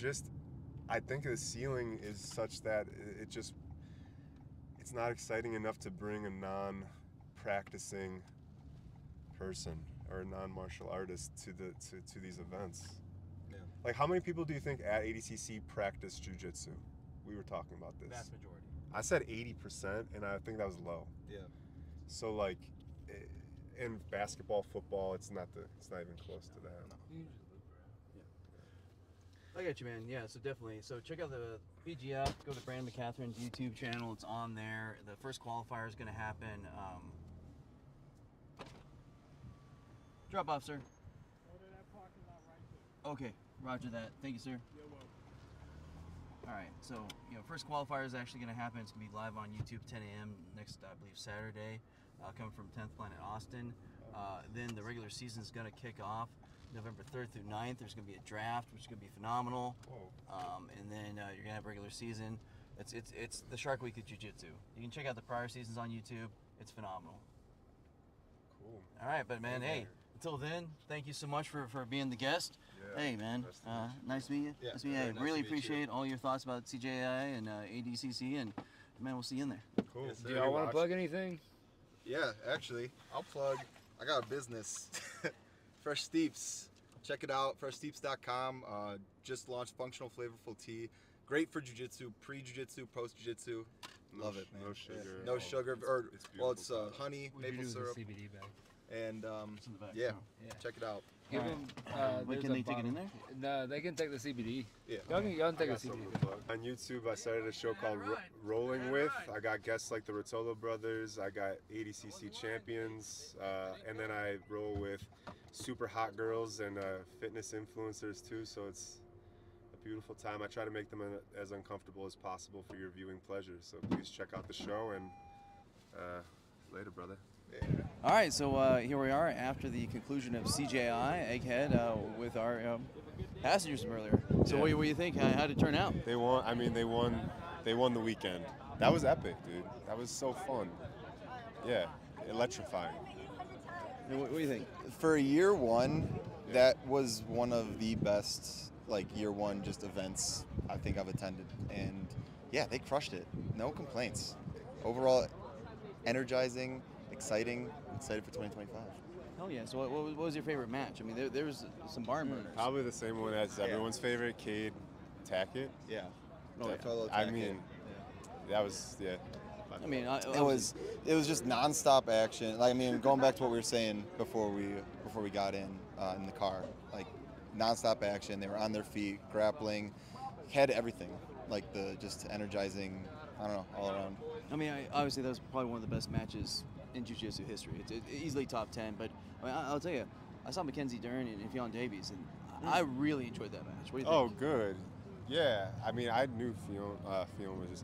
I think the ceiling is such that it's not exciting enough to bring a non-practicing person or a non-martial artist to these events. Yeah. Like, how many people do you think at ADCC practice jiu-jitsu? We were talking about this. Vast majority. I said 80%, and I think that was low. Yeah. So like, in basketball, football, it's not even close to that. Yeah. I got you, man. Yeah, so definitely. So check out the BGF. Go to Brandon McCatherine's YouTube channel. It's on there. The first qualifier is going to happen. Drop off, sir. Okay, roger that. Thank you, sir. All right, so first qualifier is actually going to happen. It's going to be live on YouTube 10 a.m. next, I believe, Saturday, coming from 10th Planet Austin. Then the regular season is going to kick off November 3rd through 9th. There's going to be a draft, which is going to be phenomenal. And then you're going to have regular season. It's the Shark Week of Jiu-Jitsu. You can check out the prior seasons on YouTube. It's phenomenal. Cool. All right, but man, hey, until then, thank you so much for being the guest. Yeah, hey, man, nice to meet you. Yeah, nice to meet you. nice Really to meet appreciate all your thoughts about CJI and ADCC, and man, we'll see you in there. Cool. Do y'all want to plug anything? Yeah, actually, I'll plug. I got a business, Fresh Steeps. Check it out, freshsteeps.com. Just launched functional flavorful tea. Great for jiu-jitsu, pre-jiu-jitsu, post-jiu-jitsu. Love it, man. No sugar. Yeah. No sugar. It's honey, maple syrup. CBD bag. And yeah, check it out. Give them. Can they take it in there? No, they can take the CBD. Yeah. Y'all can take a CBD. On YouTube, I started a show called Rolling With. I got guests like the Rotolo brothers. I got ADCC champions, and then I roll with super hot girls and fitness influencers too. So it's a beautiful time. I try to make them as uncomfortable as possible for your viewing pleasure. So please check out the show, and later, brother. Yeah. All right, so here we are after the conclusion of CJI Egghead with our passengers from earlier. So what do you think? How did it turn out? They won. I mean, they won they won the weekend. That was epic, dude. That was so fun. Yeah, electrifying. What do you think? For year one, that was one of the best year one just events I think I've attended, and yeah, they crushed it. No complaints. Overall, energizing, exciting. Excited for 2025. Hell yeah! So what was your favorite match? I mean, there was some barn burners. Probably the same one as everyone's favorite, Cade Tackett. Yeah. I mean, that was I mean, it was just nonstop action. Going back to what we were saying before we got in the car, nonstop action. They were on their feet, grappling, had everything. The just energizing. I don't know, all around. I mean, obviously that was probably one of the best matches in jiu-jitsu history. It's easily top 10. But I mean, I'll tell you, I saw Mackenzie Dern and Fionn Davies, and I really enjoyed that match. What do you think? Oh, good. Yeah, I mean, I knew Fionn was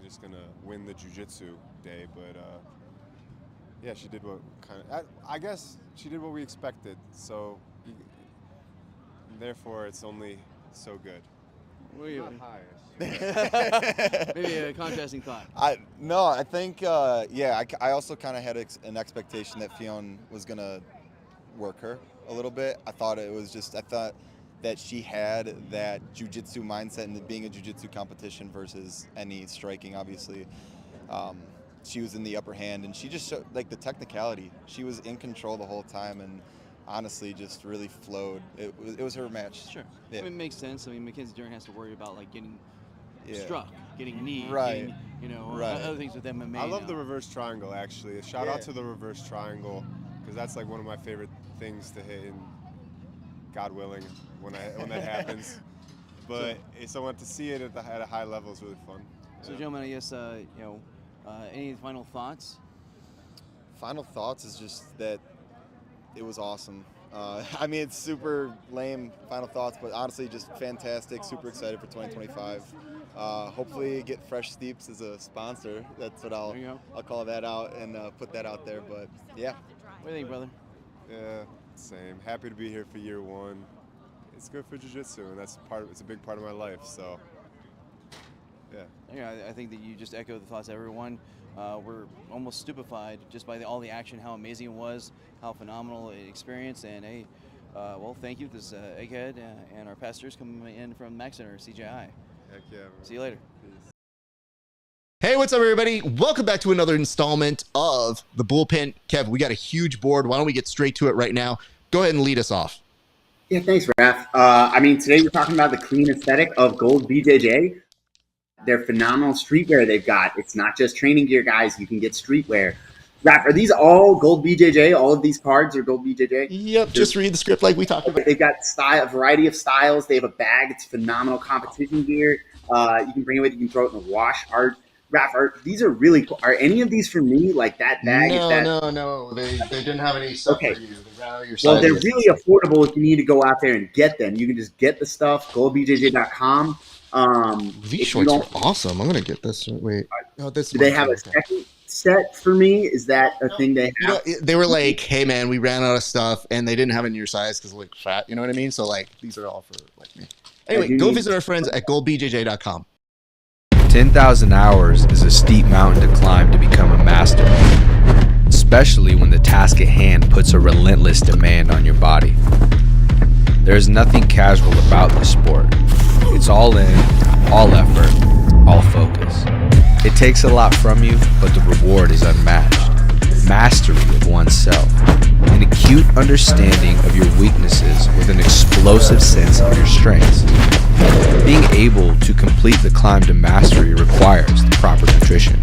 just gonna win the jiu-jitsu day, but yeah, she did what I guess she did what we expected. So therefore, it's only so good. What are you? Maybe a contrasting thought. I think I also kind of had an expectation that Fionn was gonna work her a little bit. I thought that she had that jiu-jitsu mindset, and being a jiu-jitsu competition versus any striking, obviously. She was in the upper hand, and she just showed the technicality. She was in control the whole time, and honestly just really flowed. It was her match. Sure. Yeah. I mean, it makes sense. I mean, Mackenzie Dern has to worry about getting struck, getting kneed, right. getting, right. other things with MMA. I love the reverse triangle, actually. Shout out to the reverse triangle, because that's one of my favorite things to hit, and God willing, when that happens. But so to see it at a high level is really fun. So, gentlemen, I guess any final thoughts? Final thoughts is just that it was awesome. I mean, it's super lame final thoughts, but honestly, just fantastic. Super excited for 2025. Hopefully, get Fresh Steeps as a sponsor. That's what I'll call that out and put that out there. But yeah. What do you think, brother? Yeah, same. Happy to be here for year one. It's good for jiu-jitsu, and it's a big part of my life. So yeah. Yeah, I think that you just echoed the thoughts of everyone. We're almost stupefied just by all the action, how amazing it was, how phenomenal an experience, and well, thank you. This is Egghead and our pastors coming in from Mac Center, CJI. Heck yeah, man. See you later. Peace. Hey, what's up, everybody? Welcome back to another installment of the Bullpen. Kev, we got a huge board. Why don't we get straight to it right now? Go ahead and lead us off. Yeah, thanks, Raf. Today we're talking about the clean aesthetic of Gold BJJ. Their phenomenal streetwear they've got. It's not just training gear, guys. You can get streetwear. Raf, are these all Gold BJJ? All of these cards are Gold BJJ? Yep, just read the script like we talked about. They've got a variety of styles. They have a bag. It's phenomenal competition gear. You can bring it with you. You can throw it in the wash. Raf, these are really cool. Are any of these for me? Like that bag? No. They didn't have any stuff for you. They ran out of your Well, they're sizes. really affordable if you need to go out there and get them. You can just get the stuff, goldbjj.com. These shorts are awesome. I'm going to get this. Wait. Oh, this Do they have a second set for me? Is that a thing they have? They were like, hey, man, we ran out of stuff, and they didn't have it in your size because like fat. You know what I mean? So these are all for me. Anyway, go visit our friends at goldbjj.com. 10,000 hours is a steep mountain to climb to become a master, especially when the task at hand puts a relentless demand on your body. There is nothing casual about this sport. It's all in, all effort, all focus. It takes a lot from you, but the reward is unmatched. Mastery of oneself, an acute understanding of your weaknesses with an explosive sense of your strengths. Being able to complete the climb to mastery requires the proper nutrition.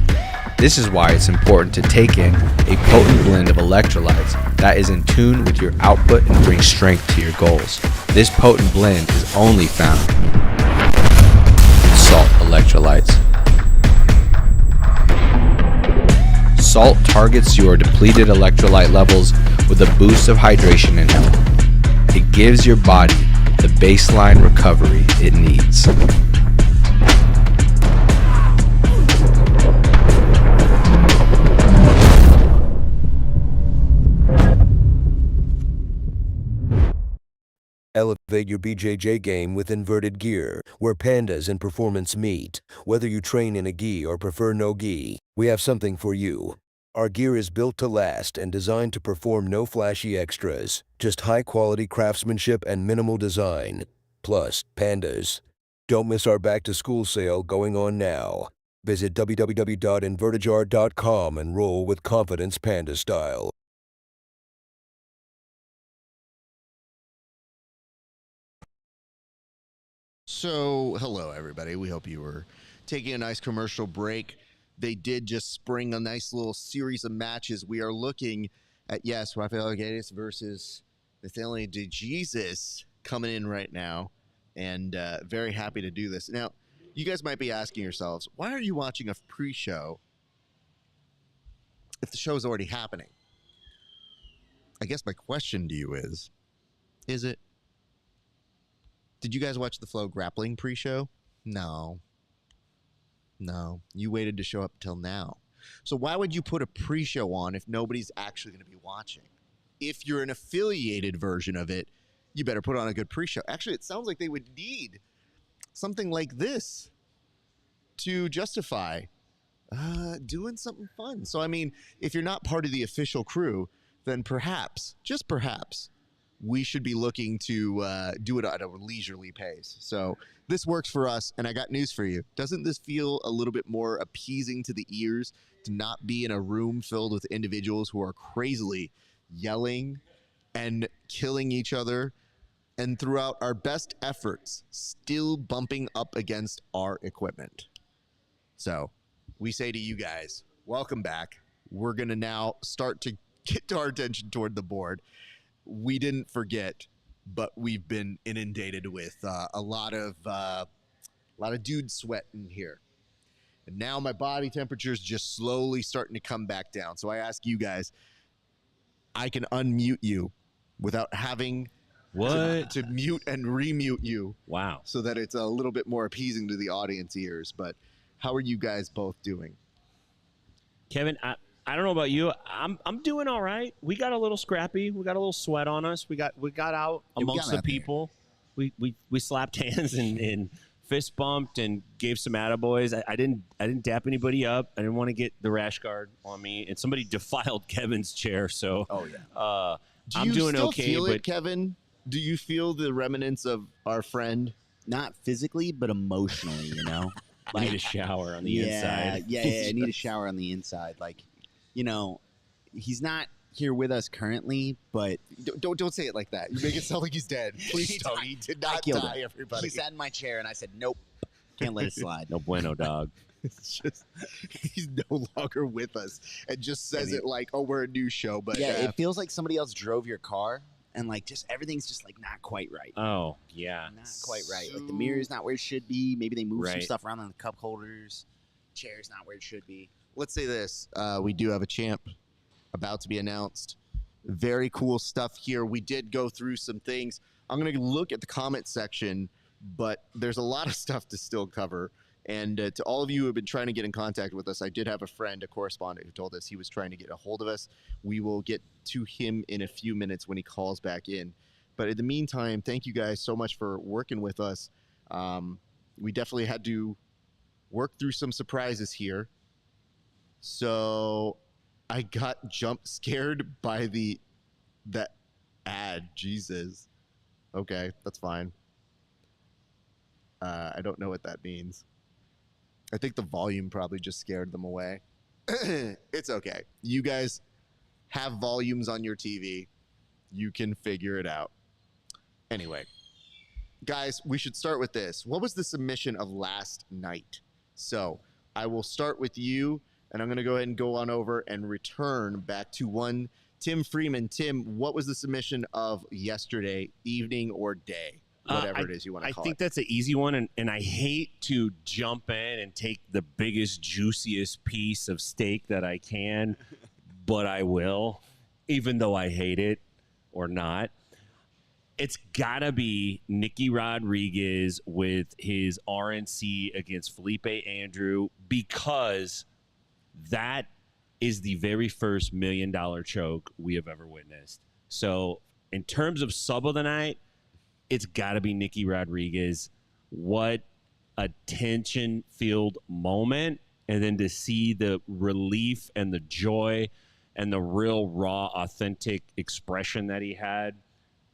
This is why it's important to take in a potent blend of electrolytes that is in tune with your output and brings strength to your goals. This potent blend is only found in Salt Electrolytes. Salt targets your depleted electrolyte levels with a boost of hydration and health. It gives your body the baseline recovery it needs. Elevate your BJJ game with inverted gear, where pandas and performance meet. Whether you train in a gi or prefer no gi, we have something for you. Our gear is built to last and designed to perform no flashy extras, just high-quality craftsmanship and minimal design. Plus, pandas. Don't miss our back-to-school sale going on now. Visit www.invertijar.com and roll with confidence panda style. So, hello, everybody. We hope you were taking a nice commercial break. They did just spring a nice little series of matches. We are looking at, yes, Rafael Guedes versus Nathaniel DeJesus coming in right now, and very happy to do this. Now, you guys might be asking yourselves, why are you watching a pre-show if the show is already happening? I guess my question to you is it? Did you guys watch the Flow Grappling pre-show? No. No. You waited to show up till now. So why would you put a pre-show on if nobody's actually going to be watching? If you're an affiliated version of it, you better put on a good pre-show. Actually, it sounds like they would need something like this to justify doing something fun. So, I mean, if you're not part of the official crew, then perhaps, just perhaps, we should be looking to do it at a leisurely pace. So this works for us, and I got news for you. Doesn't this feel a little bit more appeasing to the ears to not be in a room filled with individuals who are crazily yelling and killing each other, and throughout our best efforts, still bumping up against our equipment? So we say to you guys, welcome back. We're going to now start to get our attention toward the board. We didn't forget, but we've been inundated with a lot of dude sweat in here. And now my body temperature is just slowly starting to come back down. So I ask you guys, I can unmute you without having to mute and remute you. Wow. So that it's a little bit more appeasing to the audience ears. But how are you guys both doing? Kevin, I don't know about you. I'm doing all right. We got a little scrappy. We got a little sweat on us. We got out amongst the people. We slapped hands and fist bumped and gave some attaboys. I didn't dap anybody up. I didn't want to get the rash guard on me. And somebody defiled Kevin's chair. So I'm doing okay. Feel it, Kevin? Do you feel the remnants of our friend? Not physically, but emotionally, you know? I need a shower on the inside. Yeah, I need a shower on the inside. Like, you know, he's not here with us currently, but don't say it like that. You make it sound like he's dead. Please don't. He did not die, everybody. He sat in my chair, and I said, nope, can't let it slide. No bueno, dog. It's just he's no longer with us, and just says it like, oh, we're a new show. But yeah, it feels like somebody else drove your car, and like just everything's just like not quite right. Oh yeah, not quite right. Like the mirror's not where it should be. Maybe they moved some stuff around on the cup holders. Chair's not where it should be. Let's say this. We do have a champ about to be announced. Very cool stuff here. We did go through some things. I'm going to look at the comment section, but there's a lot of stuff to still cover. And to all of you who have been trying to get in contact with us, I did have a friend, a correspondent, who told us he was trying to get a hold of us. We will get to him in a few minutes when he calls back in. But in the meantime, thank you guys so much for working with us. We definitely had to work through some surprises here. So I got jump scared by that ad. Jesus. Okay, that's fine. I don't know what that means. I think the volume probably just scared them away. It's okay. You guys have volumes on your TV. You can figure it out. Anyway, guys, we should start with this. What was the submission of last night? So I will start with you, and I'm going to go ahead and go on over and return back to one Tim Freeman. Tim, what was the submission of yesterday evening or day? Whatever it is you want to call it. I think that's an easy one, and I hate to jump in and take the biggest, juiciest piece of steak that I can, but I will, even though I hate it or not. It's got to be Nicky Rodriguez with his RNC against Felipe Andrew, because that is the very first $1 million choke we have ever witnessed. So in terms of sub of the night, it's got to be Nicky Rodriguez. What a tension-filled moment. And then to see the relief and the joy and the real raw, authentic expression that he had,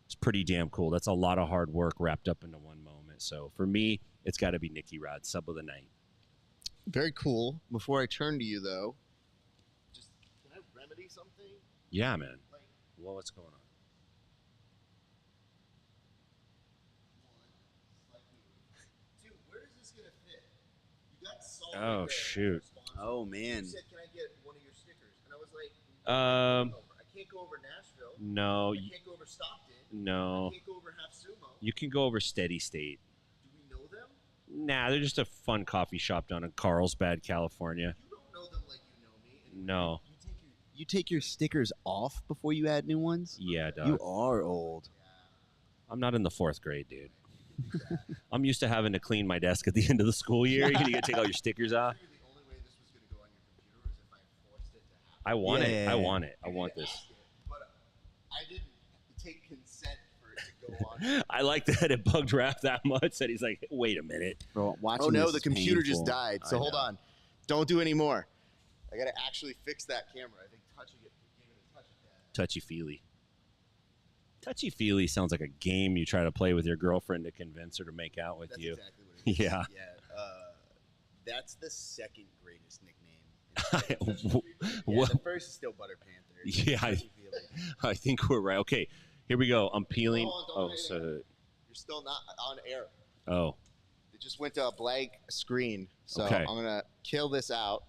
it's pretty damn cool. That's a lot of hard work wrapped up into one moment. So for me, it's got to be Nicky Rod, sub of the night. Very cool. Before I turn to you, though, just can I remedy something? Yeah, man. Well, what's going on? Dude, where is this gonna fit? You got salt. Oh, shoot. Oh, man. You said, "Can I get one of your stickers?" And I was like, I can't go over Nashville. No. I can't go over Stockton. No. I can't go over Half Sumo. You can go over Steady State. Do we know them? Nah, they're just a fun coffee shop down in Carlsbad, California. You don't know them like you know me. And No. You take your stickers off before you add new ones? Yeah, dog. You are old. I'm not in the 4th grade, dude. I'm used to having to clean my desk at the end of the school year. You gotta take all your stickers off. I want it. I want it. I want this. But I didn't take consent for it to go on. I like that it bugged Raph that much that he's like, wait a minute. Bro, Oh no, the computer just died. So hold on. Don't do any more. I gotta actually fix that camera. I think touching it gave it a touch of that. Touchy-feely. Touchy-feely sounds like a game you try to play with your girlfriend to convince her to make out with That's you. exactly what it is. Yeah. Yeah. That's the second greatest nickname. What? The first is still Butter Panther. Yeah, I think we're right. Okay, here we go. I'm peeling. So You're still not on air. oh, It just went to a blank screen. So Okay. I'm going to kill this out.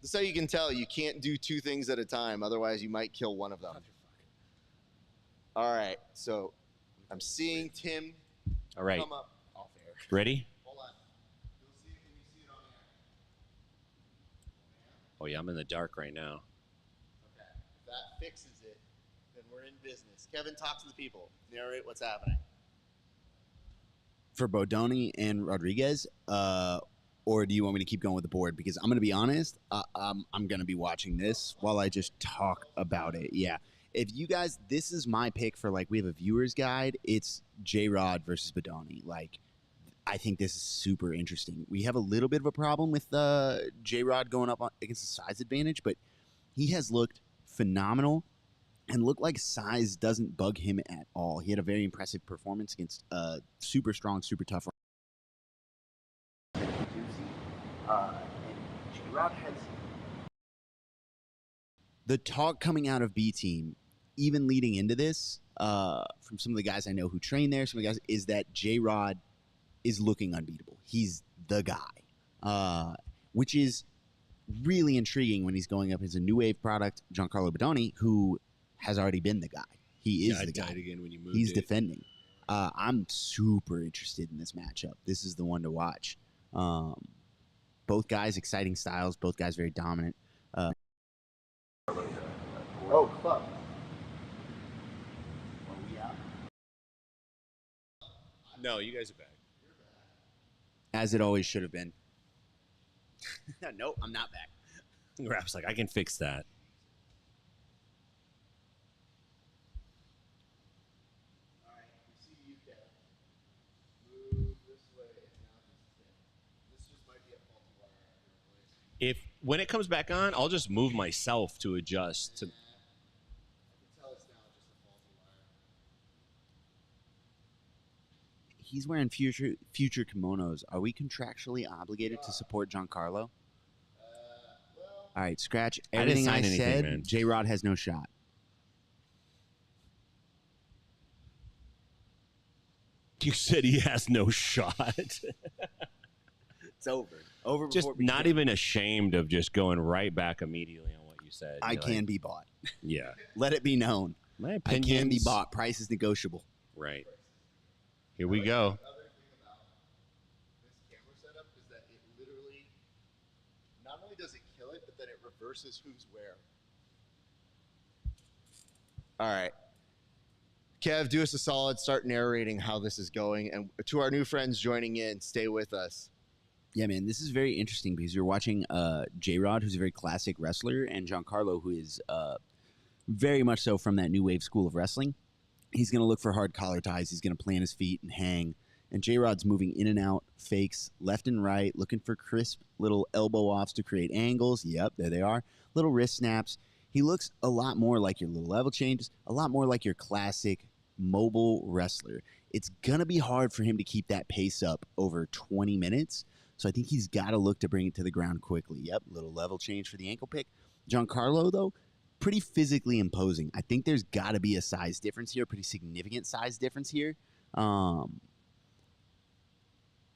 This is how you can tell you can't do 2 things at a time. Otherwise, you might kill one of them. All right. So I'm seeing Tim all right. come up off air. Ready? Hold on. You'll see it when you see it on air. Oh yeah, I'm in the dark right now. Okay. If that fixes it, then we're in business. Kevin, talk to the people. Narrate what's happening. For Bodoni and Rodriguez, or do you want me to keep going with the board? Because I'm going to be honest, I'm going to be watching this while I just talk about it. Yeah. If you guys, this is my pick for, like, we have a viewer's guide. It's J-Rod versus Bodoni. Like, I think this is super interesting. We have a little bit of a problem with J-Rod going up against the size advantage, but he has looked phenomenal and looked like size doesn't bug him at all. He had a very impressive performance against super strong, super tough. J-Rod has the talk coming out of B Team, even leading into this, from some of the guys I know who train there, some of the guys, is that J-Rod is looking unbeatable. He's the guy, which is really intriguing when he's going up as a new wave product, Giancarlo Bodoni, who has already been the guy. He is the guy. Again when you moved He's it. defending. I'm super interested in this matchup. This is the one to watch. Both guys, exciting styles. Both guys very dominant. Oh, club. No, you guys are back. As it always should have been. Nope, I'm not back. Rap's like, I can fix that. All right, we see you, Kevin. Move this way. And now this just might be a faulty wire I have to replace. When it comes back on, I'll just move myself to adjust. To, I can tell it's now just a faulty wire. He's wearing future kimonos. Are we contractually obligated to support Giancarlo? All right, scratch I didn't everything sign I anything, said. man. J-Rod has no shot. you said he has no shot. It's over. Over Just before we not begin. even ashamed of just going right back immediately on what you said. I You're can like, be bought. Yeah. Let it be known. My I can be opinions. bought. Price is negotiable. Right. Here we go. The other thing about this camera setup is that it literally, not only does it kill it, but then it reverses who's where. All right. Kev, do us a solid. Start narrating how this is going. And to our new friends joining in, stay with us. Yeah, man, this is very interesting because you're watching J-Rod, who's a very classic wrestler, and Giancarlo, who is very much so from that new wave school of wrestling. He's going to look for hard collar ties. He's going to plant his feet and hang. And J-Rod's moving in and out, fakes left and right, looking for crisp little elbow offs to create angles. Yep, there they are. Little wrist snaps. He looks a lot more like your little level changes, a lot more like your classic mobile wrestler. It's going to be hard for him to keep that pace up over 20 minutes. So I think he's got to look to bring it to the ground quickly. Yep, little level change for the ankle pick. Giancarlo, though, pretty physically imposing. I think there's got to be a size difference here, a pretty significant size difference here.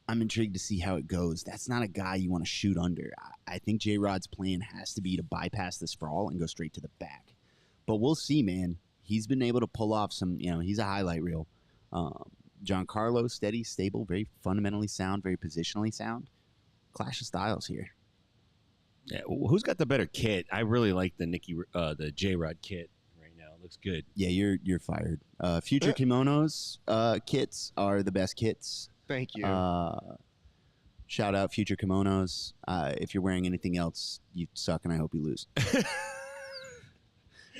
I'm intrigued to see how it goes. That's not a guy you want to shoot under. I think J-Rod's plan has to be to bypass this sprawl and go straight to the back. But we'll see, man. He's been able to pull off some, he's a highlight reel. Giancarlo, steady, stable, very fundamentally sound, very positionally sound. Clash of styles here. Yeah, who's got the better kit? I really like the J-Rod kit right now. It looks good. Yeah, you're fired. Future Kimonos kits are the best kits. Thank you. Shout out Future Kimonos. If you're wearing anything else, you suck, and I hope you lose.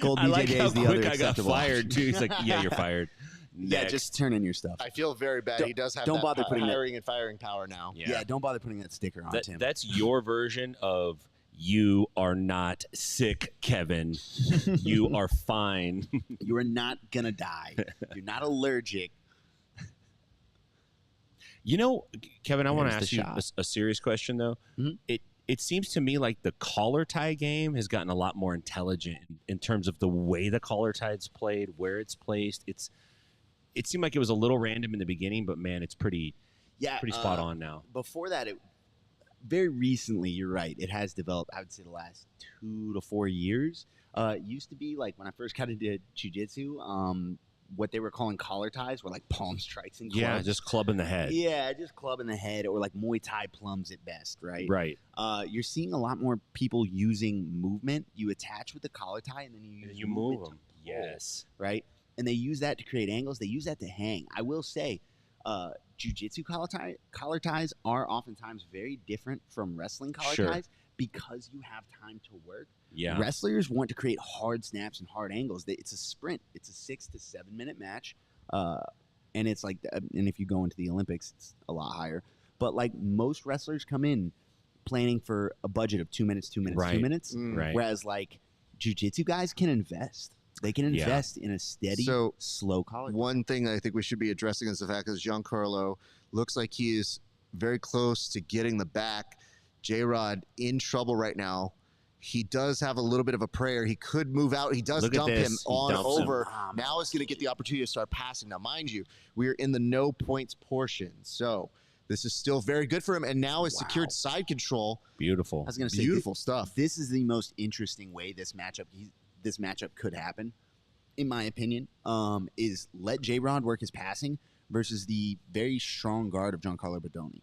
Gold I like BJJ how is the quick other I got acceptable fired, option. too. He's like, yeah, you're fired. Yeah, Next. just turn in your stuff. I feel very bad. He does have don't that bother putting hiring and firing power now. Yeah, don't bother putting that sticker on Tim. That's your version of you are not sick, Kevin. You are fine. You are not going to die. You're not allergic. Kevin, I want to There's ask the you shot. a serious question, though. Mm-hmm. It seems to me like the collar tie game has gotten a lot more intelligent in terms of the way the collar tie's played, where it's placed. It seemed like it was a little random in the beginning, but man, it's pretty spot on now. Before that, very recently, you're right, it has developed, I would say the last 2 to 4 years. It used to be like when I first got into jiu-jitsu, what they were calling collar ties were like palm strikes and clubs. Yeah, just club in the head. Yeah, just club in the head, or like Muay Thai plums at best, right? Right. You're seeing a lot more people using movement. You attach with the collar tie, and then you move it them. to pull, Yes. right? And they use that to create angles. They use that to hang. I will say, jiu-jitsu collar ties are oftentimes very different from wrestling collar ties because you have time to work. Yeah. Wrestlers want to create hard snaps and hard angles. It's a sprint. It's a 6 to 7 minute match. And it's like, and if you go into the Olympics, it's a lot higher. But like most wrestlers come in planning for a budget of 2 minutes, 2 minutes, 2 minutes. Right. Whereas like jiu-jitsu guys can invest. They can invest in a steady, slow collar. One thing that I think we should be addressing is the fact that Giancarlo looks like he is very close to getting the back. J-Rod in trouble right now. He does have a little bit of a prayer. He could move out. He does dump him on over. Now he's going to get the opportunity to start passing. Now, mind you, we are in the no points portion. So this is still very good for him. And now his secured side control. Beautiful. I was going to say, beautiful stuff. This is the most interesting way this matchup could happen, in my opinion, is let J-Rod work his passing versus the very strong guard of Giancarlo Bodoni.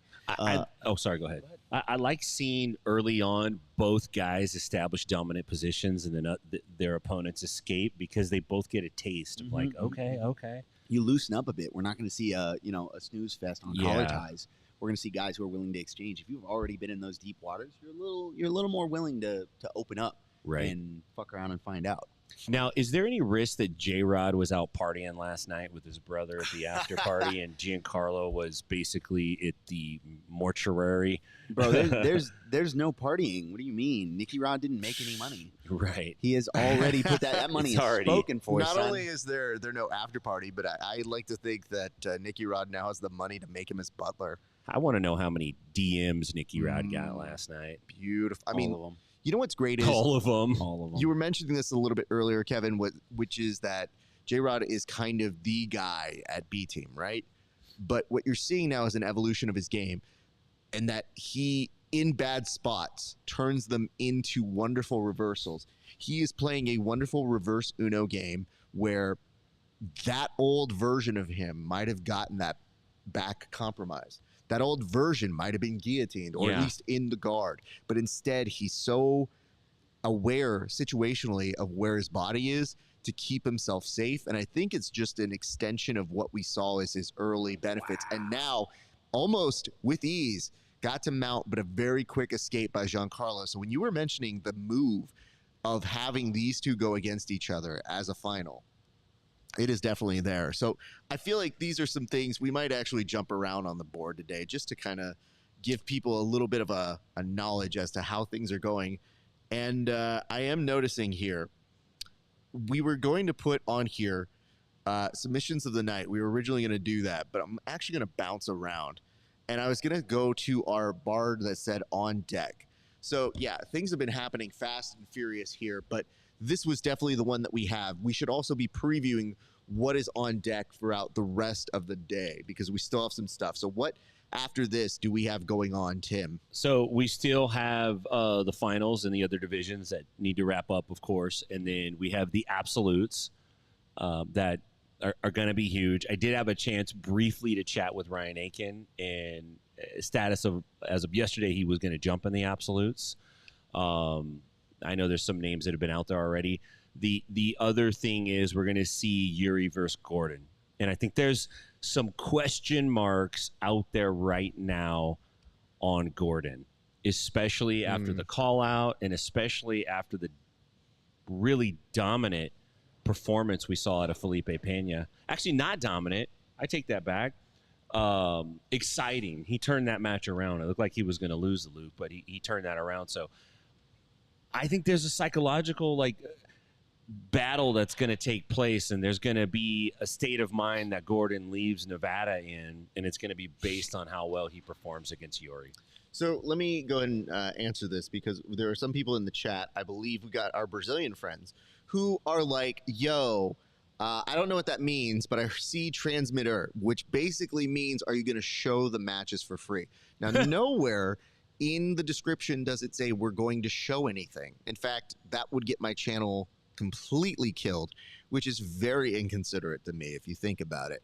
Sorry, go ahead. I like seeing early on both guys establish dominant positions and then their opponents escape because they both get a taste of like, okay. You loosen up a bit. We're not going to see a snooze fest on collar ties. We're going to see guys who are willing to exchange. If you've already been in those deep waters, you're a little more willing to open up and fuck around and find out. Now, is there any risk that J-Rod was out partying last night with his brother at the after party and Giancarlo was basically at the mortuary? Bro, there's no partying. What do you mean? Nicky Rod didn't make any money. Right. He has already put that money is spoken for. Not only is there no after party, but I like to think that Nicky Rod now has the money to make him his butler. I want to know how many DMs Nicky Rod got last night. Beautiful. All of them. You know what's great is all of them. You were mentioning this a little bit earlier, Kevin, which is that J-Rod is kind of the guy at B Team, right? But what you're seeing now is an evolution of his game, and that he, in bad spots, turns them into wonderful reversals. He is playing a wonderful reverse Uno game where that old version of him might have gotten that back compromised. That old version might have been guillotined or at least in the guard. But instead, he's so aware situationally of where his body is to keep himself safe. And I think it's just an extension of what we saw as his early benefits. And now, almost with ease, got to mount, but a very quick escape by Giancarlo. So when you were mentioning the move of having these two go against each other as a final, It is definitely there. So I feel like these are some things we might actually jump around on the board today just to kind of give people a little bit of a knowledge as to how things are going. And I am noticing here, we were going to put on here submissions of the night. We were originally going to do that, but I'm actually going to bounce around. And I was going to go to our bard that said on deck. So yeah, things have been happening fast and furious here, but this was definitely the one that we have. We should also be previewing what is on deck throughout the rest of the day because we still have some stuff. So what after this do we have going on, Tim? So we still have the finals in the other divisions that need to wrap up, of course. And then we have the absolutes that are going to be huge. I did have a chance briefly to chat with Ryan Aiken, and status of as of yesterday, he was going to jump in the absolutes. I know there's some names that have been out there already. The other thing is we're going to see Yuri versus Gordon. And I think there's some question marks out there right now on Gordon, especially after the call out and especially after the really dominant performance we saw out of Felipe Pena. Actually, not dominant. I take that back. Exciting. He turned that match around. It looked like he was going to lose the loop, but he turned that around. So I think there's a psychological battle that's going to take place, and there's going to be a state of mind that Gordon leaves Nevada in, and it's going to be based on how well he performs against Yuri. So let me go ahead and answer this because there are some people in the chat. I believe we got our Brazilian friends who are like, yo, I don't know what that means, but I see transmitter, which basically means, are you going to show the matches for free? Now, nowhere in the description does it say we're going to show anything. In fact, that would get my channel completely killed, which is very inconsiderate to me if you think about it.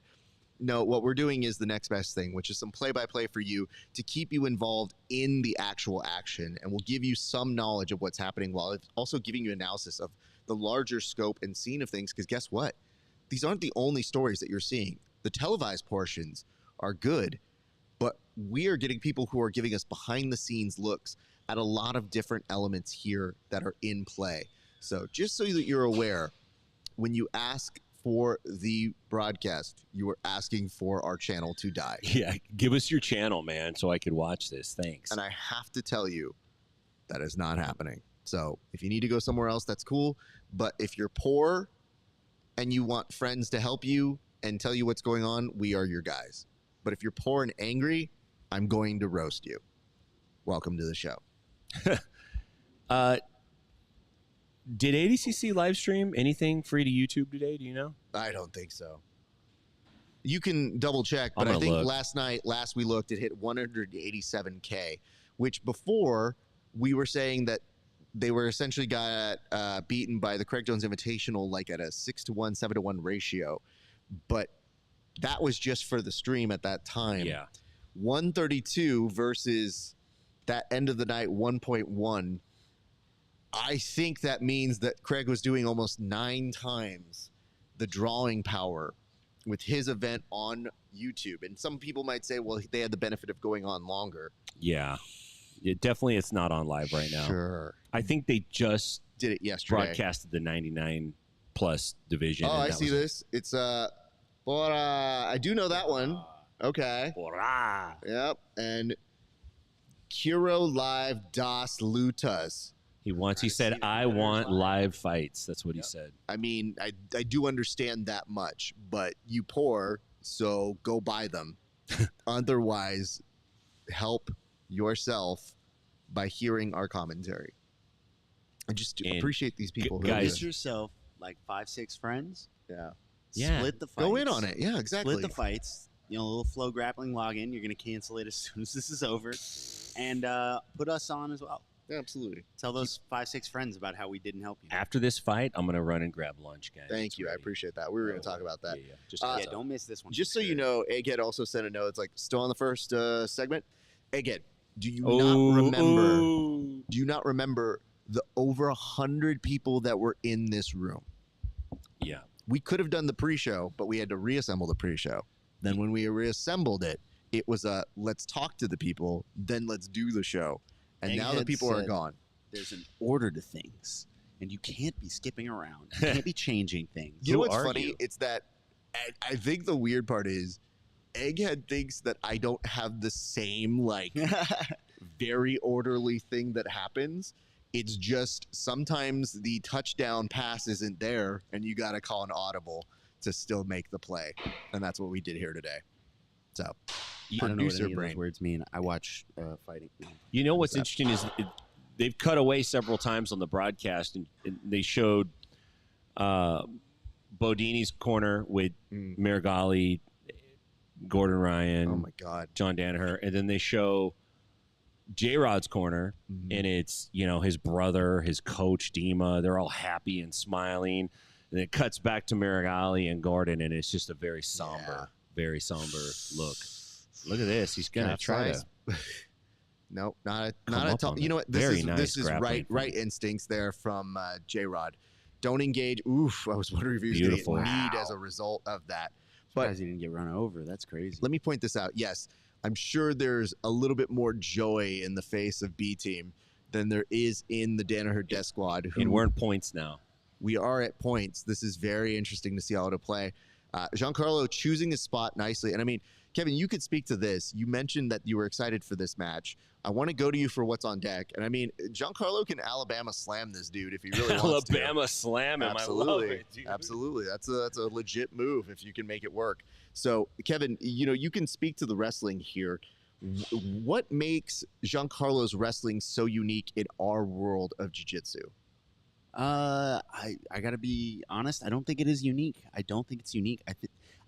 No, what we're doing is the next best thing, which is some play-by-play for you to keep you involved in the actual action, and we'll give you some knowledge of what's happening while it's also giving you analysis of the larger scope and scene of things, because guess what? These aren't the only stories that you're seeing. The televised portions are good, but we are getting people who are giving us behind-the-scenes looks at a lot of different elements here that are in play. So just so that you're aware, when you ask for the broadcast, you are asking for our channel to die. Yeah, give us your channel, man, so I could watch this. Thanks. And I have to tell you, that is not happening. So if you need to go somewhere else, that's cool. But if you're poor and you want friends to help you and tell you what's going on, we are your guys. But if you're poor and angry, I'm going to roast you. Welcome to the show. Did ADCC live stream anything free to YouTube today? Do you know? I don't think so. You can double check, but I think last we looked, it hit 187K, which before we were saying that they were essentially got beaten by the Craig Jones Invitational like at a 6-to-1, 7-to-1 ratio. But that was just for the stream at that time. Yeah. 132 versus that end of the night 1.1. I think that means that Craig was doing almost 9 times the drawing power with his event on YouTube. And some people might say, well, they had the benefit of going on longer. Yeah. Definitely it's not on live right now. Sure. I think they just did it yesterday. Broadcasted the 99 plus division. Oh, I see this. It's I do know that one. Okay. Bora. Yep. And Kiro Live Das Lutas. He said, I want live fights. That's what he said. I mean, I do understand that much, but you poor, so go buy them. Otherwise, help yourself by hearing our commentary. I just appreciate these people. Guys, get yourself like 5-6 friends. Yeah. Split the fights. Go in on it. Yeah, exactly. Split the fights. A little flow grappling login. You're going to cancel it as soon as this is over. And put us on as well. Yeah, absolutely. Tell those 5-6 friends about how we didn't help you. After this fight, I'm going to run and grab lunch, guys. Thank you. I appreciate that. We were going to talk about that. Yeah. Don't miss this one. Just so you know, Egghead also sent a note. It's like still on the first segment. Egghead, do you not remember the over 100 people that were in this room? Yeah. We could have done the pre-show, but we had to reassemble the pre-show. Then when we reassembled it, it was let's talk to the people, then let's do the show. And now the people are gone. There's an order to things, and you you can't be skipping around. You can't be changing things. You know Who what's are funny? you? It's that I think the weird part is Egghead thinks that I don't have the same like very orderly thing that happens. It's just sometimes the touchdown pass isn't there, and you got to call an audible to still make the play, and that's what we did here today. So, I don't know what producer any of brain. those words mean. I watch fighting. You know what's interesting is they've cut away several times on the broadcast, and they showed Bodini's corner with Marigali, Gordon Ryan, Oh my God, John Danaher, and then they show J-Rod's corner, and it's, you know, his brother, his coach, Dima. They're all happy and smiling. And it cuts back to Marigali and Gordon, and it's just a very somber look. Look at this. He's going to try to. No, not Come a up tall. on You it. know what? Very nice This is grappling right instincts there from J-Rod. Don't engage. Oof, I was wondering if he was going to Beautiful. get kneed as a result of that. But Surprised he didn't get run over. That's crazy. let me point this out. Yes, I'm sure there's a little bit more joy in the face of B team than there is in the Danaher Death Squad. And we're in points now. We are at points. This is very interesting to see how to play. Giancarlo choosing his spot nicely. And I mean, Kevin, you could speak to this. You mentioned that you were excited for this match. I want to go to you for what's on deck. And I mean, Giancarlo can Alabama slam this dude if he really wants to. Alabama slam him. Absolutely. I love it, dude. Absolutely. That's a legit move if you can make it work. So, Kevin, you know, you can speak to the wrestling here. What makes Giancarlo's wrestling so unique in our world of jiu-jitsu? I gotta be honest. I don't think it is unique. I don't think it's unique.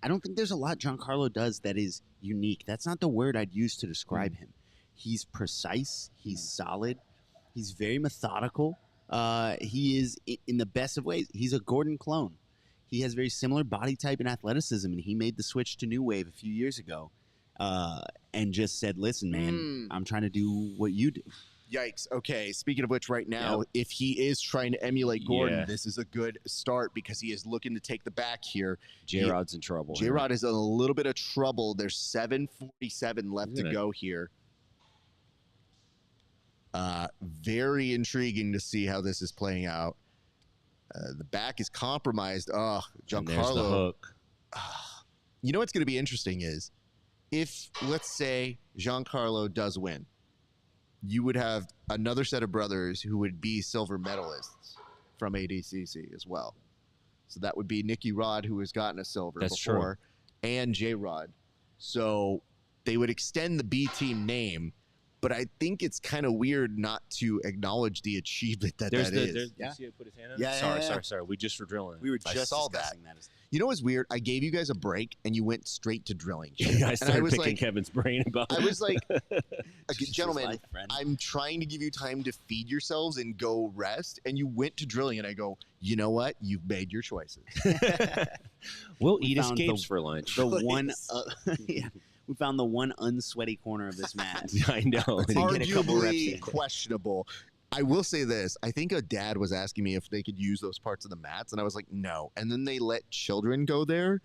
I don't think there's a lot Giancarlo does that is unique. That's not the word I'd use to describe him. He's precise. He's solid. He's very methodical. He is in the best of ways. He's a Gordon clone. He has very similar body type and athleticism, and he made the switch to New Wave a few years ago, and just said, "Listen, man, I'm trying to do what you do." Yikes. Okay. Speaking of which, right now, if he is trying to emulate Gordon, this is a good start because he is looking to take the back here. J-Rod's in trouble. J-Rod is in a little bit of trouble. There's 7:47 left to go here. Very intriguing to see how this is playing out. The back is compromised. Oh, Giancarlo. And there's the hook. You know what's going to be interesting is if, let's say, Giancarlo does win, you would have another set of brothers who would be silver medalists from ADCC as well. So that would be Nicky Rod, who has gotten a silver before, and J-Rod. So they would extend the B team name, but I think it's kind of weird not to acknowledge the achievement that is. You see him put his hand on? Sorry. We just were drilling. We were I just saw discussing that. You know what's weird? I gave you guys a break, and you went straight to drilling. I started picking like, Kevin's brain about it. I was like, Just gentlemen, life, friend. I'm trying to give you time to feed yourselves and go rest, and you went to drilling, and I go, you know what? You've made your choices. We'll We eat found escapes for lunch. The one, we found the one unsweaty corner of this match. I know. Get a couple reps Arguably in. questionable. I will say this. I think a dad was asking me if they could use those parts of the mats, and I was like, no. And then they let children go there,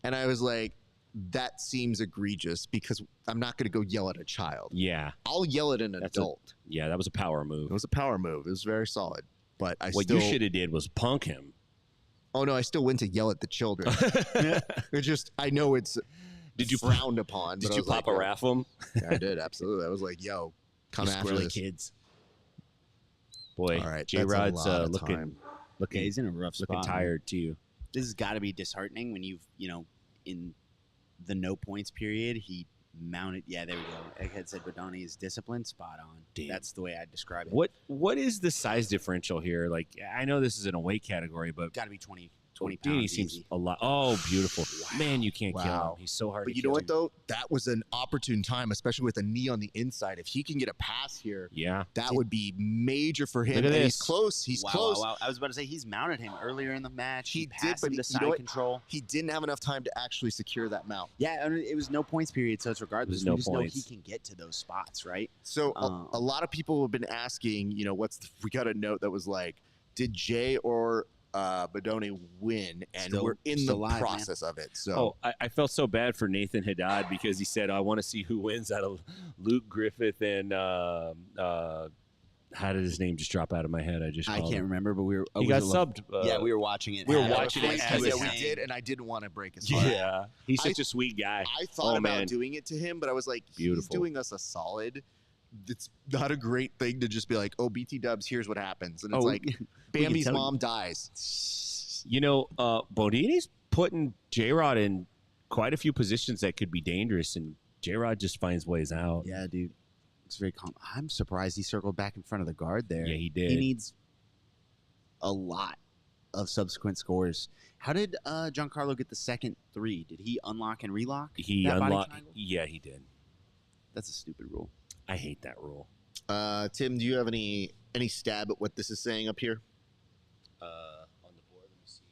and I was like, that seems egregious because I'm not going to go yell at a child. Yeah. I'll yell at an adult. Yeah, that was a power move. It was a power move. It was very solid. But What you should have did was punk him. Oh, no, I still went to yell at the children. It's just, I know it's frowned upon. Did but I you was pop like, a raff him? Yeah, I did, absolutely. I was like, yo, come You after squirrely this. kids. Boy, All right, J-Rod's that's a lot of looking time. Yeah, he's in a rough spot. looking tired too. This has got to be disheartening when you've, in the no points period, he mounted. Yeah, there we go. Egghead said Badani is disciplined. Spot on. Damn. That's the way I'd describe it. What is the size differential here? Like, I know this is in a weight category, but Got to be 20 Dini pounds. seems easy. a lot. Oh, beautiful. Man, you can't kill Wow. him. He's so hard But to you kill. know what, though? That was an opportune time, especially with a knee on the inside. If he can get a pass here, Yeah. that would be major for him. Look at And he's this. close. He's Wow, close. wow, wow. I was about to say he's mounted him earlier in the match. He did, passed but him to you know side what? control. He didn't have enough time to actually secure that mount. Yeah, and it was no points period, so it's regardless. There's no we just know points. he can get to those spots, right? So a lot of people have been asking, we got a note that was like, did Jay or Badoni win? And Still- we're in the still live, man. process of it. So I felt so bad for Nathan Haddad because he said, I want to see who wins out of Luke Griffith and How did his name just drop out of my head? I can't remember, but we were. He got subbed. Yeah, we were watching it. We were watching it. Yeah, we did, and I didn't want to break his heart. Yeah, he's such a sweet guy. I thought about doing it to him, but I was like, Beautiful. He's doing us a solid. It's not a great thing to just be like, oh, BT Dubs, here's what happens. And it's like, Bambi's mom dies. You know, Bodini's putting J-Rod in quite a few positions that could be dangerous, and J-Rod just finds ways out. Yeah, dude. It's very calm. I'm surprised he circled back in front of the guard there. Yeah, he did. He needs a lot of subsequent scores. How did Giancarlo get the second 3? Did he unlock and relock? He unlocked. Yeah, he did. That's a stupid rule. I hate that rule. Tim, do you have any stab at what this is saying up here? On the board, let me see.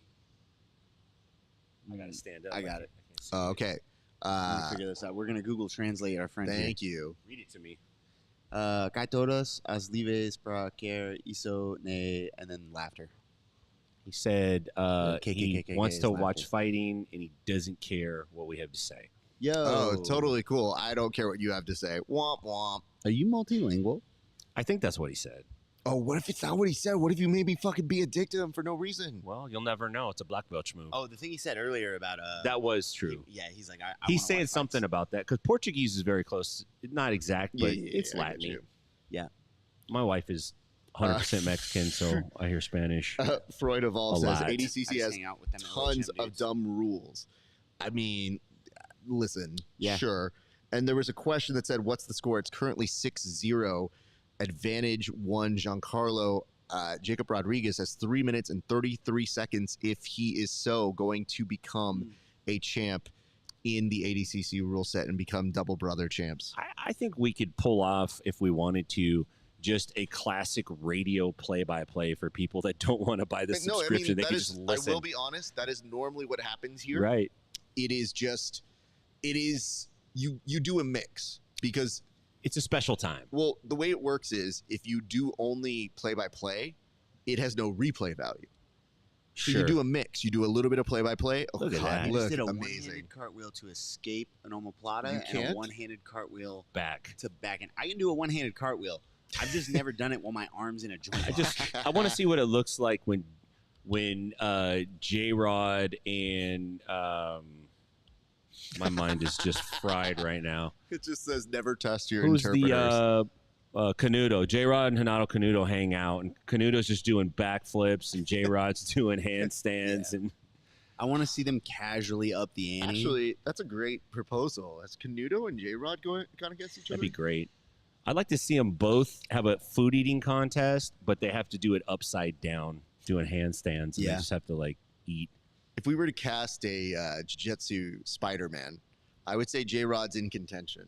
I gotta stand up. I got it. Okay. Let me figure this out. We're gonna Google Translate our friend. Thank you. Read it to me. Kay todos as libres para quer isso ne, and then laughter. He said he wants to is watch laughter. fighting, and he doesn't care what we have to say. Yo. Oh, totally cool. I don't care what you have to say. Womp womp. Are you multilingual? I think that's what he said. Oh, what if it's not what he said? What if you made me fucking be addicted to him for no reason? Well, you'll never know. It's a black belt move. Oh, the thing he said earlier about that was true. He's like, he's saying something about that because Portuguese is very close. Not exact, but it's I get Latin. you. Yeah. My wife is 100% Mexican, so I hear Spanish. Freud Evolve a says lot. ADCC has tons of dumb rules. I mean, listen, sure. And there was a question that said, what's the score? It's currently 6-0. Advantage 1 Giancarlo. Jacob Rodriguez has 3 minutes and 33 seconds if he is going to become a champ in the ADCC rule set and become double brother champs. I think we could pull off, if we wanted to, just a classic radio play-by-play for people that don't want to buy the subscription. They can just listen. I will be honest, that is normally what happens here. Right. It is you do a mix because it's a special time. Well, the way it works is if you do only play-by-play, it has no replay value. So you do a mix. You do a little bit of play-by-play. Oh, Look at that. God, He just did a amazing. one-handed cartwheel to escape an omoplata You and a can't? one-handed cartwheel back to back. And I can do a one-handed cartwheel. I've just never done it while my arm's in a joint. I want to see what it looks like when J-Rod and my mind is just fried right now. It just says never test your Who's interpreters. the Canuto? J-Rod and Hanato Canuto hang out, and Canuto's just doing backflips, and J-Rod's doing handstands. And I want to see them casually up the ante. Actually, that's a great proposal. That's Canuto and J-Rod going against each other. that'd be great. I'd like to see them both have a food eating contest, but they have to do it upside down, doing handstands. And they just have to eat. If we were to cast a jiu-jitsu Spider-Man, I would say J-Rod's in contention.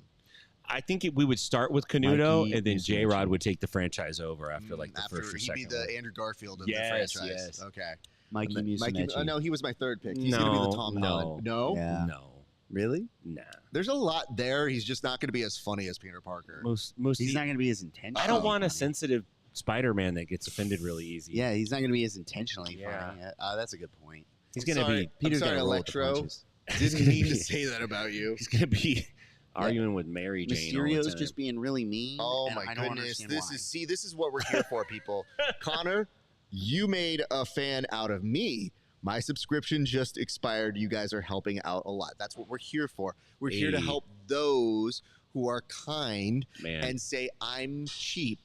I think we would start with Canuto, Mikey and then Musumeci. J-Rod would take the franchise over after the first or He'd second. be the one. Andrew Garfield of Yes, the franchise. yes. Okay. Mikey And then Musumeci. Oh, no, he was my third pick. He's going to be the Tom Holland. No? Yeah. No. Really? Nah. There's a lot there. He's just not going to be as funny as Peter Parker. He's not going to be as intentional. I don't want a sensitive Spider-Man that gets offended really easy. Yeah, he's not going to be as intentionally Yeah. funny. That's a good point. He's going to be. Peter's sorry, gonna roll with the Electro. punches. Didn't mean to say that about you. He's going to be arguing with Mary Jane. all the Mysterio's time. just being really mean. Oh and my I don't goodness. understand why. This is what we're here for, people. Connor, you made a fan out of me. My subscription just expired. You guys are helping out a lot. That's what we're here for. We're here to Hey. help those who are kind Man. and say, I'm cheap.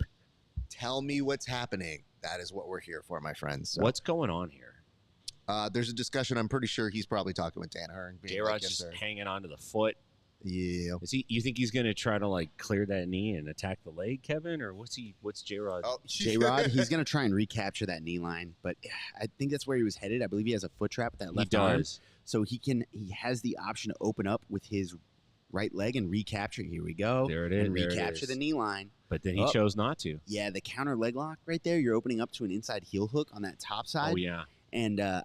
Tell me what's happening. That is what we're here for, my friends. So, What's going on here? there's a discussion. I'm pretty sure he's probably talking with Danaher. And being J-Rod's like, just yes, sir. hanging onto the foot. Yeah. Is he? You think he's going to try to clear that knee and attack the leg, Kevin, or what's J-Rod? Oh, J-Rod, he's going to try and recapture that knee line, but I think that's where he was headed. I believe he has a foot trap with that left arm. does. So he has the option to open up with his right leg and recapture. Here we go. There it is. And there it recapture is. the knee line. But then he Oh. chose not to. Yeah, the counter leg lock right there. You're opening up to an inside heel hook on that top side. Oh yeah. And I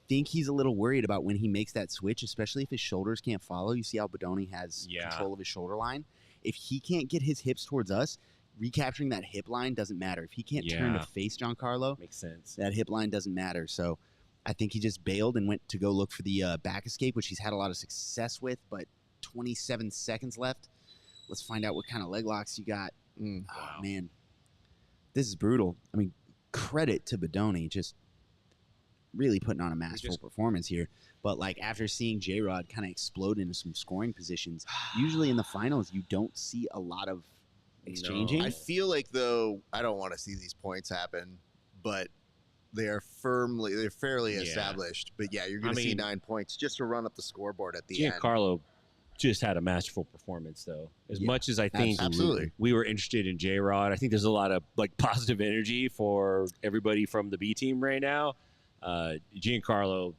think he's a little worried about when he makes that switch, especially if his shoulders can't follow. You see how Bodoni has control of his shoulder line. If he can't get his hips towards us, recapturing that hip line doesn't matter. If he can't turn to Yeah. face Giancarlo, Makes sense. that hip line doesn't matter. So I think he just bailed and went to go look for the back escape, which he's had a lot of success with, but 27 seconds left. Let's find out what kind of leg locks you got. Oh, man. This is brutal. I mean, credit to Bedoni, just really putting on a masterful performance here. But like after seeing J-Rod kind of explode into some scoring positions, usually in the finals you don't see a lot of exchanging. I feel like though I don't want to see these points happen, but they're fairly established. But yeah, you're going to see 9 points just to run up the scoreboard at the end. Giancarlo just had a masterful performance, though. As much as I think we were interested in J-Rod, I think there's a lot of like positive energy for everybody from the B team right now. Giancarlo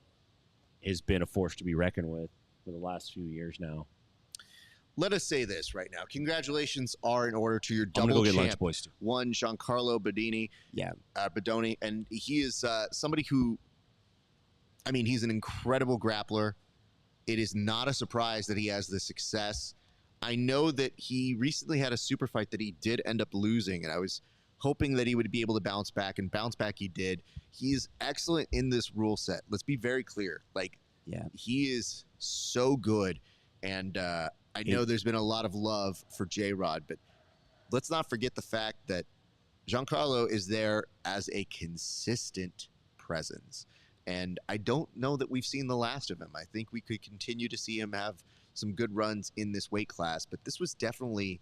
has been a force to be reckoned with for the last few years now. Let us say this right now. Congratulations are in order to your double I'm gonna go get champ. lunch, boys, too. One, Giancarlo Bedini. Yeah. Bedoni. And he is somebody who, I mean, he's an incredible grappler. It is not a surprise that he has this success. I know that he recently had a super fight that he did end up losing, and I was hoping that he would be able to bounce back, and bounce back he did. He's excellent in this rule set. Let's be very clear. Like, he is so good, and I know there's been a lot of love for J-Rod, but let's not forget the fact that Giancarlo is there as a consistent presence. And I don't know that we've seen the last of him. I think we could continue to see him have some good runs in this weight class, but this was definitely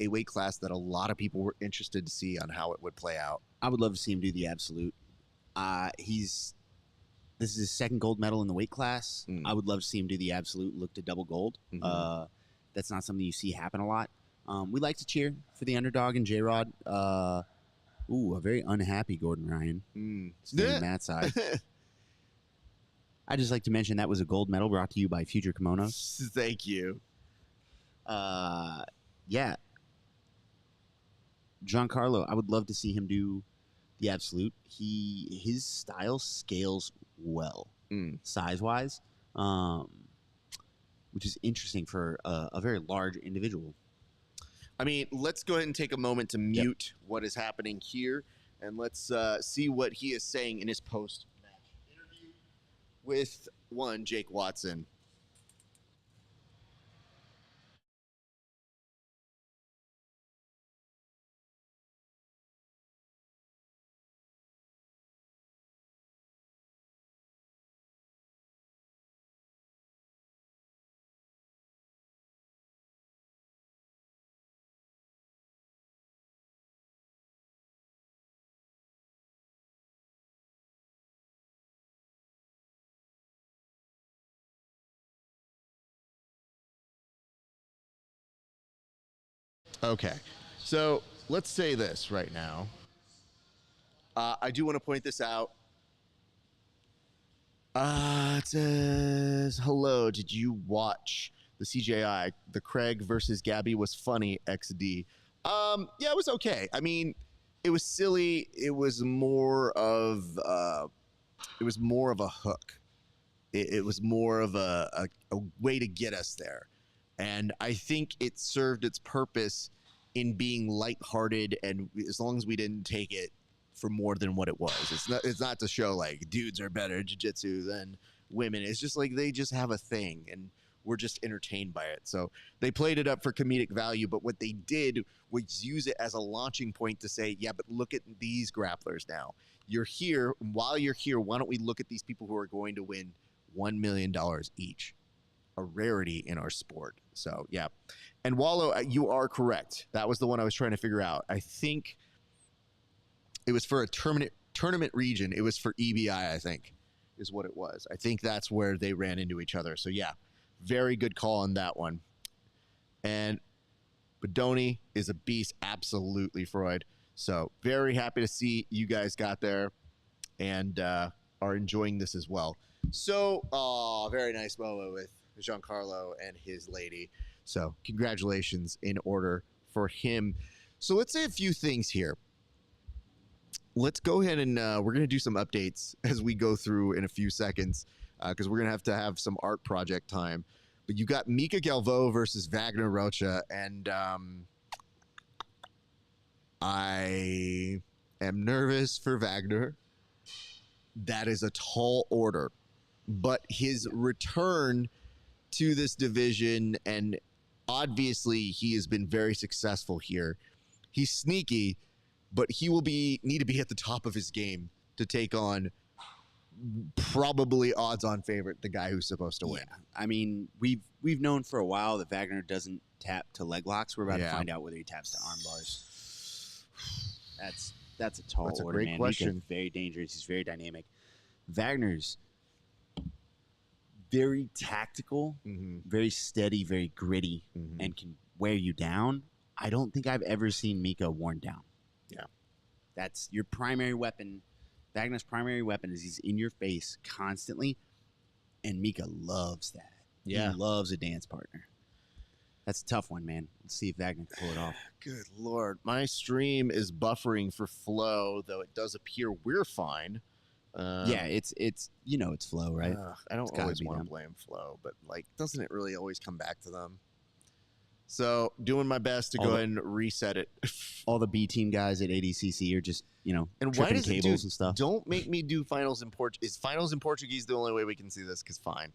a weight class that a lot of people were interested to see on how it would play out. I would love to see him do the absolute. This is his second gold medal in the weight class. I would love to see him do the absolute, look to double gold. That's not something you see happen a lot. We like to cheer for the underdog and J-Rod. A very unhappy Gordon Ryan. Staying Matt's side. I just like to mention that was a gold medal brought to you by Future Kimonos. Thank you. Yeah. Giancarlo, I would love to see him do the absolute. His style scales well, size-wise, which is interesting for a very large individual. I mean, let's go ahead and take a moment to mute what is happening here, and let's see what he is saying in his post-match interview with Jake Watson. Okay, so let's say this right now. I do want to point this out. It says, hello, did you watch the CJI? The Craig versus Gabby was funny, XD. Yeah, it was okay. I mean, it was silly. It was more of a hook. It was more of a way to get us there. And I think it served its purpose in being lighthearted, and as long as we didn't take it for more than what it was. It's not to show like dudes are better at jiu-jitsu than women. It's just like they just have a thing, and we're just entertained by it. So they played it up for comedic value, but what they did was use it as a launching point to say, yeah, but look at these grapplers now. You're here. While you're here, why don't we look at these people who are going to win $1 million each? A rarity in our sport. So yeah. And Wallow, you are correct. That was the one I was trying to figure out. I think it was for a tournament region. It was for EBI, I think, is what it was. I think that's where they ran into each other. So yeah, very good call on that one. And Bedoni is a beast, absolutely, Freud. So very happy to see you guys got there and are enjoying this as well. So, very nice moment with Giancarlo and his lady. So congratulations in order for him. So let's say a few things here. Let's go ahead and we're going to do some updates as we go through in a few seconds because we're going to have some art project time. But you got Mika Galvo versus Wagner Rocha, and I am nervous for Wagner. That is a tall order, but his return to this division, and obviously he has been very successful here. He's sneaky, but he will need to be at the top of his game to take on probably odds-on favorite, the guy who's supposed to win. I mean, we've known for a while that Wagner doesn't tap to leg locks. We're about to find out whether he taps to arm bars. That's a tall That's a order, great man. question. Mika's very dangerous. He's very dynamic. Wagner's very tactical, very steady, very gritty, and can wear you down. I don't think I've ever seen Mika worn down. Yeah. That's your primary weapon. Wagner's primary weapon is he's in your face constantly, and Mika loves that. Yeah. He loves a dance partner. That's a tough one, man. Let's see if Wagner can pull it off. Good Lord. My stream is buffering for flow, though it does appear we're fine. Yeah, it's it's flow, right? I don't always want to blame flow, but like, doesn't it really always come back to them? So doing my best to go ahead and reset it. All the B team guys at ADCC are just, and why tripping does cables and stuff. Don't make me do finals in Portuguese. Is finals in Portuguese the only way we can see this? Because fine.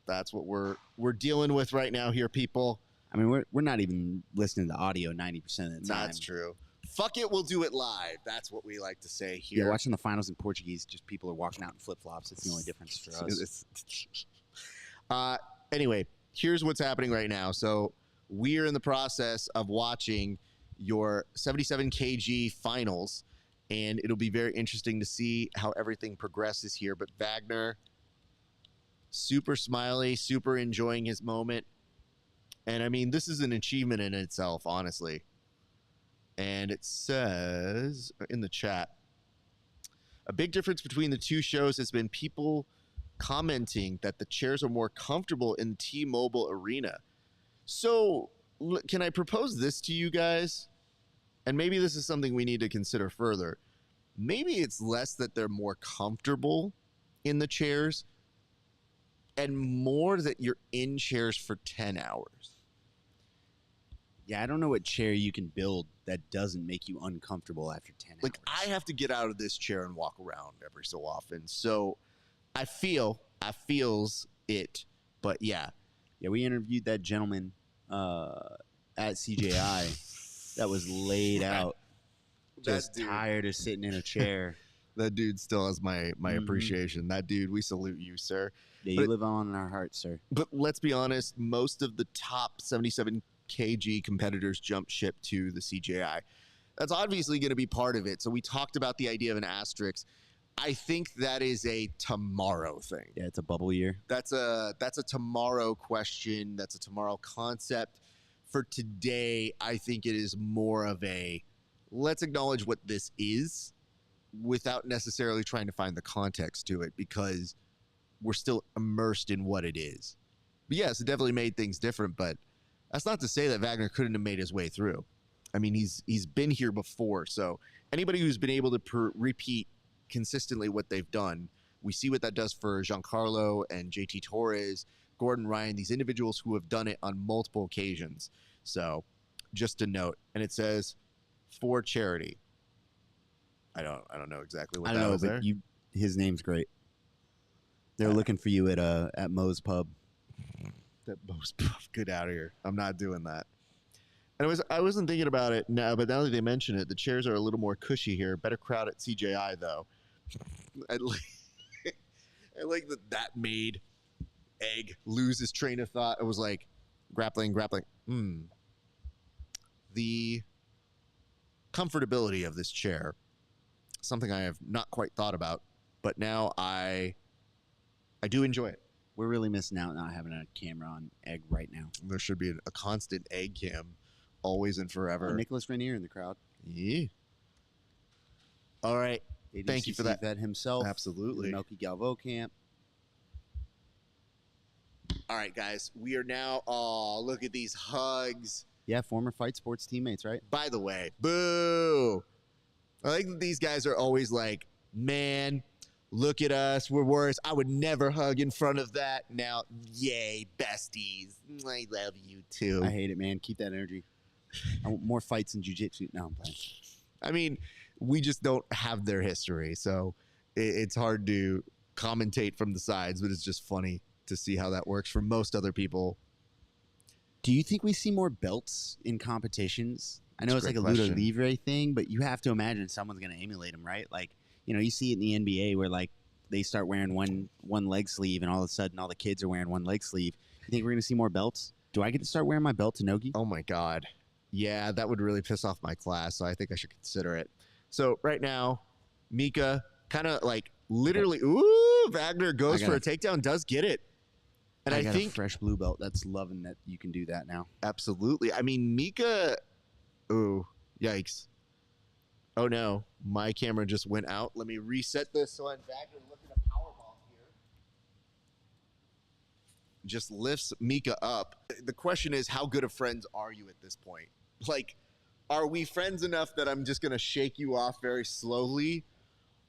That's what we're dealing with right now here, people. I mean, we're not even listening to audio 90% of the time. That's true. Fuck it, we'll do it live. That's what we like to say here. Yeah, watching the finals in Portuguese, just people are walking out in flip-flops. It's the only difference for us. Anyway, here's what's happening right now. So we're in the process of watching your 77 kg finals, and it'll be very interesting to see how everything progresses here. But Wagner, super smiley, super enjoying his moment. And I mean, this is an achievement in itself, honestly. And it says in the chat, a big difference between the two shows has been people commenting that the chairs are more comfortable in the T-Mobile arena. So can I propose this to you guys? And maybe this is something we need to consider further. Maybe it's less that they're more comfortable in the chairs and more that you're in chairs for 10 hours. Yeah, I don't know what chair you can build that doesn't make you uncomfortable after 10 hours. Like, I have to get out of this chair and walk around every so often. So I feels it, but yeah. Yeah, we interviewed that gentleman at CJI that was laid out, just tired of sitting in a chair. That dude still has my appreciation. That dude, we salute you, sir. Yeah, you live on in our hearts, sir. But let's be honest, most of the top 77 kg competitors jump ship to the CJI. That's obviously going to be part of it. So we talked about the idea of an asterisk. I think that is a tomorrow thing. Yeah, it's a bubble year. That's a tomorrow question. That's a tomorrow concept. For today, I think it is more of a let's acknowledge what this is without necessarily trying to find the context to it, because we're still immersed in what it is. But yes, it definitely made things different, but that's not to say that Wagner couldn't have made his way through. I mean, he's been here before, so anybody who's been able to repeat consistently what they've done, we see what that does for Giancarlo and JT Torres, Gordon Ryan, these individuals who have done it on multiple occasions. So just a note. And it says for charity. I don't know exactly what that was there. His name's great. They're looking for you at Moe's Pub. That Moe's Pub, get out of here. I'm not doing that. And I wasn't thinking about it now, but now that they mention it, the chairs are a little more cushy here. Better crowd at CJI though. I like that made Egg lose his train of thought. It was like grappling. The comfortability of this chair, something I have not quite thought about, but now I do enjoy it. We're really missing out not having a camera on Egg right now. There should be a constant Egg cam, always and forever. Nicholas Rainier in the crowd. Yeah. All right. ADCC Thank you for that. Vet himself. Absolutely. Melky Galvo camp. All right, guys. We are now. Oh, look at these hugs. Yeah, former Fight Sports teammates, right? By the way, boo. I like that these guys are always like, man, look at us. We're worse. I would never hug in front of that. Now, yay, besties. I love you too. I hate it, man. Keep that energy. I want more fights in jiu-jitsu. No, I'm playing. I mean, we just don't have their history, so it's hard to commentate from the sides, but it's just funny to see how that works for most other people. Do you think we see more belts in competitions? I know That's it's a like a great Ludo question. Livre thing, but you have to imagine someone's going to emulate them, right? Like, you know, you see it in the NBA where like they start wearing one leg sleeve, and all of a sudden all the kids are wearing one leg sleeve. You think we're going to see more belts? Do I get to start wearing my belt to Nogi? Oh my God. Yeah, that would really piss off my class, so I think I should consider it. So right now, Mika kind of like literally, ooh, Wagner goes for a takedown, does get it. And I got think a fresh blue belt that's loving that you can do that now. absolutely. I mean, Mika, ooh, yikes. Oh no, my camera just went out. Let me reset this so I'm Wagner looking at powerbomb here. Just lifts Mika up. The question is, how good of friends are you at this point? Like, are we friends enough that I'm just going to shake you off very slowly?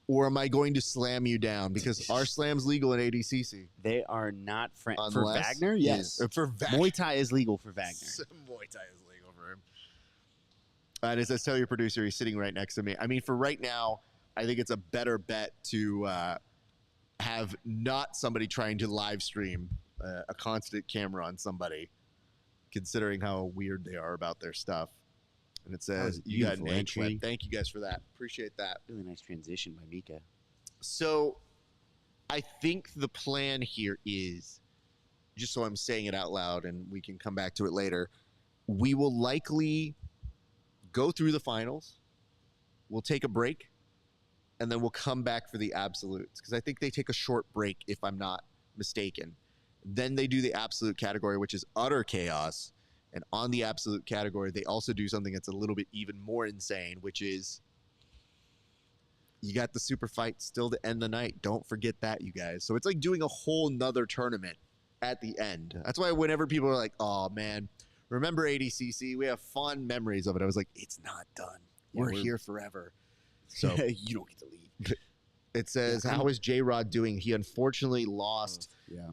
Or am I going to slam you down? Because our slam's legal in ADCC. They are not friends. For Unless- Wagner, yes. For Wagner. Muay Thai is legal for Wagner. Muay Thai is legal for him. And as I tell your producer, he's sitting right next to me. I mean, for right now, I think it's a better bet to have not somebody trying to live stream a constant camera on somebody, considering how weird they are about their stuff. And it says, you got an edge clip. Thank you guys for that. Appreciate that. Really nice transition by Mika. So I think the plan here is, just so I'm saying it out loud and we can come back to it later, we will likely go through the finals. We'll take a break, and then we'll come back for the absolutes. Because I think they take a short break, if I'm not mistaken. Then they do the absolute category, which is utter chaos. And on the absolute category, they also do something that's a little bit even more insane, which is you got the super fight still to end the night. Don't forget that, you guys. So it's like doing a whole nother tournament at the end. That's why whenever people are like, oh, man, remember ADCC? We have fond memories of it. I was like, it's not done. We're here forever. So you don't get to leave. It says, how is J-Rod doing? He unfortunately lost,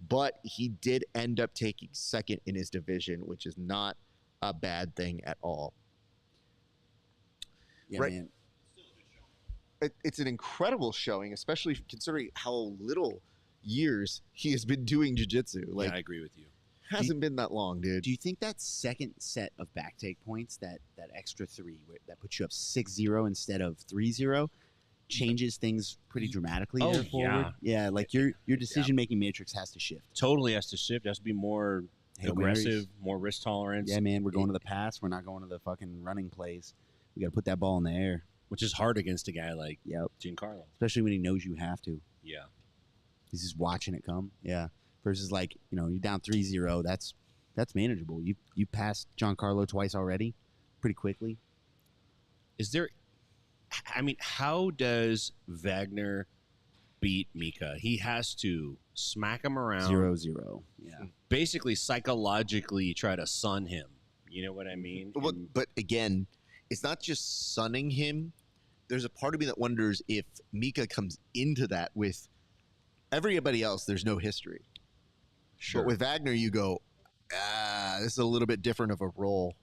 but he did end up taking second in his division, which is not a bad thing at all. Yeah, right? man. It's an incredible showing, especially considering how little years he has been doing jiu-jitsu. Like, I agree with you. Hasn't been that long, dude. Do you think that second set of back take points, that extra 3, that puts you up 6-0 instead of 3-0, changes things pretty dramatically there forward? Yeah, like your decision-making matrix has to shift. Totally has to shift. Has to be more Hail aggressive, Marys. more risk tolerance. Yeah, man, we're going to the pass. We're not going to the fucking running plays. We got to put that ball in the air. Which is hard against a guy like Giancarlo. Especially when he knows you have to. Yeah. He's just watching it come. Yeah. Versus like, you're down 3-0. That's manageable. You passed Giancarlo twice already pretty quickly. Is there, I mean, how does Wagner beat Mika? He has to smack him around. 0-0. Yeah. Basically, psychologically try to sun him. You know what I mean? But again, it's not just sunning him. There's a part of me that wonders if Mika comes into that with everybody else. There's no history. Sure. But with Wagner, you go, this is a little bit different of a role.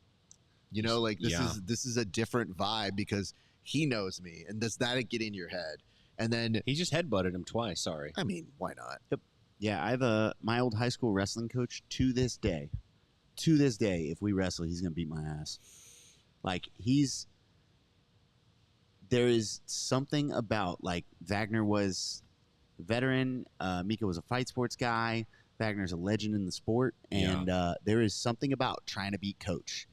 Like this is a different vibe because he knows me. And does that get in your head? And then he just headbutted him twice. Sorry. I mean, why not? Yep. Yeah, I have my old high school wrestling coach to this day. To this day, if we wrestle, he's gonna beat my ass. Like there is something about, like, Wagner was a veteran, Mika was a fight sports guy, Wagner's a legend in the sport, and there is something about trying to beat Coach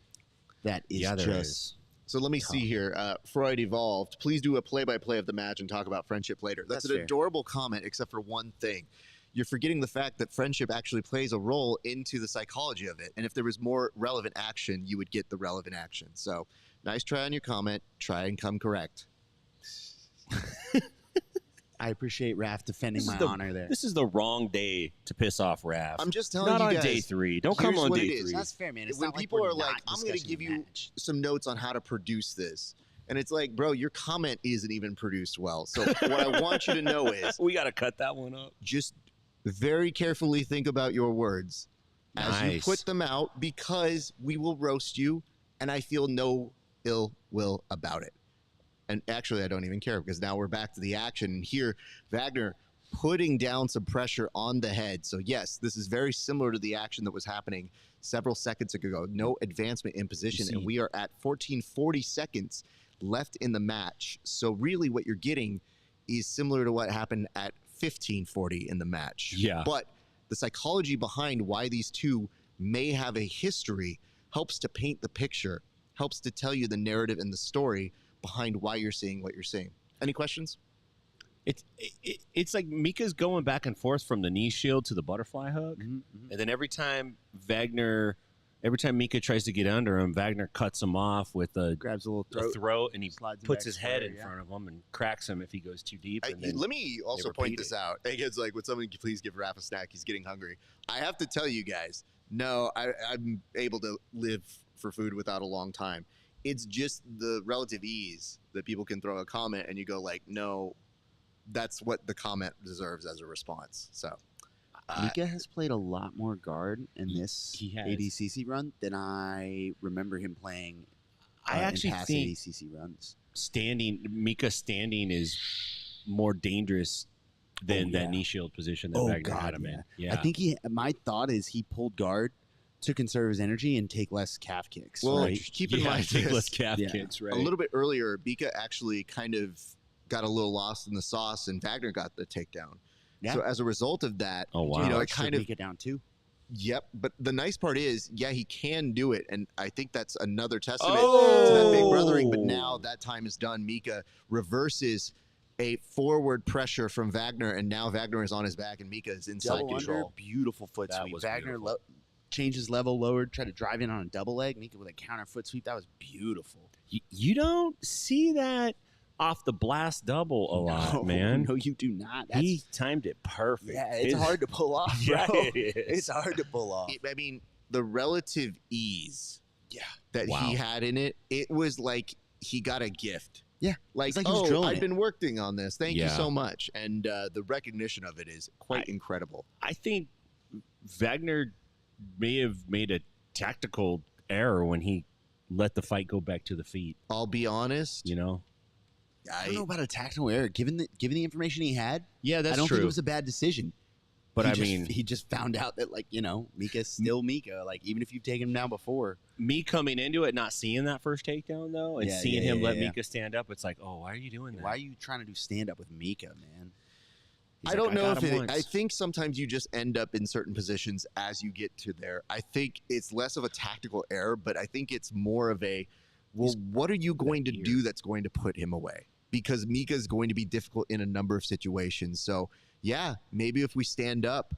that is just. So let me see here. Freud Evolved. Please do a play-by-play of the match and talk about friendship later. That's an fair. adorable comment, except for one thing. You're forgetting the fact that friendship actually plays a role into the psychology of it. And if there was more relevant action, you would get the relevant action. So nice try on your comment. Try and come correct. I appreciate Raph defending my honor there. This is the wrong day to piss off Raph. I'm just telling not you on guys. day 3. Don't come Here's on what day it is. 3. That's fair, man. It's when not like people we're are like, not I'm going to discussing give the you match. some notes on how to produce this. And it's like, bro, your comment isn't even produced well. So what I want you to know is we got to cut that one up. Just very carefully think about your words as you put them out, because we will roast you, and I feel no ill will about it. And actually, I don't even care, because now we're back to the action. And here, Wagner putting down some pressure on the head. So yes, this is very similar to the action that was happening several seconds ago. No advancement in position, and we are at 1440 seconds left in the match. So really what you're getting is similar to what happened at 1540 in the match. Yeah. But the psychology behind why these two may have a history helps to paint the picture, helps to tell you the narrative and the story behind why you're seeing what you're seeing. Any questions? It's like Mika's going back and forth from the knee shield to the butterfly hook, and then every time Mika tries to get under him, Wagner cuts him off with grabs a little throat, and he slides him puts back his head square, in front of him and cracks him if he goes too deep. And Let me also point this out. Hey, kids, like, would someone please give Raph a snack? He's getting hungry. I have to tell you guys, no, I'm able to live for food without a long time. It's just the relative ease that people can throw a comment and you go like, no, that's what the comment deserves as a response. So Mika has played a lot more guard in this he has. ADCC run than I remember him playing. I actually in past think ADCC runs. Mika standing is more dangerous than that knee shield position that Wagner had him in. Yeah. I think my thought is he pulled guard to conserve his energy and take less calf kicks. Well, right? keep in mind take this. less calf kicks, right? A little bit earlier, Mika actually kind of got a little lost in the sauce, and Wagner got the takedown. Yeah. So as a result of that, oh wow, you know, it kind of Mika down too. Yep, but the nice part is, yeah, he can do it, and I think that's another testament to that big brothering. But now that time is done. Mika reverses a forward pressure from Wagner, and now Wagner is on his back, and Mika is inside Double control. under, beautiful foot That sweep. was Wagner beautiful. changes level, lowered, tried to drive in on a double leg. Mika with a counter foot sweep. That was beautiful. You don't see that off the blast double a lot, man. No, you do not. He timed it perfect. Yeah, it's hard to pull off, bro. Yeah, it is. It's hard to pull off. I mean, the relative ease that Wow. he had in it, it was like he got a gift. Yeah, Like, it's like he was drilling I've it. been working on this. Thank you Yeah. so much. And the recognition of it is quite incredible. I think Wagner may have made a tactical error when he let the fight go back to the feet. I'll be honest. You know? I don't know about a tactical error. Given the information he had, Yeah, that's I don't true. think it was a bad decision. But He just found out that, like, you know, Mika's still Mika. Like, even if you've taken him down before. Me coming into it, not seeing that first takedown, though, and Yeah, seeing yeah, him yeah, let yeah. Mika stand up, it's like, oh, why are you doing that? Why are you trying to do stand up with Mika, man? I don't know if him I once. think sometimes you just end up in certain positions as you get to there. I think it's less of a tactical error, but I think it's more of a, well, what are you going to do that's going to put him away? Because Mika is going to be difficult in a number of situations. So, yeah, maybe if we stand up,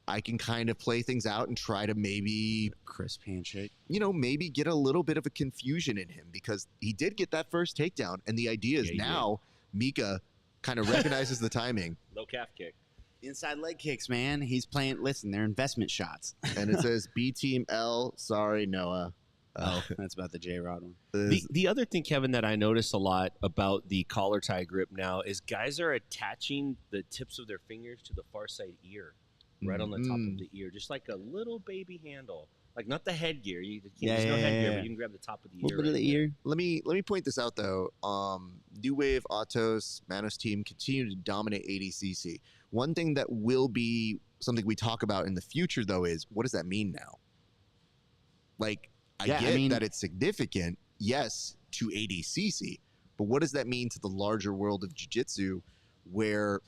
I can kind of play things out and try to maybe crisp handshake. You know, maybe get a little bit of a confusion in him because he did get that first takedown. And the idea is Yeah, he now Mika kind of recognizes the timing. Low calf kick. Inside leg kicks, man. He's playing. Listen, they're investment shots. And it says B Team L. Sorry, Noah. Oh, that's about the J-Rod one. The other thing, Kevin, that I notice a lot about the collar tie grip now is guys are attaching the tips of their fingers to the far side ear, right on the top of the ear, just like a little baby handle. Like not the headgear. There's no headgear, but you can grab the top of the ear. Bit of the ear. Let me point this out though. New Wave, Autos, Manos team continue to dominate ADCC. One thing that will be something we talk about in the future though is what does that mean now? Like I get that it's significant, yes, to ADCC, but what does that mean to the larger world of jiu-jitsu where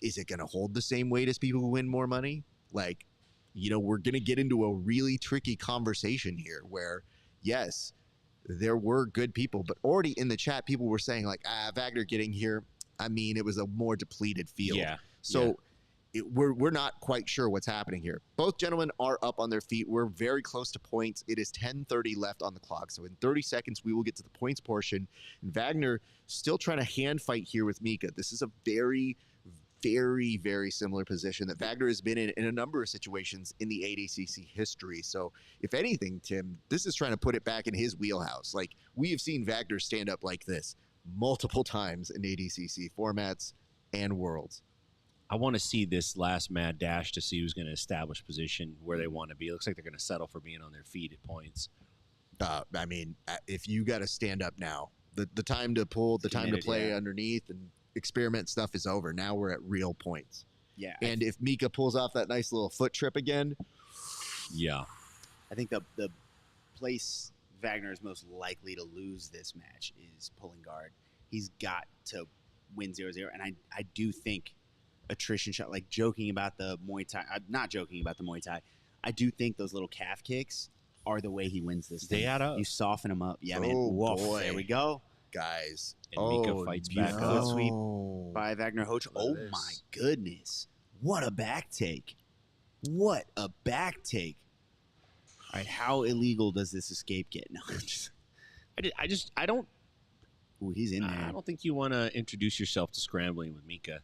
is it going to hold the same weight as people who win more money? Like, you know, we're going to get into a really tricky conversation here where, yes, there were good people, but already in the chat, people were saying like, Wagner getting here, I mean, it was a more depleted field. Yeah. So we're not quite sure what's happening here. Both gentlemen are up on their feet. We're very close to points. It is 10:30 left on the clock. So in 30 seconds, we will get to the points portion. And Wagner still trying to hand fight here with Mika. This is a very, very, very similar position that Wagner has been in a number of situations in the ADCC history. So if anything, Tim, this is trying to put it back in his wheelhouse. Like we have seen Wagner stand up like this multiple times in ADCC formats and worlds. I want to see this last mad dash to see who's going to establish position where they want to be. It looks like they're going to settle for being on their feet at points. I mean, if you got to stand up now, the time to pull, the time to play underneath, and experiment stuff is over. Now we're at real points. Yeah. And if Mika pulls off that nice little foot trip again, yeah, I think the place Wagner is most likely to lose this match is pulling guard. He's got to win 0-0, and I do think attrition shot, like joking about the Muay Thai, not joking about the Muay Thai, I do think those little calf kicks are the way he wins this thing. They add up. You soften him up. Yeah, man. Oh, Woof. boy. There we go. guys. And Mika fights back beautiful up. sweep by Wagner Hoch. Oh my goodness. What a back take. What a back take. All right, how illegal does this escape get? No, I don't. Ooh, he's in there. I don't think you want to introduce yourself to scrambling with Mika.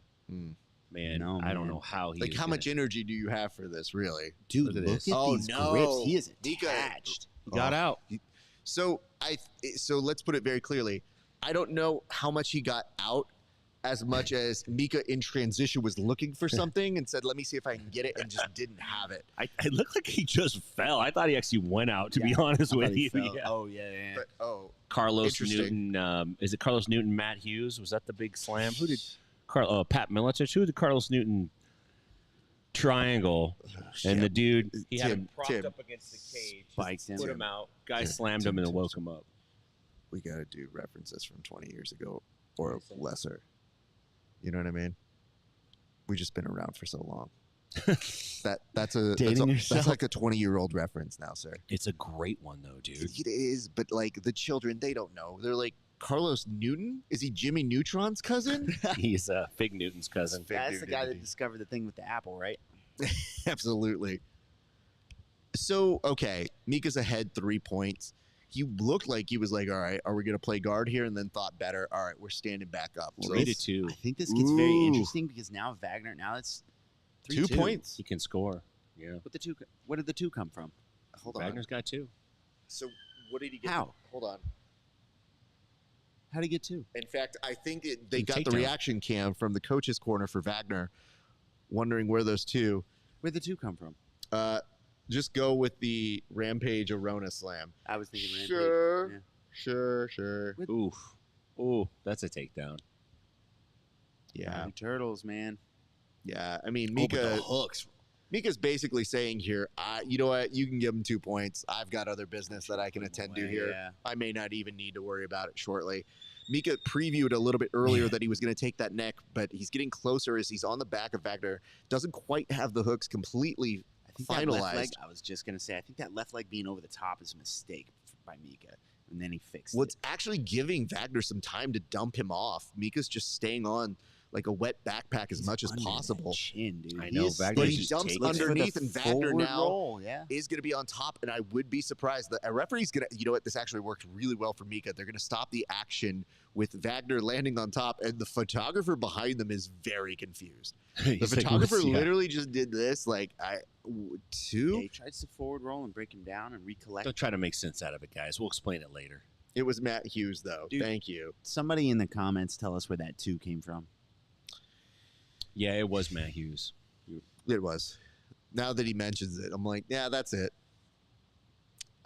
Man, No, I don't man. know how he. Like, is how gonna- much energy do you have for this, really? Dude, Look at look this. at Oh, these no. grips. He is Mika- attached. He got out. So let's put it very clearly. I don't know how much he got out, as much as Mika in transition was looking for something and said, "Let me see if I can get it," and just didn't have it. It looked like he just fell. I thought he actually went out. To be honest with you, yeah. Oh yeah. But Carlos interesting. Newton. Is it Carlos Newton? Matt Hughes, was that the big slam? Who did Pat Miletich? Who did Carlos Newton triangle? And the dude, he had him propped Tim. up against the cage, Spiked him. put him out. Guy Yeah, slammed Tim, him and Tim, woke him up. We got to do references from 20 years ago or lesser. You know what I mean? We've just been around for so long. That's like a 20-year-old reference now, sir. It's a great one though, dude. It is, but like the children, they don't know. They're like, Carlos Newton? Is he Jimmy Neutron's cousin? He's Fig Newton's cousin. That's the guy that discovered the thing with the apple, right? Absolutely. So, okay, Mika's ahead 3 points. He looked like he was like, all right, are we going to play guard here? And then thought better. All right, we're standing back up. So 3-2. I think this gets very interesting because now Wagner, now it's 2 3-2. points. He can score. Yeah. Where did the two come from? Hold on. Wagner's got 2. So what did he get? How? Hold on. How'd he get 2? In fact, I think they got the Takedown. reaction cam from the coach's corner for Wagner, wondering where those two. Where'd the 2 come from? Just go with the Rampage Arona slam. I was thinking Rampage. Sure. Yeah. Sure. Oof. Ooh, that's a takedown. Yeah. Mighty Turtles, man. Yeah. I mean, But Mika. the hooks. Mika's basically saying here, you know what? You can give him 2 points. I've got other business that I can attend to here. Yeah. I may not even need to worry about it shortly. Mika previewed a little bit earlier that he was going to take that neck, but he's getting closer as he's on the back of Wagner. Doesn't quite have the hooks completely I think that left leg, finalized. I was just going to say, I think that left leg being over the top is a mistake by Mika. And then he fixed What's it. actually giving Wagner some time to dump him off. Mika's just staying on like a wet backpack as much as Under that possible. Chin, dude. I know, Is- Wagner's But he just dumps taking it. underneath, For the and Wagner forward now roll, yeah. is going to be on top. And I would be surprised that a referee's going to, you know what, this actually worked really well for Mika. They're going to stop the action with Wagner landing on top, and the photographer behind them is very confused. The He's like, photographer "What's- yeah." literally just did this, like, Yeah, two? he tries to forward roll and break him down and recollect. Don't try to make sense out of it, guys. We'll explain it later. It was Matt Hughes, though. Dude. Thank you. Somebody in the comments tell us where that 2 came from. Yeah, it was Matt Hughes. It was. Now that he mentions it, I'm like, yeah, that's it.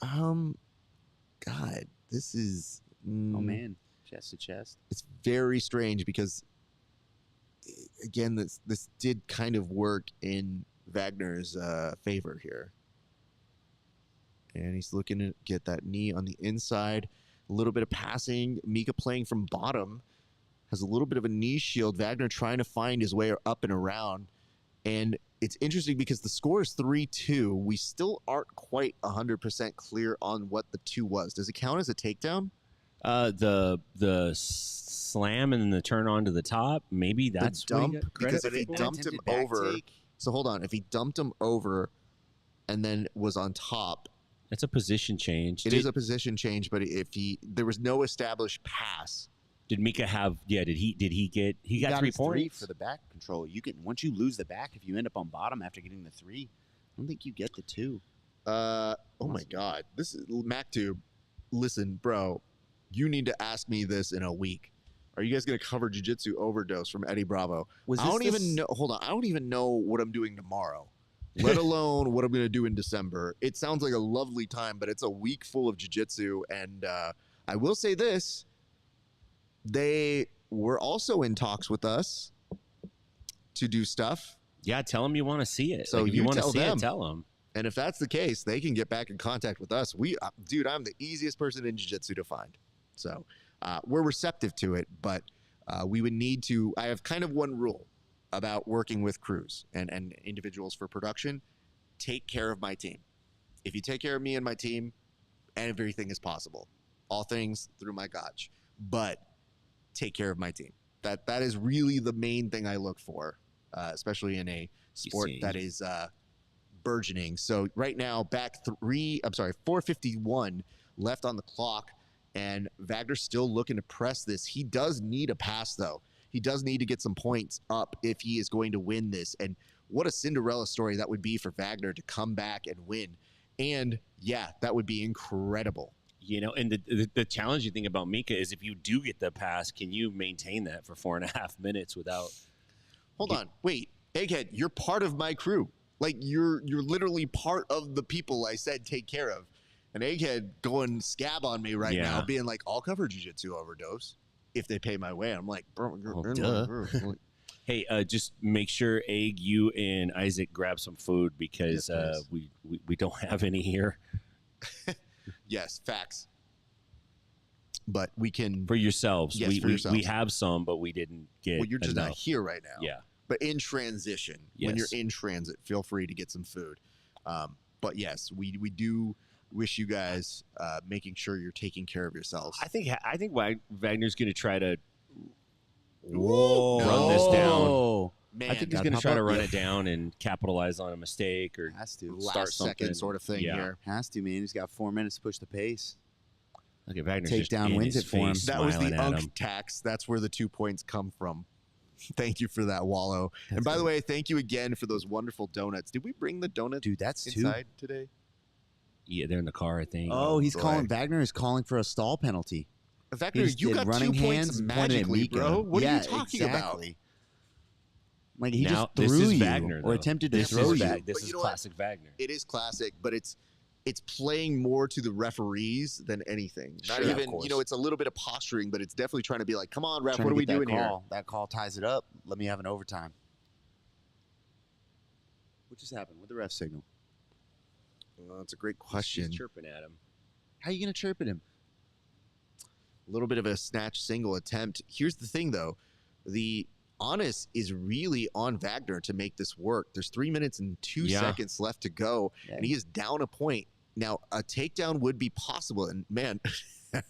God, this is. Oh, man. Chest to chest. It's very strange because, again, this did kind of work in Wagner's favor here. And he's looking to get that knee on the inside. A little bit of passing. Mika playing from bottom. Has a little bit of a knee shield. Wagner trying to find his way up and around. And it's interesting because the score is 3-2. We still aren't quite 100% clear on what the 2 was. Does it count as a takedown? The slam and then the turn on to the top. Maybe that's the what dump, he got because credit if he for. dumped him Attempted back over. take. So hold on. If he dumped him over and then was on top, That's a position change. it is a position change. But if there was no established pass. Did Mika have? Yeah. Did he get? He got 3 his 3 points for the back control. You can once you lose the back, if you end up on bottom after getting the 3, I don't think you get the 2. Oh my God. This is MacTube. Listen, bro, you need to ask me this in a week. Are you guys going to cover Jiu-Jitsu Overdose from Eddie Bravo? Was I this don't this- even know. Hold on. I don't even know what I'm doing tomorrow, let alone what I'm going to do in December. It sounds like a lovely time, but it's a week full of Jiu-Jitsu. And I will say this. They were also in talks with us to do stuff. Yeah, tell them you want to see it. So like, if you want to tell see them. it, tell them. And if that's the case, they can get back in contact with us. Dude, I'm the easiest person in jiu-jitsu to find. So we're receptive to it, but we would need to. I have kind of one rule about working with crews and individuals for production. Take care of my team. If you take care of me and my team, everything is possible. All things through my gotch. But take care of my team. That is really the main thing I look for, especially in a sport that is burgeoning. So right now, 4:51 left on the clock, and Wagner's still looking to press this. He does need a pass, though. He does need to get some points up if he is going to win this. And what a Cinderella story that would be for Wagner to come back and win. And yeah, that would be incredible. You know, and the challenging thing about Mika is if you do get the pass, can you maintain that for 4.5 minutes without? Hold on, wait, Egghead, you're part of my crew. Like you're literally part of the people I said take care of. And Egghead going scab on me right now, being like, "I'll cover jiu-jitsu overdose if they pay my way." I'm like, "Bro, you're in my group." Hey, just make sure Egg, you and Isaac grab some food because we don't have any here. Yes, facts. But we can for yourselves. Yes, for yourselves. We have some, but we didn't get. Well, you're just enough. not here right now. Yeah. But in transition, when you're in transit, feel free to get some food. But yes, we do wish you guys making sure you're taking care of yourselves. I think Wagner's going to try to run this down. Man, I think he's going to try to run it down and capitalize on a mistake or has to start last second sort of thing here. Has to, man. He's got 4 minutes to push the pace. Look at Wagner's Takedown wins it for him. That was the unk tax. That's where the 2 points come from. Thank you for that, Wallow. And by the way, thank you again for those wonderful donuts. Did we bring the donuts? Dude, that's inside today. Yeah, they're in the car, I think. Oh, he's calling. Wagner is calling for a stall penalty. Wagner, you got running 2 points magically, bro. What are you talking about? Like he now, just threw this is you Wagner, or attempted to throw you. This is classic Wagner. It is classic, but it's playing more to the referees than anything. Not Sure, even, it's a little bit of posturing, but it's definitely trying to be like, come on, ref, Trying what to are we get that doing here? call. That call ties it up. Let me have an overtime. What just happened with the ref signal? Well, that's a great question. He's chirping at him. How are you going to chirp at him? A little bit of a snatch single attempt. Here's the thing, though. The onus is really on Wagner to make this work. There's 3 minutes and 2 seconds left to go, and he is down a point. Now, a takedown would be possible, and man, I'm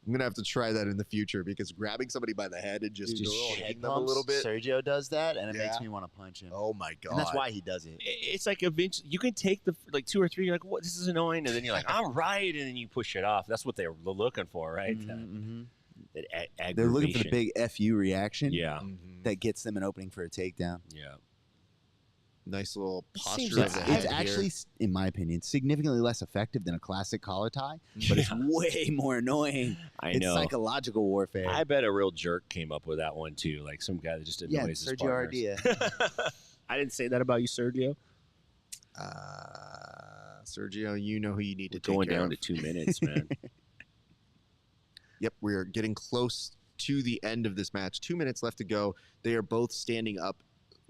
going to have to try that in the future because grabbing somebody by the head and just shaking them a little bit. Sergio does that, and it makes me want to punch him. Oh, my God. And that's why he does it. It's like eventually you can take the 2 or 3. You're like, what? This is annoying, and then you're like, I'm right, and then you push it off. That's what they're looking for, right? That aggravation. They're looking for the big FU reaction. Yeah. That gets them an opening for a takedown. Yeah. Nice little posture. It's actually, in my opinion, significantly less effective than a classic collar tie, but it's way more annoying. I know. It's psychological warfare. I bet a real jerk came up with that one too, like some guy that just annoys his Sergio partners. Ardea. I didn't say that about you, Sergio. Sergio, you know who you need to take going care down of. to 2 minutes, man. Yep, we're getting close to the end of this match. 2 minutes left to go. They are both standing up.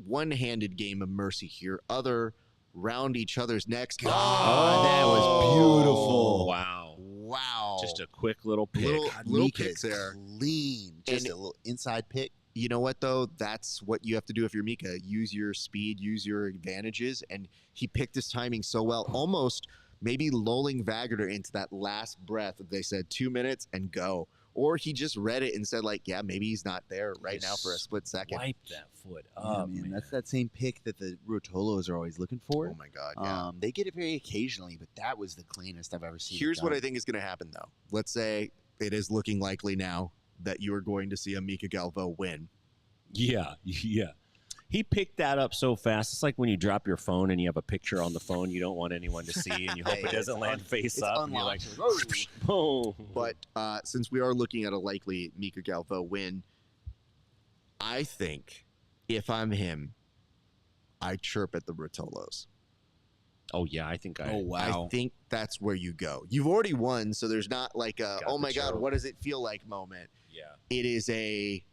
One-handed game of mercy here. Other round each other's necks. God, that was beautiful. Wow. Just a quick little pick. Little pick there. Clean. Just a little inside pick. You know what, though? That's what you have to do if you're Mika. Use your speed, use your advantages. And he picked his timing so well, almost maybe lulling Wagner into that last breath. They said 2 minutes and go. Or he just read it and said, like, yeah, maybe he's not there right now for a split second. Wipe that foot up, man. That's that same pick that the Rotolos are always looking for. Oh, my God, yeah. They get it very occasionally, but that was the cleanest I've ever seen. Here's what I think is going to happen, though. Let's say it is looking likely now that you are going to see a Mika Galvo win. Yeah. He picked that up so fast. It's like when you drop your phone and you have a picture on the phone you don't want anyone to see, and you hope it doesn't land face up. And you're like, boom. But since we are looking at a likely Mika Galvo win, I think if I'm him, I chirp at the Rotolos. Oh, yeah, I think I think that's where you go. You've already won, so there's not like a, oh, my God, what does it feel like moment. Yeah. It is a,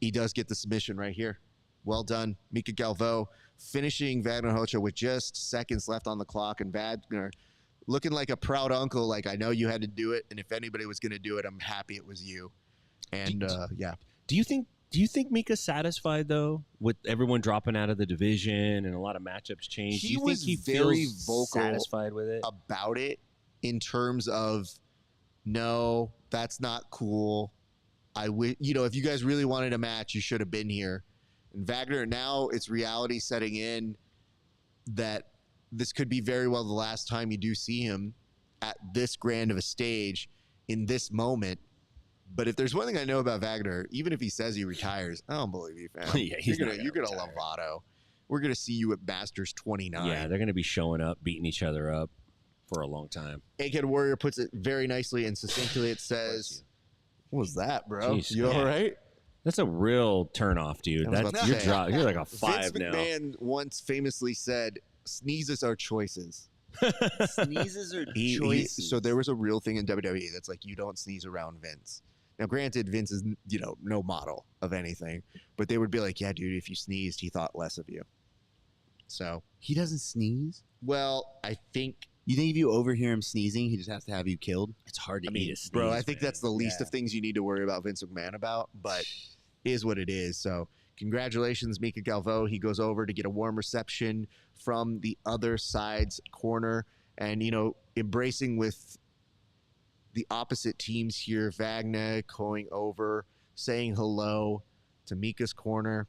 he does get the submission right here. Well done. Mika Galvo finishing Wagner Hocha with just seconds left on the clock, and Wagner looking like a proud uncle, like, I know you had to do it, and if anybody was going to do it, I'm happy it was you. And yeah. Do you think Mika's satisfied though with everyone dropping out of the division and a lot of matchups changed? Do you was think he very feels vocal satisfied with it about it, in terms of, no, that's not cool. If you guys really wanted a match, you should have been here. And Wagner, now it's reality setting in that this could be very well the last time you do see him at this grand of a stage in this moment. But if there's one thing I know about Wagner, even if he says he retires, I don't believe you, fam. Yeah, you're gonna Lovato. We're gonna see you at Masters 29. Yeah, they're gonna be showing up, beating each other up for a long time. Egghead Warrior puts it very nicely and succinctly. It says, "What was that, bro? Jeez, you all right?" That's a real turnoff, dude. You're like a 5 Vince now. McMahon once famously said, "Sneezes are choices." Sneezes are choices. So there was a real thing in WWE that's like, you don't sneeze around Vince. Now, granted, Vince is, no model of anything, but they would be like, yeah, dude, if you sneezed, he thought less of you. So he doesn't sneeze? Well, I think. You think if you overhear him sneezing, he just has to have you killed? It's hard to eat. Bro, I think that's the least of things you need to worry about Vince McMahon about, but is what it is. So congratulations, Mika Galvo. He goes over to get a warm reception from the other side's corner, and, embracing with the opposite teams here. Wagner going over, saying hello to Mika's corner,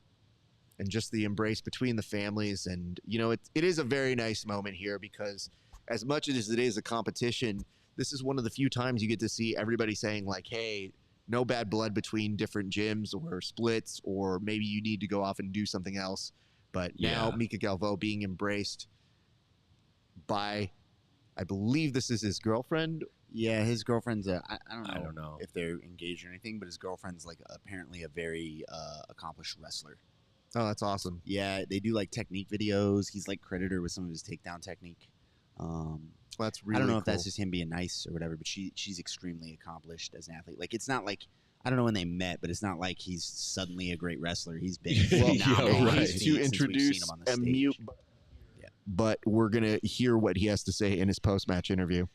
and just the embrace between the families. And, it is a very nice moment here, because as much as it is a competition, this is one of the few times you get to see everybody saying, like, hey, no bad blood between different gyms or splits, or maybe you need to go off and do something else. But now Mika Galvo being embraced by, I believe this is his girlfriend. Yeah, his girlfriend's I don't know if they're engaged or anything, but his girlfriend's apparently a very accomplished wrestler. Oh, that's awesome. Yeah, they do technique videos. He's credited her with some of his takedown technique. That's really I don't know if cool. that's just him being nice or whatever, but she's extremely accomplished as an athlete. It's not like, I don't know when they met, but it's not like he's suddenly a great wrestler. He's been to introduce a mute, but we're gonna hear what he has to say in his post-match interview.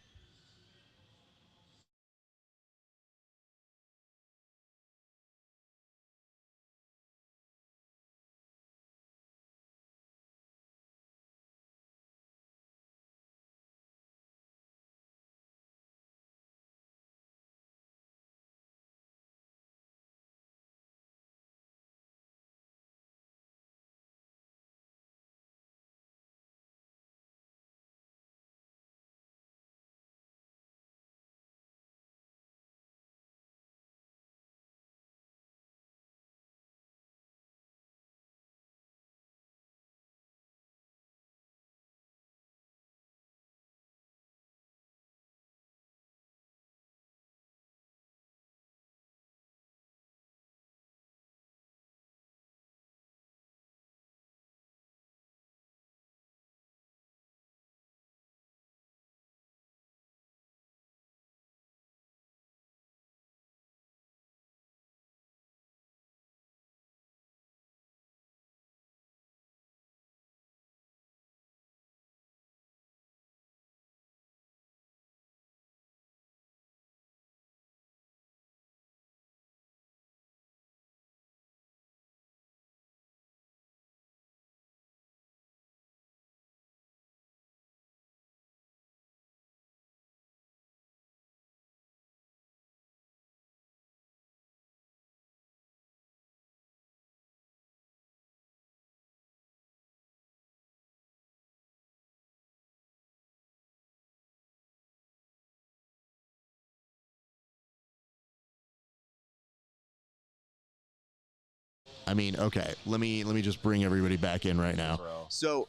Okay, let me just bring everybody back in right now. So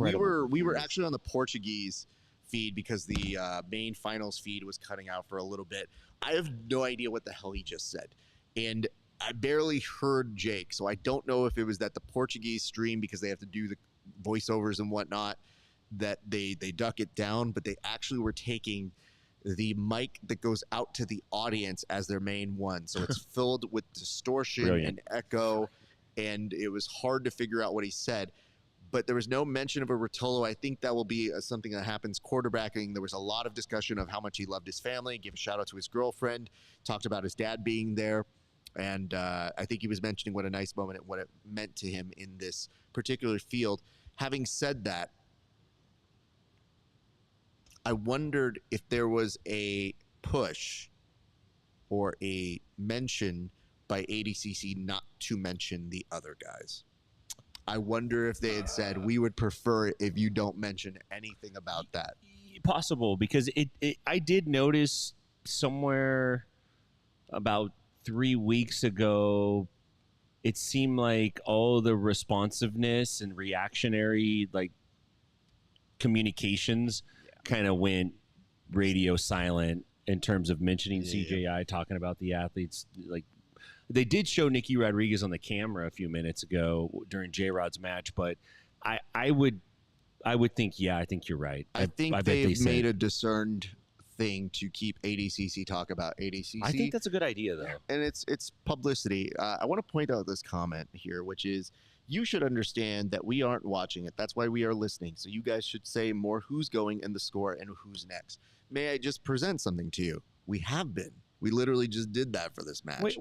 we were actually on the Portuguese feed because the main finals feed was cutting out for a little bit. I have no idea what the hell he just said, and I barely heard Jake, so I don't know if it was that the Portuguese stream, because they have to do the voiceovers and whatnot, that they duck it down, but they actually were taking the mic that goes out to the audience as their main one. So it's filled with distortion Brilliant. and echo, and it was hard to figure out what he said. But there was no mention of a Rotolo. I think that will be something that happens quarterbacking. There was a lot of discussion of how much he loved his family, gave a shout out to his girlfriend, talked about his dad being there. And I think he was mentioning what a nice moment, what it meant to him in this particular field. Having said that, I wondered if there was a push or a mention by ADCC not to mention the other guys. I wonder if they had said, we would prefer if you don't mention anything about that. Possible, because I did notice somewhere about 3 weeks ago, it seemed like all the responsiveness and reactionary like communications kind of went radio silent in terms of mentioning CJI, talking about the athletes. Like, they did show Nicky Rodriguez on the camera a few minutes ago during J-Rod's match, but I would think, I think you're right. I think bet they've they made a discerned thing to keep ADCC talk about ADCC. I think that's a good idea, though. And it's publicity. I want to point out this comment here, which is, you should understand that we aren't watching it. That's why we are listening. So you guys should say more who's going and the score and who's next. May I just present something to you? We have been. We literally just did that for this match. Wait,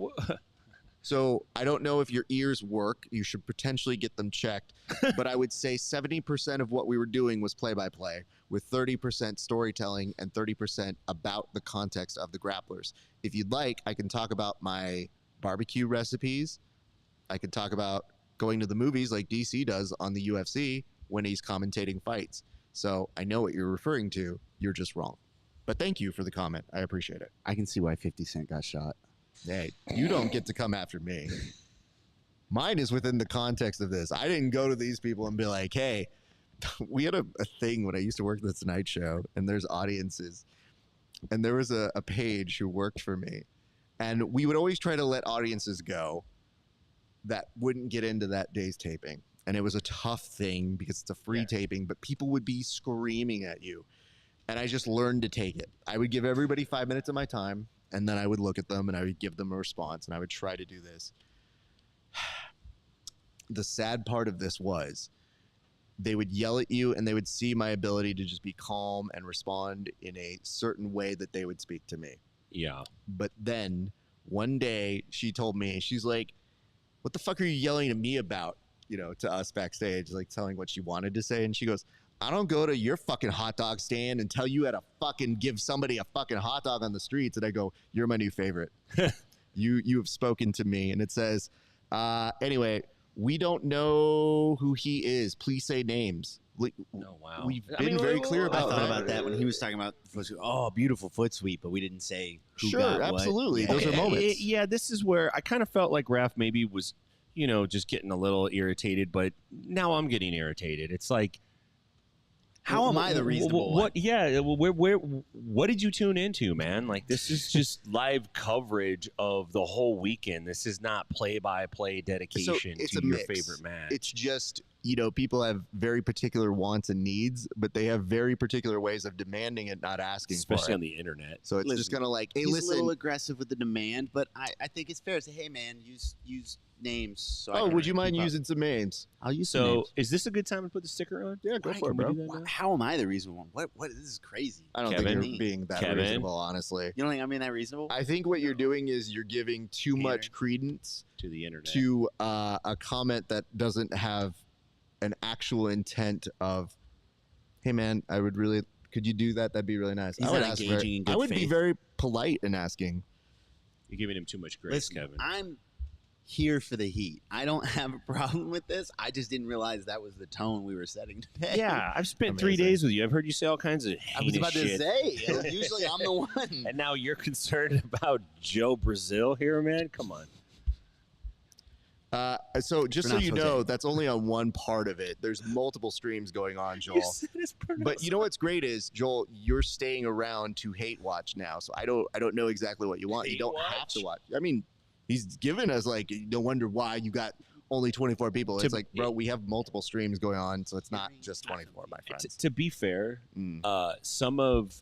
so I don't know if your ears work. You should potentially get them checked. But I would say 70% of what we were doing was play-by-play, with 30% storytelling and 30% about the context of the grapplers. If you'd like, I can talk about my barbecue recipes. I can talk about going to the movies like DC does on the UFC when he's commentating fights. So I know what you're referring to. You're just wrong. But thank you for the comment. I appreciate it. I can see why 50 Cent got shot. Hey, you don't get to come after me. Mine is within the context of this. I didn't go to these people and be like, hey, we had a thing when I used to work at the Tonight Show, and there's audiences. And there was a page who worked for me. And we would always try to let audiences go that wouldn't get into that day's taping. And it was a tough thing because it's a free taping, but people would be screaming at you. And I just learned to take it. I would give everybody 5 minutes of my time, and then I would look at them and I would give them a response, and I would try to do this. The sad part of this was they would yell at you and they would see my ability to just be calm and respond in a certain way that they would speak to me. Yeah. But then one day she told me, she's like, what the fuck are you yelling at me about? You know, to us backstage, like telling what she wanted to say. And she goes, I don't go to your fucking hot dog stand and tell you how to fucking give somebody a fucking hot dog on the streets. And I go, you're my new favorite. You have spoken to me. And it says, anyway, we don't know who he is. Please say names. Wow. We've been very clear about I thought that. about that when he was talking about the foot sweep. Oh, beautiful foot sweep, but we didn't say who Sure, got absolutely. what. Those are moments. Yeah, this is where I kind of felt like Raph maybe was, just getting a little irritated, but now I'm getting irritated. It's like, How am I the reasonable one? What? Yeah, what did you tune into, man? Like, this is just live coverage of the whole weekend. This is not play-by-play dedication it's to a your mix. favorite match. It's just, people have very particular wants and needs, but they have very particular ways of demanding it, not asking for it. Especially on the internet. So it's just kind of like, hey, he's listen. a little aggressive with the demand, but I think it's fair to say, hey, man, use names. So I Oh, can would you mind keep up. using some names? I'll use some So, names. is this a good time to put the sticker on? Yeah, go Why for it, can we bro. do that now? How am I the reasonable one? What? This is crazy. I don't Kevin? think you're being that Kevin? reasonable, honestly. You don't think I'm being that reasonable? I think what you're doing is you're giving too much credence To the internet. to a comment that doesn't have an actual intent of, hey, man, could you do that? That'd be really nice. He's I would not ask engaging in good I would be faith. very polite in asking. You're giving him too much grace, Listen, Kevin. I'm here for the heat. I don't have a problem with this. I just didn't realize that was the tone we were setting today. Yeah, I've spent 3 Amazing. days with you. I've heard you say all kinds of I was heinous about to shit. say, usually I'm the one. And now you're concerned about Joe Brazil here, man? Come on. So just so Pronounce you Jose. know, that's only on one part of it. There's multiple streams going on, Joel. But you know what's great is, Joel, you're staying around to hate watch now. So I don't know exactly what you want. You Hate don't have watch? to watch. I mean, he's given us no wonder why you got only 24 people. It's like, bro, we have multiple streams going on, so it's not just 24, my friends. To be fair, Mm. some of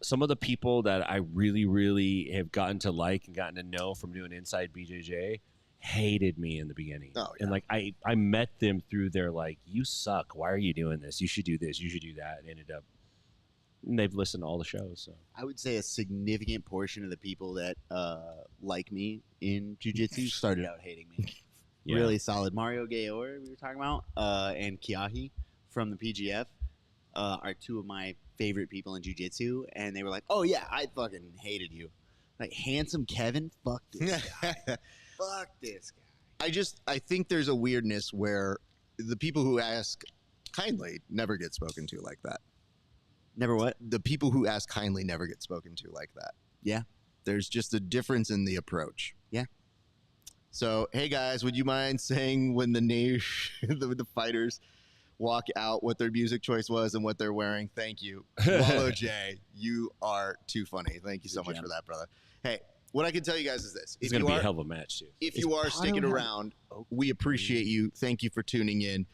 some of the people that I really, really have gotten to like and gotten to know from doing Inside BJJ hated me in the beginning. Oh, yeah. And like I met them through their like, you suck. Why are you doing this? You should do this. You should do that. And ended up, and they've listened to all the shows. So I would say a significant portion of the people that like me in jiu-jitsu started out hating me. Yeah. Really solid. Mario Gayor, we were talking about, and Kiahi from the PGF are two of my favorite people in jiu-jitsu, and they were like, "Oh yeah, I fucking hated you." Like handsome Kevin, fuck this guy. Fuck this guy. I think there's a weirdness where the people who ask kindly never get spoken to like that. Never what? The people who ask kindly never get spoken to like that. Yeah. There's just a difference in the approach. Yeah. So, hey guys, would you mind saying when the fighters walk out what their music choice was and what they're wearing? Thank you. Wallow J, you are too funny. Thank you so much for that, brother. Hey, what I can tell you guys is this. it's going to be a hell of a match, too. If you are sticking around, we appreciate you. Thank you for tuning in.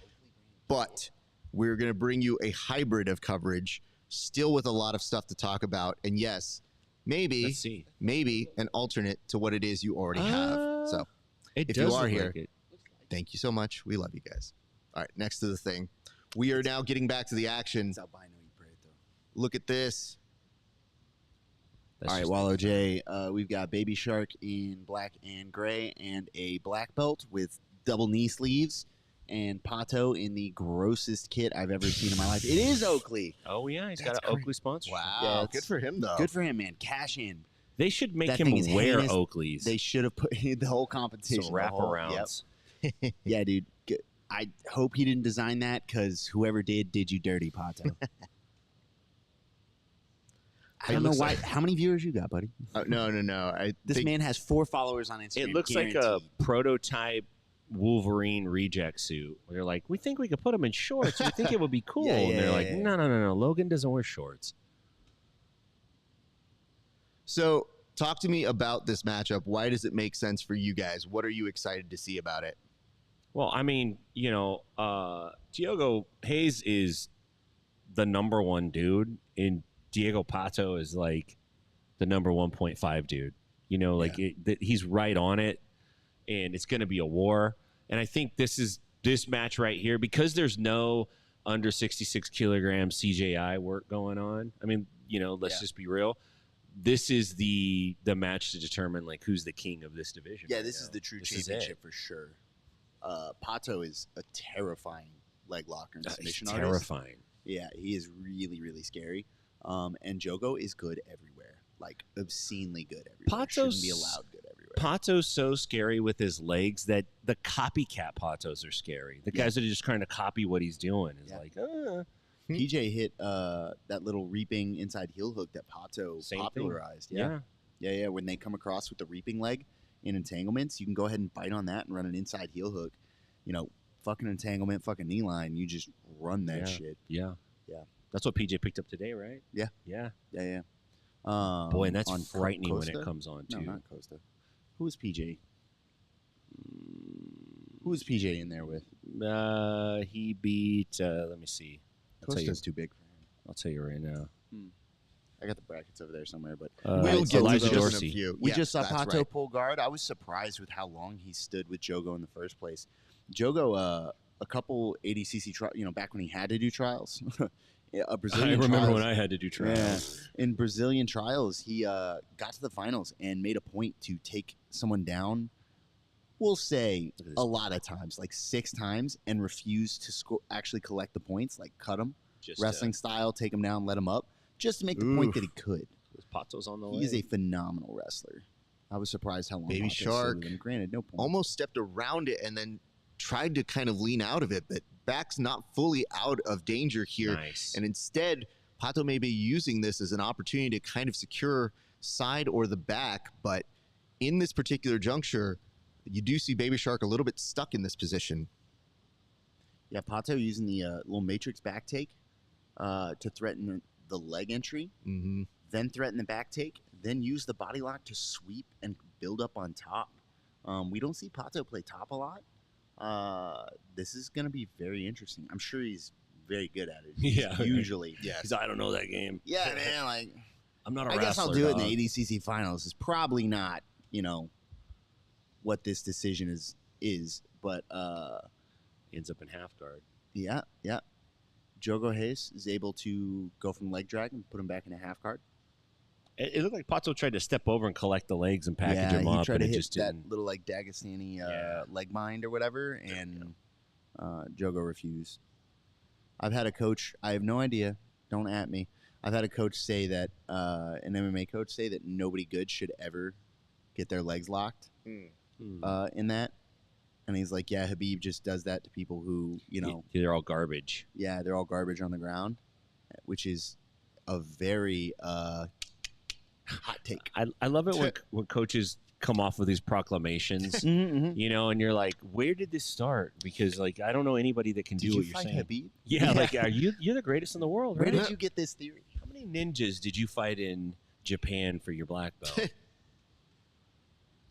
But we're going to bring you a hybrid of coverage, still with a lot of stuff to talk about. And yes, maybe an alternate to what it is you already have. So if you are here, thank you so much. We love you guys. All right, next to the thing. We are now getting back to the action. Look at this. All right, Wallow J, we've got Baby Shark in black and gray and a black belt with double knee sleeves, and Pato in the grossest kit I've ever seen in my life. It is Oakley. Oh, yeah, he's got an Oakley sponsor. Wow, Yeah, good for him, though. Good for him, man. Cash in. They should make That him thing is wear heinous. Oakleys. They should have put the whole competition. Some the whole- wraparounds. Yep. Yeah, dude. I hope he didn't design that because whoever did you dirty, Pato. I don't know why. How many viewers you got, buddy? No. This man has 4 followers on Instagram. It looks like a prototype Wolverine reject suit. Where they're like, we think we could put him in shorts. We think it would be cool. And they're like, no. Logan doesn't wear shorts. So talk to me about this matchup. Why does it make sense for you guys? What are you excited to see about it? Well, I mean, Diogo Hayes is the number 1 dude, and Diego Pato is like the number 1.5 dude. He's right on it, and it's going to be a war. And I think this match right here, because there's no under 66 kilogram CJI work going on. I mean, let's just be real. This is the match to determine like who's the king of this division. Yeah, this is the true championship for sure. Pato is a terrifying leg locker and submission artist. Terrifying. Yeah, he is really, really scary. And Jogo is good everywhere, like obscenely good everywhere. Shouldn't be allowed good everywhere. Pato's so scary with his legs that the copycat Patos are scary. The guys that are just trying to copy what he's doing is like, PJ hit that little reaping inside heel hook that Pato popularized. Yeah. When they come across with the reaping leg in entanglements, you can go ahead and bite on that and run an inside heel hook. Fucking entanglement, fucking knee line. You just run that shit. Yeah. Yeah. That's what PJ picked up today, right? Yeah. Yeah. Boy, and that's on frightening when Costa? it comes on, too. No, not Costa. Who was PJ? Who was PJ in there with? He beat, let me see. Costa's too big for him. I'll tell you right now. I got the brackets over there somewhere, but we'll get Elijah to those Dorsey. in a few. We Yeah, just saw that's Pato right. pull guard. I was surprised with how long he stood with Jogo in the first place. Jogo, a couple ADCC back when he had to do trials. A Brazilian I remember trials. when I had to do trials. Yeah. In Brazilian trials, he got to the finals and made a point to take someone down, we'll say a lot of times, like 6 times, and refuse to actually collect the points, like cut them, wrestling style, take him down, let him up, just to make the point that he could. Pato's on the way. He is a phenomenal wrestler. I was surprised how long Baby Pato stood Shark with him. Granted, no point. almost stepped around it and then tried to kind of lean out of it, but back's not fully out of danger here. Nice. And instead, Pato may be using this as an opportunity to kind of secure side or the back, but in this particular juncture, you do see Baby Shark a little bit stuck in this position. Yeah, Pato using the little matrix back take to threaten the leg entry, then threaten the back take, then use the body lock to sweep and build up on top. We don't see Pato play top a lot. This is going to be very interesting. I'm sure he's very good at it. Yeah. Usually. Yeah. Because I don't know that game. Yeah, man. Like, I'm not a I wrestler. guess I'll do it in dog. the ADCC finals. Is probably not, what this decision is, but ends up in half guard. yeah. Jogo Hayes is able to go from leg drag and put him back in a half guard. It looked like Pato tried to step over and collect the legs and package him he up, tried and to it hit just that didn't. little like Dagestani leg bind or whatever, and Jogo refused. I've had a coach. I have no idea. Don't at me. I've had a coach say that an MMA coach say that nobody good should ever get their legs locked in that. And he's like, yeah, Habib just does that to people who, they're all garbage. Yeah, they're all garbage on the ground, which is a very hot take. I love it when coaches come off with these proclamations, and you're like, where did this start? Because I don't know anybody that can do what you're saying. Habib? Yeah, you're the greatest in the world. Where right? did you get this theory? How many ninjas did you fight in Japan for your black belt?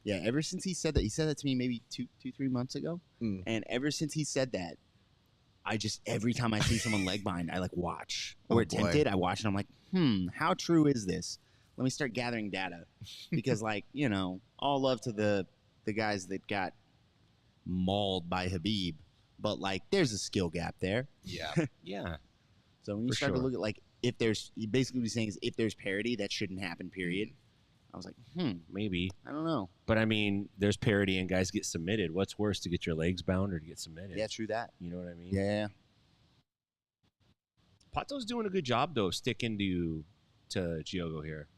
Yeah, ever since he said that to me maybe 2-3 months ago, and ever since he said that, I just every time I see someone leg bind, I watch or tempted. I watch and I'm like, how true is this? Let me start gathering data, because all love to the guys that got mauled by Habib, but there's a skill gap there. Yeah, yeah. So when you start to look at if there's basically what he's saying is if there's parity, that shouldn't happen. Period. I was like, maybe. I don't know. But I mean, there's parity and guys get submitted. What's worse, to get your legs bound or to get submitted? Yeah, true that. You know what I mean? Yeah. Pato's doing a good job though, sticking to Giogo here.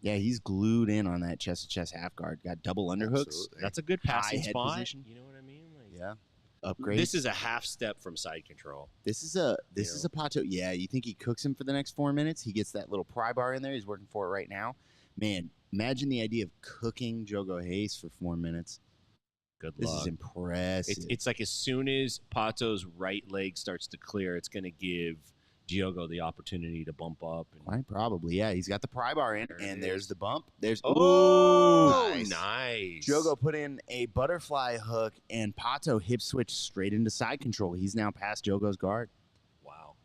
Yeah, he's glued in on that chest-to-chest half guard. Got double underhooks. Absolutely. That's a good passing head spot. position. You know what I mean? Yeah. Upgrade. This is a half step from side control. This is a Pato. Yeah, you think he cooks him for the next 4 minutes? He gets that little pry bar in there. He's working for it right now. Man, imagine the idea of cooking Jogo Hayes for 4 minutes. Good luck. This is impressive. It's like as soon as Pato's right leg starts to clear, it's going to give Giogo the opportunity to bump up. Quite probably, yeah. He's got the pry bar in, and there's the bump. There's nice. Giogo put in a butterfly hook, and Pato hip switch straight into side control. He's now past Jogo's guard. Wow.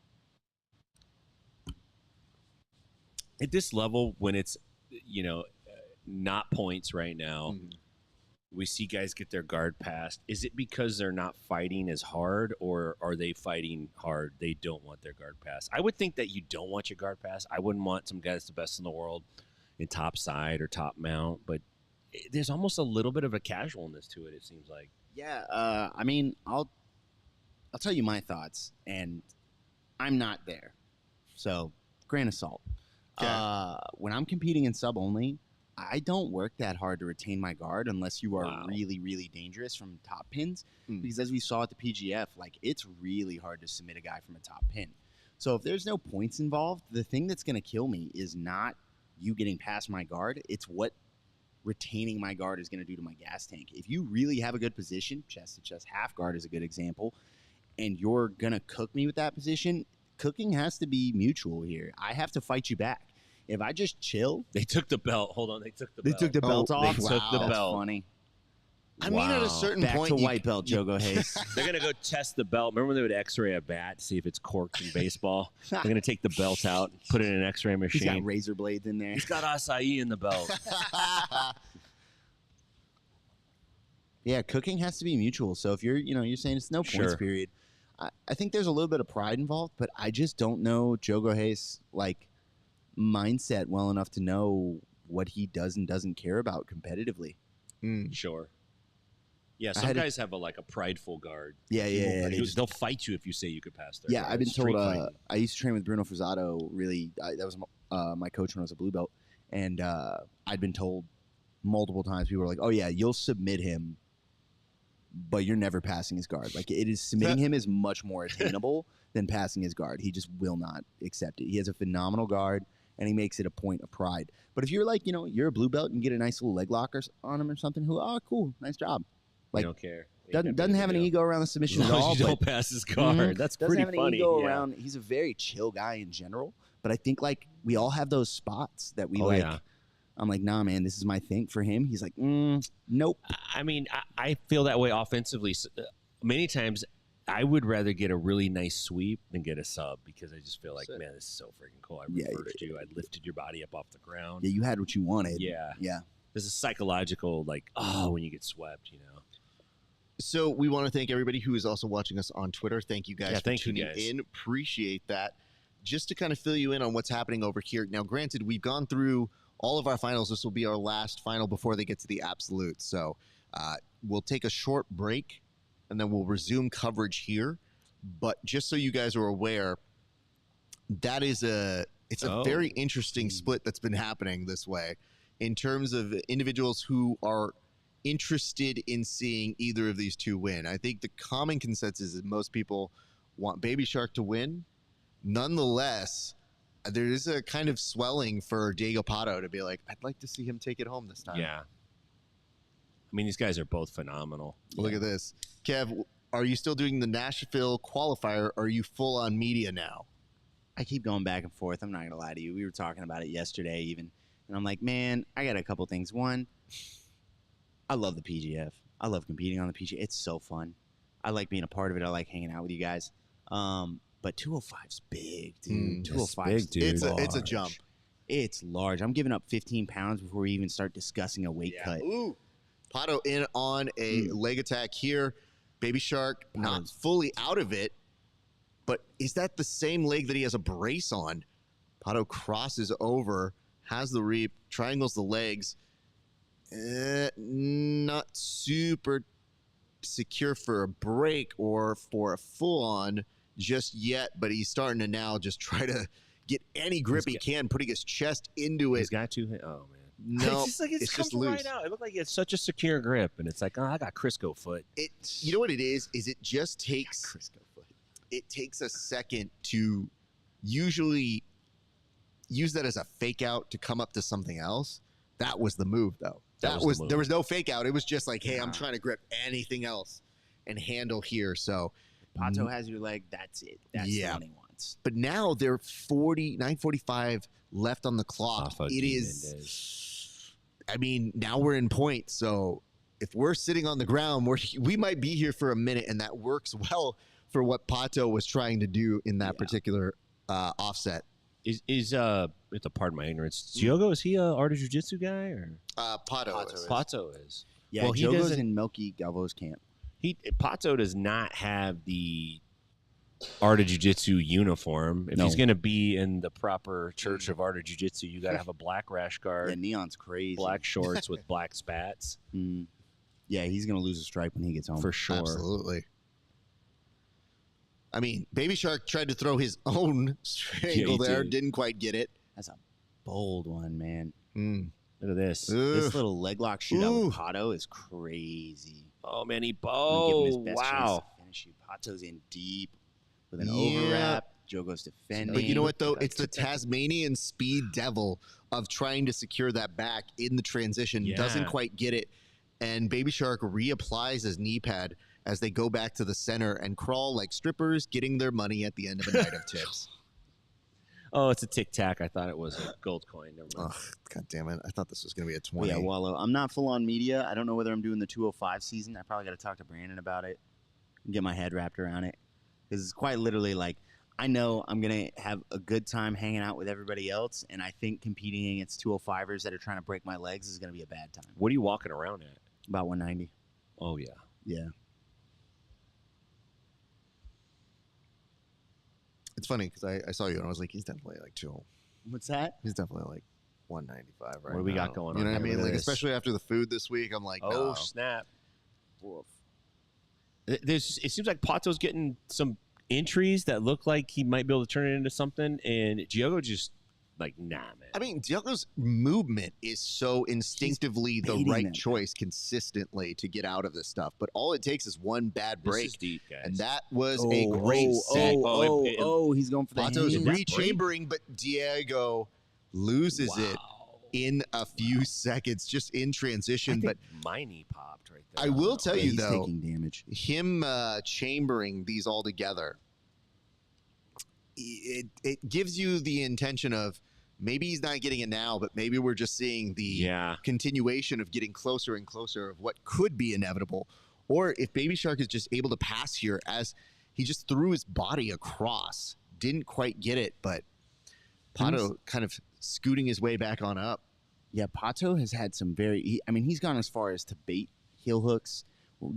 At this level, when it's not points right now, we see guys get their guard passed. Is it because they're not fighting as hard, or are they fighting hard? They don't want their guard pass. I would think that you don't want your guard pass. I wouldn't want some guy that's the best in the world in top side or top mount, but there's almost a little bit of a casualness to it, it seems like. Yeah, I mean, I'll tell you my thoughts, and I'm not there, so grain of salt. Okay. When I'm competing in sub only, I don't work that hard to retain my guard unless you are really, really dangerous from top pins. Because as we saw at the PGF, it's really hard to submit a guy from a top pin. So if there's no points involved, the thing that's going to kill me is not you getting past my guard. It's what retaining my guard is going to do to my gas tank. If you really have a good position, chest to chest half guard is a good example, and you're going to cook me with that position, cooking has to be mutual here. I have to fight you back. If I just chill, they took the belt. Hold on, they took the belt. They took the belt off. They took the That's belt. funny. I mean, at a certain Back point, to white belt, Jogo Hayes. They're gonna go test the belt. Remember when they would X-ray a bat to see if it's corked in baseball? They're gonna take the belt out, put it in an X-ray machine. He's got razor blades in there. He's got acai in the belt. Yeah, cooking has to be mutual. So if you're saying it's no points period, I think there's a little bit of pride involved, but I just don't know Jogo Hayes mindset well enough to know what he does and doesn't care about competitively. Sure. Yeah, some guys have a prideful guard. Yeah. They'll fight you if you say you could pass their Yeah, guard. I've been told. I used to train with Bruno Frazado. Really, that was my coach when I was a blue belt, and I'd been told multiple times. People were like, "Oh yeah, you'll submit him, but you're never passing his guard. It is submitting him is much more attainable than passing his guard. He just will not accept it. He has a phenomenal guard, and he makes it a point of pride. But if you're you're a blue belt and get a nice little leg lockers on him or something, cool, nice job. I don't care. Doesn't have any ego around the submission at all. You don't pass his guard. That's doesn't pretty have any funny. ego around. He's a very chill guy in general. But I think we all have those spots that we Yeah. I'm like, nah, man, this is my thing. For him, he's like, nope. I mean, I feel that way offensively. Many times I would rather get a really nice sweep than get a sub because I just feel like, Sick. man, this is so freaking cool. I Yeah, reversed you. I lifted your body up off the ground. Yeah, you had what you wanted. Yeah. Yeah. There's a psychological, like, when you get swept, you know. So we want to thank everybody who is also watching us on Twitter. Thank you guys Yeah, for thank you tuning guys. in. Appreciate that. Just to kind of fill you in on what's happening over here. Now, granted, we've gone through all of our finals. This will be our last final before they get to the absolutes. So we'll take a short break, and then we'll resume coverage here. But just so you guys are aware, that is it's a very interesting split that's been happening this way in terms of individuals who are interested in seeing either of these two win. I think the common consensus is most people want Baby Shark to win. Nonetheless, there is a kind of swelling for Diego Pato to be like, I'd like to see him take it home this time. Yeah. I mean, these guys are both phenomenal. Look at this. Kev, are you still doing the Nashville qualifier, or are you full on media now? I keep going back and forth. I'm not going to lie to you. We were talking about it yesterday even. And I'm like, man, I got a couple things. One, I love the PGF. I love competing on the PGF. It's so fun. I like being a part of it. I like hanging out with you guys. But 205's big, dude. 205's big, dude. It's a jump. It's large. I'm giving up 15 pounds before we even start discussing a weight cut. Ooh. Pato in on a leg attack here. Baby Shark not fully out of it, but is that the same leg that he has a brace on? Pato crosses over, has the reap, triangles the legs. Not super secure for a break or for a full-on just yet, but he's starting to now just try to get any grip he can, putting his chest into it. He's got two. Oh, man. No, it's just like it's comes just loose. right out. It looked like he had such a secure grip, and it's like, I got Crisco foot. You know what it is? Is it just takes Crisco foot. It takes a second to usually use that as a fake out to come up to something else. That was the move, though. There was no fake out. It was just like, hey, I'm trying to grip anything else and handle here. So Pato has your leg. That's it. That's the one he wants. But now they're 9:45 left on the clock. It is. I mean, now we're in point. So if we're sitting on the ground, we might be here for a minute, and that works well for what Pato was trying to do in that particular offset. It's a pardon my ignorance. Diogo, is he a art of jiu-jitsu guy or Pato is. Yeah, well, he goes in Milky Galvo's camp. Pato does not have the art of jiu-jitsu uniform. If No. he's going to be in the proper church of art of jiu-jitsu, you got to have a black rash guard. Yeah, Neon's crazy. Black shorts with black spats. Yeah, he's going to lose a stripe when he gets home. For sure. Absolutely. I mean, Baby Shark tried to throw his own strangle there. Didn't quite get it. That's a bold one, man. Look at this. This little leg lock shootout with Pato is crazy. Oh, man, Give him his wow. best chance to finish you. Pato's in deep with an overwrap. Jogo's defending. But you know what, though? It's the Tasmanian speed devil of trying to secure that back in the transition. Yeah. Doesn't quite get it. And Baby Shark reapplies his knee pad as they go back to the center and crawl like strippers getting their money at the end of a night of tips. Oh, it's a tic-tac. I thought it was a gold coin. Never mind. Oh, God damn it. I thought this was going to be a 20. Yeah, Wallow. I'm not full on media. I don't know whether I'm doing the 205 season. I probably got to talk to Brandon about it and get my head wrapped around it. Because it's quite literally like, I know I'm going to have a good time hanging out with everybody else, and I think competing against 205ers that are trying to break my legs is going to be a bad time. What are you walking around at? About 190. Oh, yeah. Yeah. It's funny because I saw you and I was like, he's definitely like 2. What's that? He's definitely like 195 right now. What do we got going on? You know what I Look mean? at Like, this. especially after the food this week, I'm like, Oh, no. snap. It seems like Pato's getting some entries that look like he might be able to turn it into something, and Diogo just like, nah, man. I mean, Diogo's movement is so instinctively the baiting right them. choice consistently to get out of this stuff. But all it takes is one bad break. This is deep, guys. And that was a great set. He's going for the Pato's hand. rechambering, but Diego loses it in a few seconds, just in transition. But my knee popped right there. I will tell you, He's though, taking damage. him chambering these all together, it gives you the intention of maybe he's not getting it now, but maybe we're just seeing the continuation of getting closer and closer of what could be inevitable. Or if Baby Shark is just able to pass here, as He just threw his body across. Didn't quite get it, but Pato kind of scooting his way back on up. Yeah, Pato has had some he's gone as far as to bait heel hooks.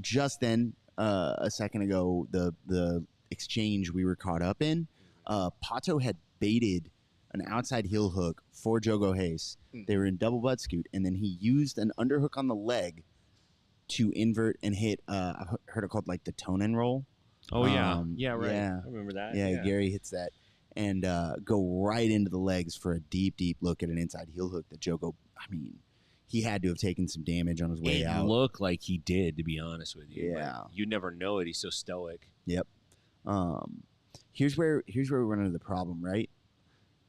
Just then, a second ago, the exchange we were caught up in, Pato had baited an outside heel hook for Jogo Hayes. They were in double butt scoot, and then he used an underhook on the leg to invert and hit, I've heard it called like the tone and roll. Oh, yeah. Yeah, right. Yeah. I remember that. Yeah, Gary hits that. And go right into the legs for a deep, deep look at an inside heel hook that Jogo, he had to have taken some damage on his way out. It looked like he did, to be honest with you. Yeah. You never know it. He's so stoic. Yep. Here's where we run into the problem, right?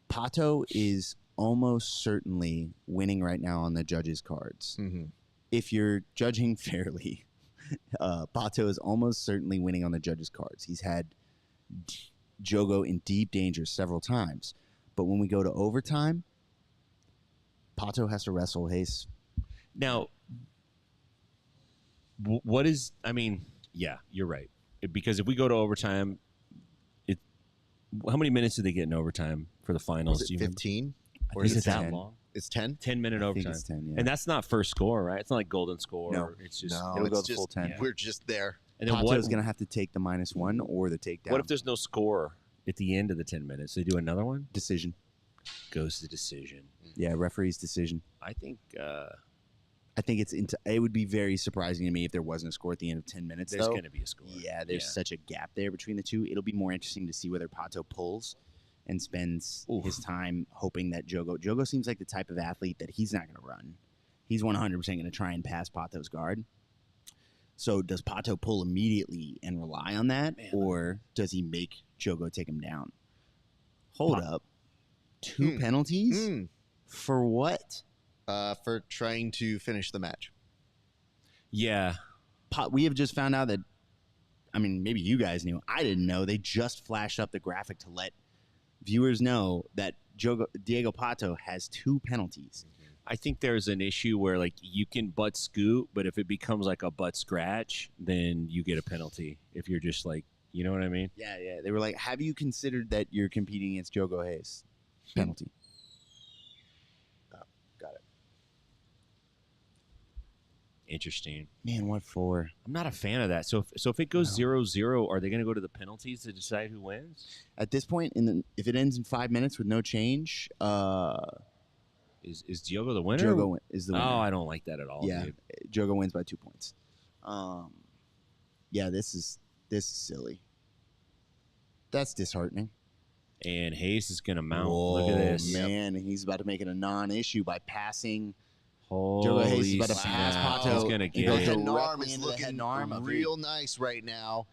Pato is almost certainly winning right now on the judges' cards. If you're judging fairly, Pato is almost certainly winning on the judges' cards. He's had Jogo in deep danger several times. But when we go to overtime, Pato has to wrestle Hayes. Now, what is, yeah, you're right. Because if we go to overtime, how many minutes do they get in overtime for the finals? Was it 15? Or is it that long? It's 10? 10-minute overtime. It's 10, yeah. And that's not first score, right? It's not like golden score. No. It's just, It'll go the full 10. We're just there. And then Pato's going to have to take the -1 or the takedown. What if there's no score at the end of the 10 minutes? They do another one? Decision. Goes to decision. Yeah, referee's decision. I think it would be very surprising to me if there wasn't a score at the end of 10 minutes. There's going to be a score. Yeah, there's such a gap there between the two. It'll be more interesting to see whether Pato pulls and spends his time hoping that Jogo seems like the type of athlete that he's not going to run. He's 100% going to try and pass Pato's guard. So does Pato pull immediately and rely on that, or does he make Jogo take him down? Hold up. 2 penalties? For what? For trying to finish the match. Yeah. We have just found out that, maybe you guys knew. I didn't know. They just flashed up the graphic to let viewers know that Diego Pato has 2 penalties. I think there's an issue where, like, you can butt scoot, but if it becomes like a butt scratch, then you get a penalty. If you're just like, you know what I mean? Yeah. They were like, have you considered that you're competing against Jogo Hayes? Penalty. Got it. Interesting. Man, what for? I'm not a fan of that. So if it goes 0-0, are they going to go to the penalties to decide who wins? At this point, if it ends in 5 minutes with no change, is Diogo the winner? Jogo is the winner. Oh, I don't like that at all. Yeah, dude. Jogo wins by 2 points. Yeah, this is silly. That's disheartening. And Hayes is going to mount. Whoa, Look at this. Man, he's about to make it a non-issue by passing. Holy Jogo Hayes is about to pass Pato. He's going to get The it. head arm is looking real nice right now.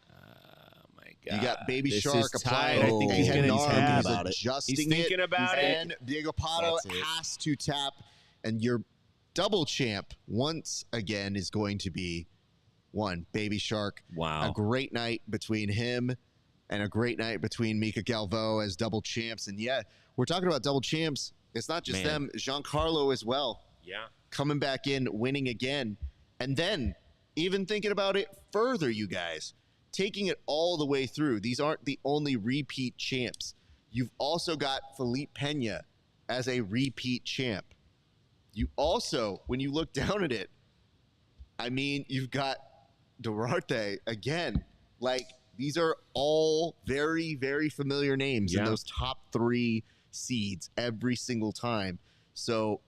You got Baby This Shark is applying. tight. I think he's head gonna arm tap. is adjusting He's thinking about it. And Diego Pato has to tap. And your double champ, once again, is going to be Baby Shark. Wow. A great night between him and a great night between Mika Galvo as double champs. And yeah, we're talking about double champs. It's not just them. Giancarlo as well. Yeah. Coming back in, winning again. And then, even thinking about it further, you guys, taking it all the way through. These aren't the only repeat champs. You've also got Felipe Pena as a repeat champ. You also, when you look down at it, you've got Duarte again. Like, these are all very, very familiar names in those top 3 seeds every single time. So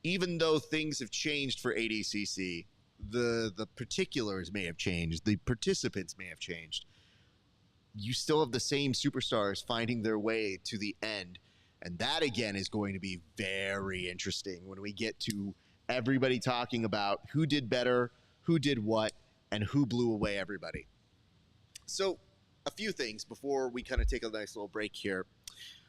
even though things have changed for ADCC, the particulars may have changed, the participants may have changed, you still have the same superstars finding their way to the end. And that, again, is going to be very interesting when we get to everybody talking about who did better, who did what, and who blew away everybody. So a few things before we kind of take a nice little break here.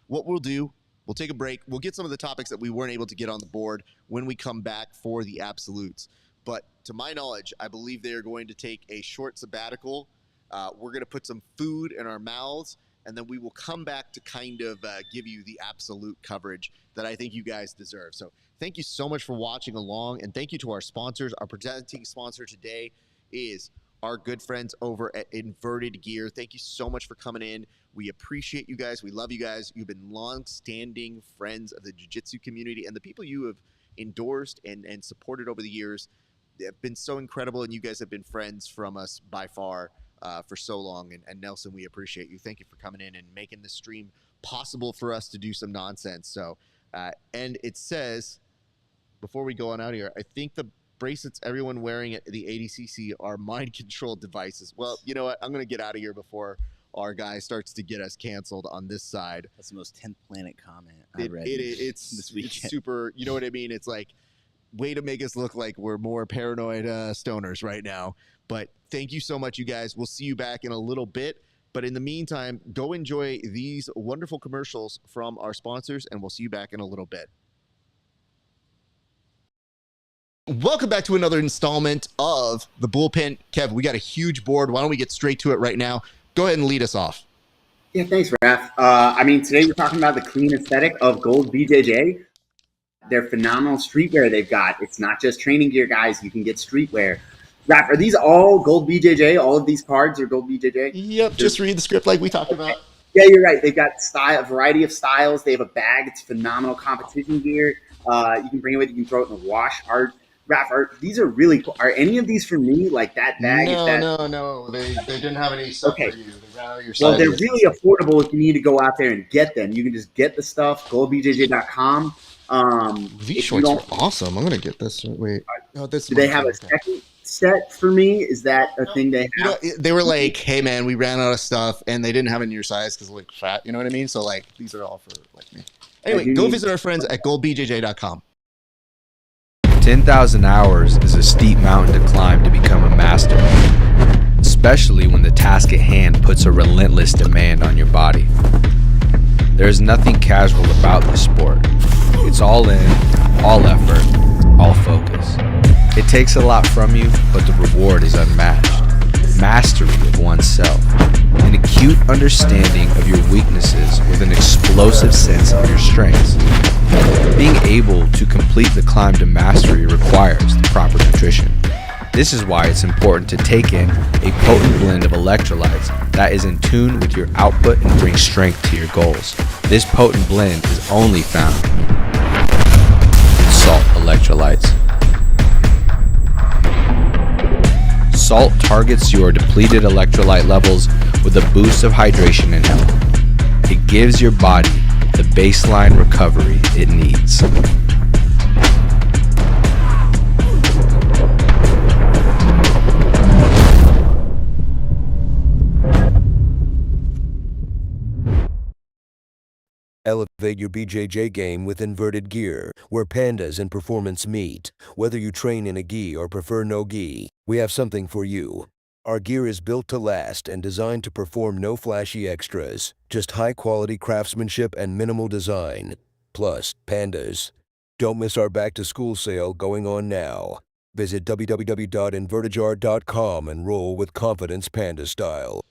What we'll do, we'll take a break. We'll get some of the topics that we weren't able to get on the board when we come back for the absolutes. But to my knowledge, I believe they are going to take a short sabbatical. We're going to put some food in our mouths, and then we will come back to kind of give you the absolute coverage that I think you guys deserve. So thank you so much for watching along, and thank you to our sponsors. Our presenting sponsor today is our good friends over at Inverted Gear. Thank you so much for coming in. We appreciate you guys. We love you guys. You've been long-standing friends of the jiu-jitsu community, and the people you have endorsed and supported over the years have been so incredible, and you guys have been friends from us by far for so long. And Nelson, we appreciate you. Thank you for coming in and making this stream possible for us to do some nonsense. So, and it says, before we go on out here, I think the bracelets everyone wearing at the ADCC are mind control devices. Well, you know what? I'm going to get out of here before our guy starts to get us canceled on this side. That's the most 10th planet comment I've read it's this weekend. It's super, you know what I mean? It's like, way to make us look like we're more paranoid stoners right now. But thank you so much, you guys. We'll see you back in a little bit. But in the meantime, go enjoy these wonderful commercials from our sponsors, and we'll see you back in a little bit. Welcome back to another installment of the Bullpen. Kev, we got a huge board. Why don't we get straight to it right now? Go ahead and lead us off. Yeah, thanks, Raph. I mean, today we're talking about the clean aesthetic of Gold BJJ. Their phenomenal streetwear they've got. It's not just training gear, guys. You can get streetwear. Raph, are these all Gold BJJ? All of these cards are Gold BJJ? Yep, just read the script like we talked about. Yeah, you're right. They've got a variety of styles. They have a bag. It's phenomenal competition gear. You can bring it with you. You can throw it in the wash. Raph, these are really cool. Are any of these for me? Like that bag? No. They didn't have any stuff for you. They ran out of your Well, they're sizes. really affordable if you need to go out there and get them. You can just get the stuff, goldbjj.com. These shorts are awesome. I'm going to get this. Wait. Oh, this Do they have a second set for me? Is that a thing they have? You know, they were like, hey, man, we ran out of stuff, and they didn't have it in your size because like fat. You know what I mean? So, like, these are all for like me. Anyway, go visit our friends at goldbjj.com. 10,000 hours is a steep mountain to climb to become a master, especially when the task at hand puts a relentless demand on your body. There is nothing casual about this sport. It's all in, all effort, all focus. It takes a lot from you, but the reward is unmatched. Mastery of oneself, an acute understanding of your weaknesses with an explosive sense of your strengths. Being able to complete the climb to mastery requires the proper nutrition. This is why it's important to take in a potent blend of electrolytes that is in tune with your output and brings strength to your goals. This potent blend is only found in Salt Electrolytes. Salt targets your depleted electrolyte levels with a boost of hydration and health. It gives your body the baseline recovery it needs. Elevate your BJJ game with Inverted Gear, where pandas and performance meet. Whether you train in a gi or prefer no gi, we have something for you. Our gear is built to last and designed to perform no flashy extras, just high-quality craftsmanship and minimal design. Plus, pandas. Don't miss our back-to-school sale going on now. Visit www.invertijar.com and roll with confidence panda style.